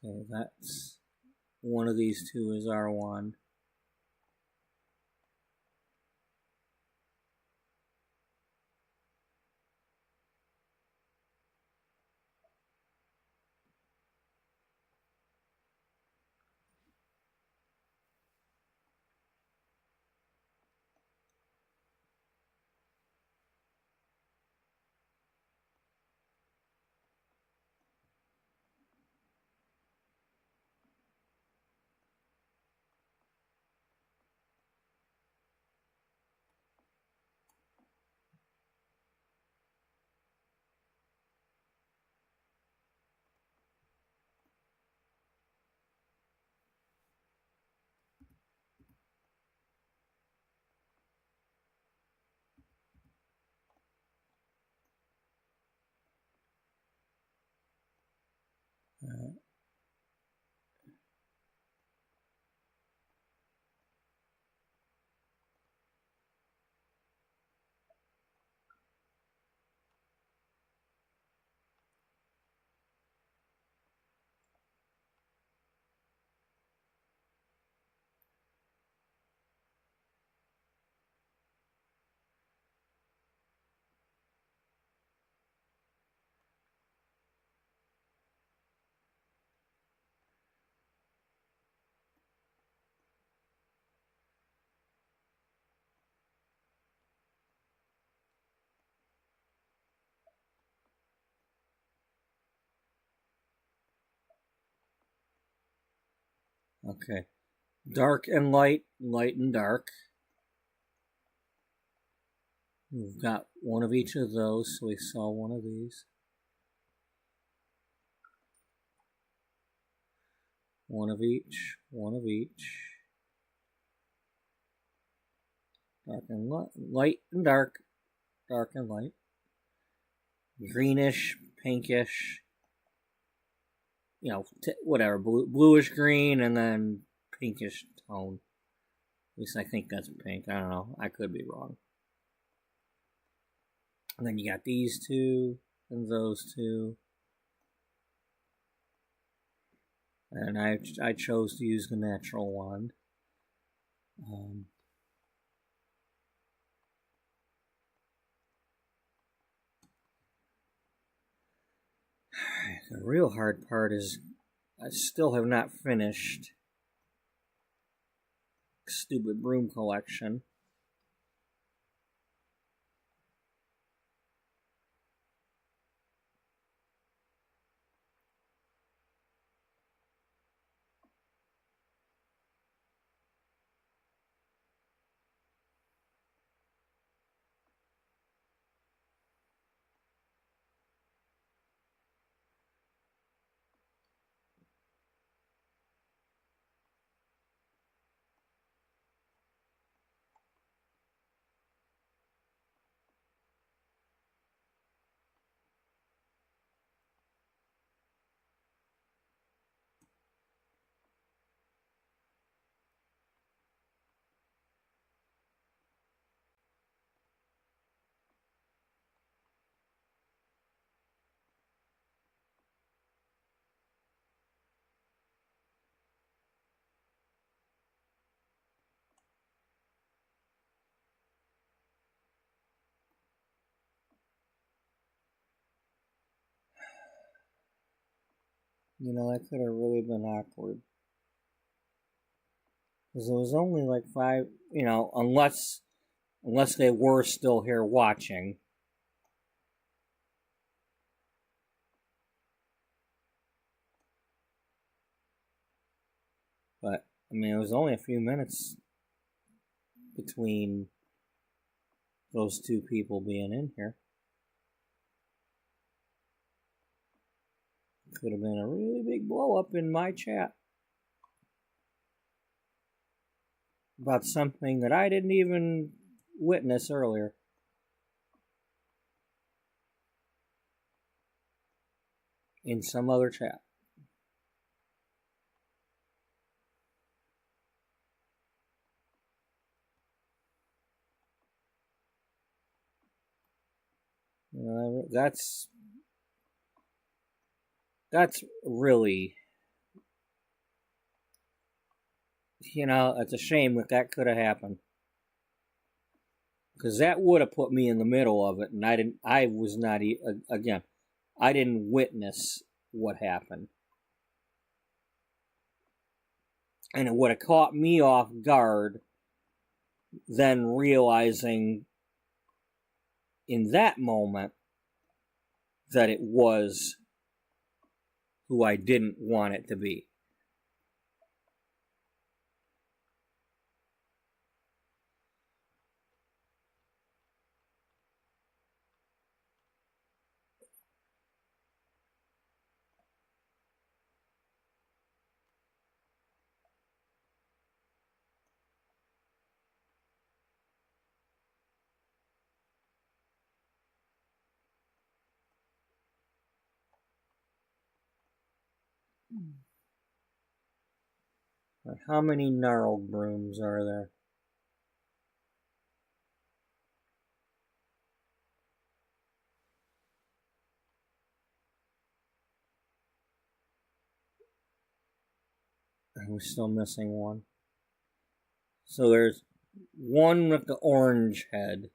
S1: Okay, that's... One of these two is our wand. Okay. Dark and light, light and dark. We've got one of each of those, so we saw one of these. One of each, one of each. Dark and light and dark, dark and light. Greenish, pinkish, whatever, bluish green, and then pinkish tone. At least I think that's pink. I don't know. I could be wrong. And then you got these two and those two. And I chose to use the natural wand. The real hard part is I still have not finished Stupid Broom Collection. You know, that could have really been awkward. Because it was only like 5, you know, unless they were still here watching. But, I mean, it was only a few minutes between those two people being in here. Could have been a really big blow up in my chat about something that I didn't even witness earlier. In some other chat. That's really, you know, it's a shame that could have happened. Because that would have put me in the middle of it, and I didn't witness what happened. And it would have caught me off guard, then realizing in that moment that it was who I didn't want it to be. How many gnarled brooms are there? We're still missing one. So there's one with the orange head.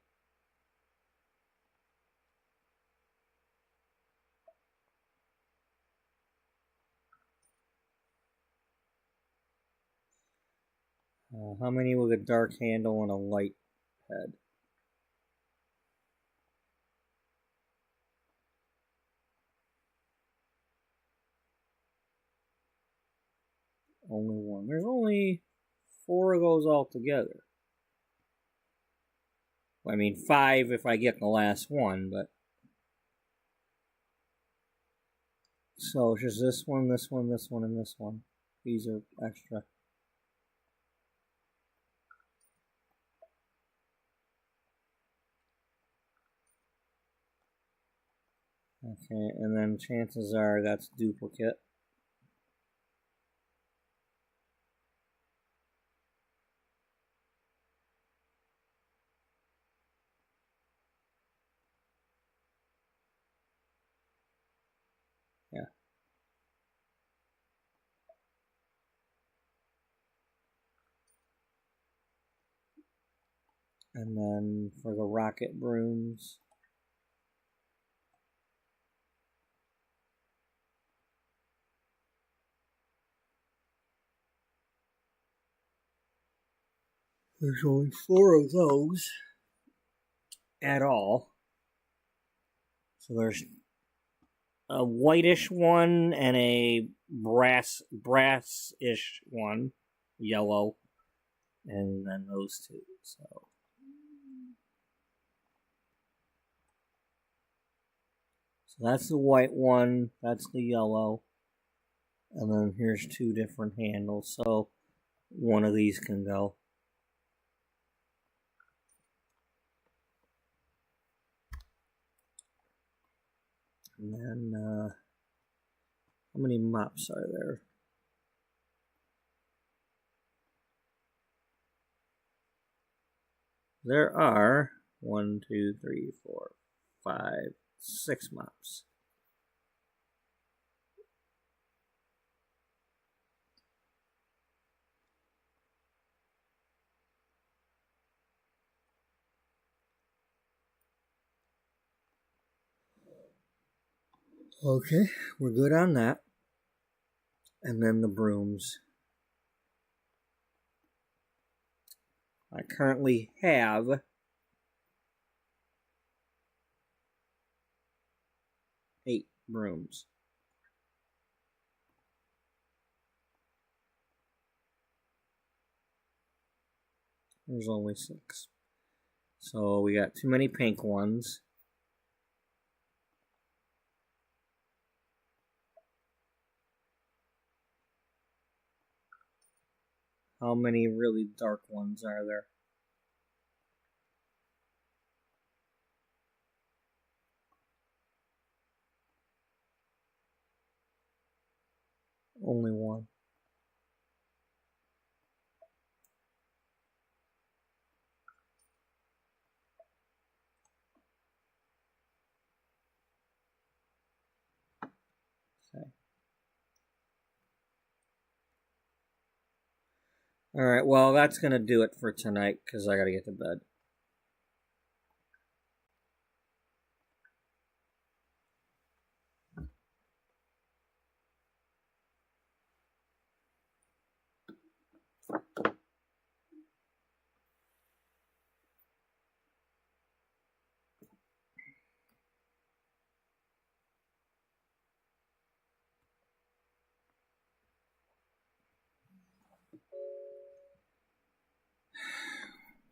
S1: How many with a dark handle and a light head? Only one. There's only 4 of those altogether. I mean, 5 if I get the last one, but... So it's just this one, this one, this one, and this one. These are extra. Okay, and then chances are that's duplicate. Yeah. And then for the rocket brooms, there's only 4 of those at all. So there's a whitish one and a brass-ish one, yellow, and then those 2. So that's the white one, that's the yellow, and then here's 2 different handles. So one of these can go. And then, how many mops are there? There are 1, 2, 3, 4, 5, 6 mops. Okay, we're good on that. And then the brooms. I currently have 8 brooms. There's only 6. So we got too many pink ones. How many really dark ones are there? Only 1. Okay. Alright, well, that's going to do it for tonight because I got to get to bed.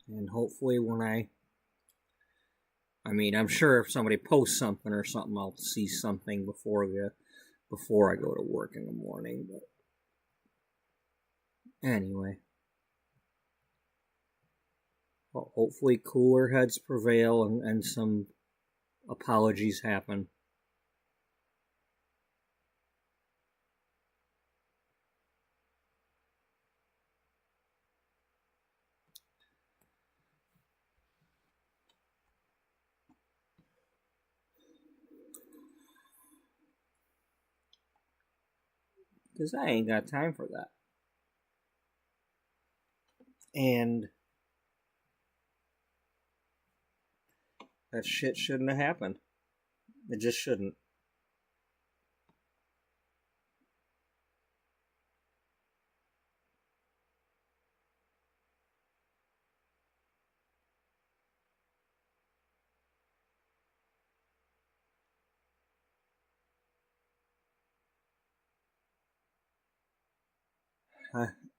S1: And hopefully when I'm sure if somebody posts something or something, I'll see something before I go to work in the morning. But anyway, well, hopefully cooler heads prevail and some apologies happen. Because I ain't got time for that. And that shit shouldn't have happened. It just shouldn't.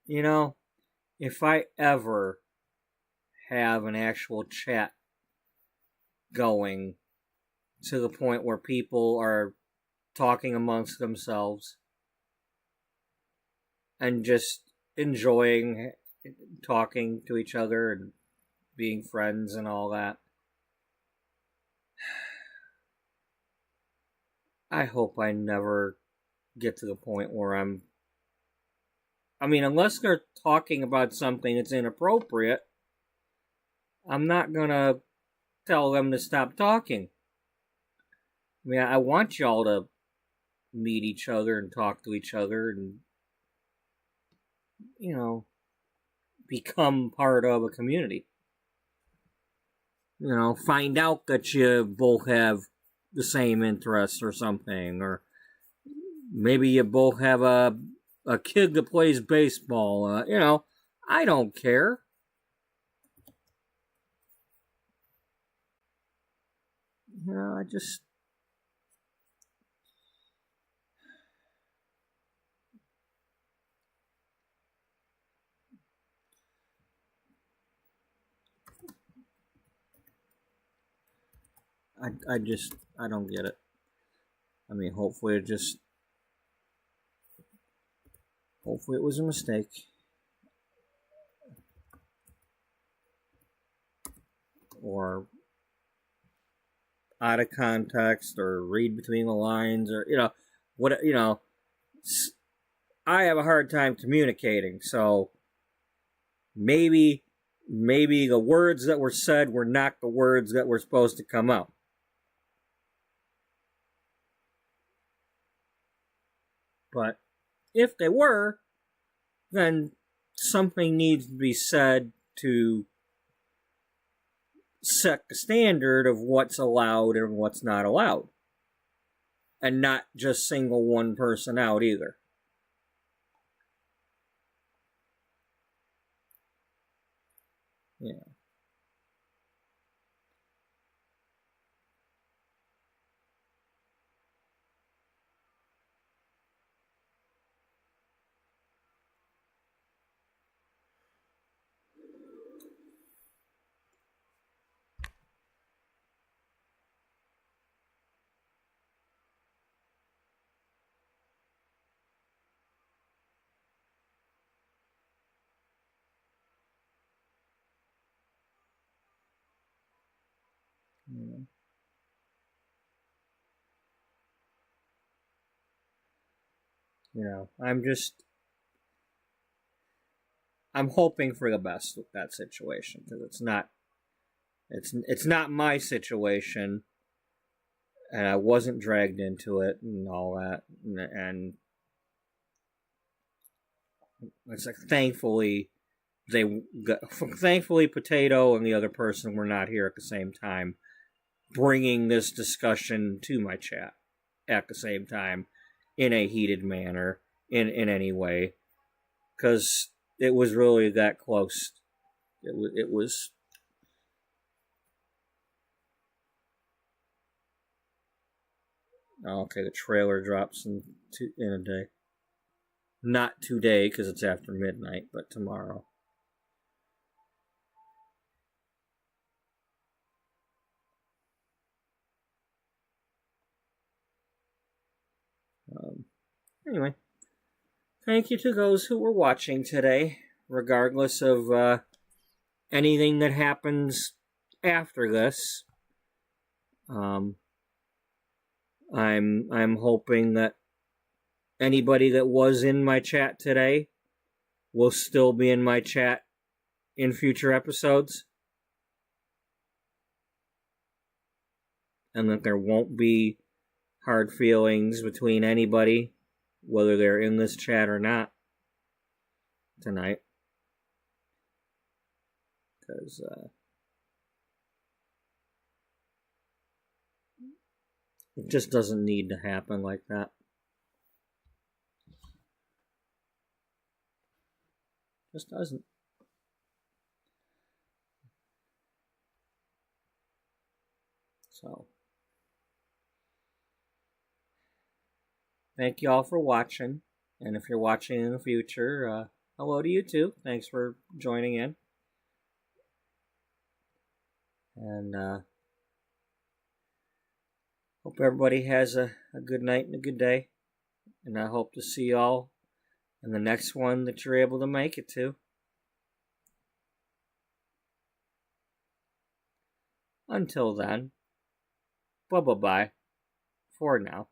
S1: You know, if I ever have an actual chat going to the point where people are talking amongst themselves and just enjoying talking to each other and being friends and all that, I hope I never get to the point where unless they're talking about something that's inappropriate, I'm not gonna tell them to stop talking. I want y'all to meet each other and talk to each other and, become part of a community. Find out that you both have the same interests or something, or maybe you both have a kid that plays baseball. I don't care. I just... I don't get it. Hopefully it was a mistake. Or out of context, or read between the lines, or, I have a hard time communicating, so maybe the words that were said were not the words that were supposed to come out. But if they were, then something needs to be said to set the standard of what's allowed and what's not allowed. And not just single one person out either. Yeah. Yeah. You know, I'm hoping for the best with that situation, because it's not my situation, and I wasn't dragged into it and all that, and it's like thankfully thankfully Potato and the other person were not here at the same time, bringing this discussion to my chat at the same time in a heated manner in any way, because it was really that close. It was. Oh, okay, the trailer drops in a day. Not today because it's after midnight, but tomorrow. Anyway, thank you to those who were watching today, regardless of anything that happens after this. I'm hoping that anybody that was in my chat today will still be in my chat in future episodes, and that there won't be hard feelings between anybody, whether they're in this chat or not, tonight. Because it just doesn't need to happen like that. Just doesn't. So, thank you all for watching. And if you're watching in the future, hello to you too. Thanks for joining in. And hope everybody has a good night and a good day. And I hope to see y'all in the next one that you're able to make it to. Until then, bye-bye for now.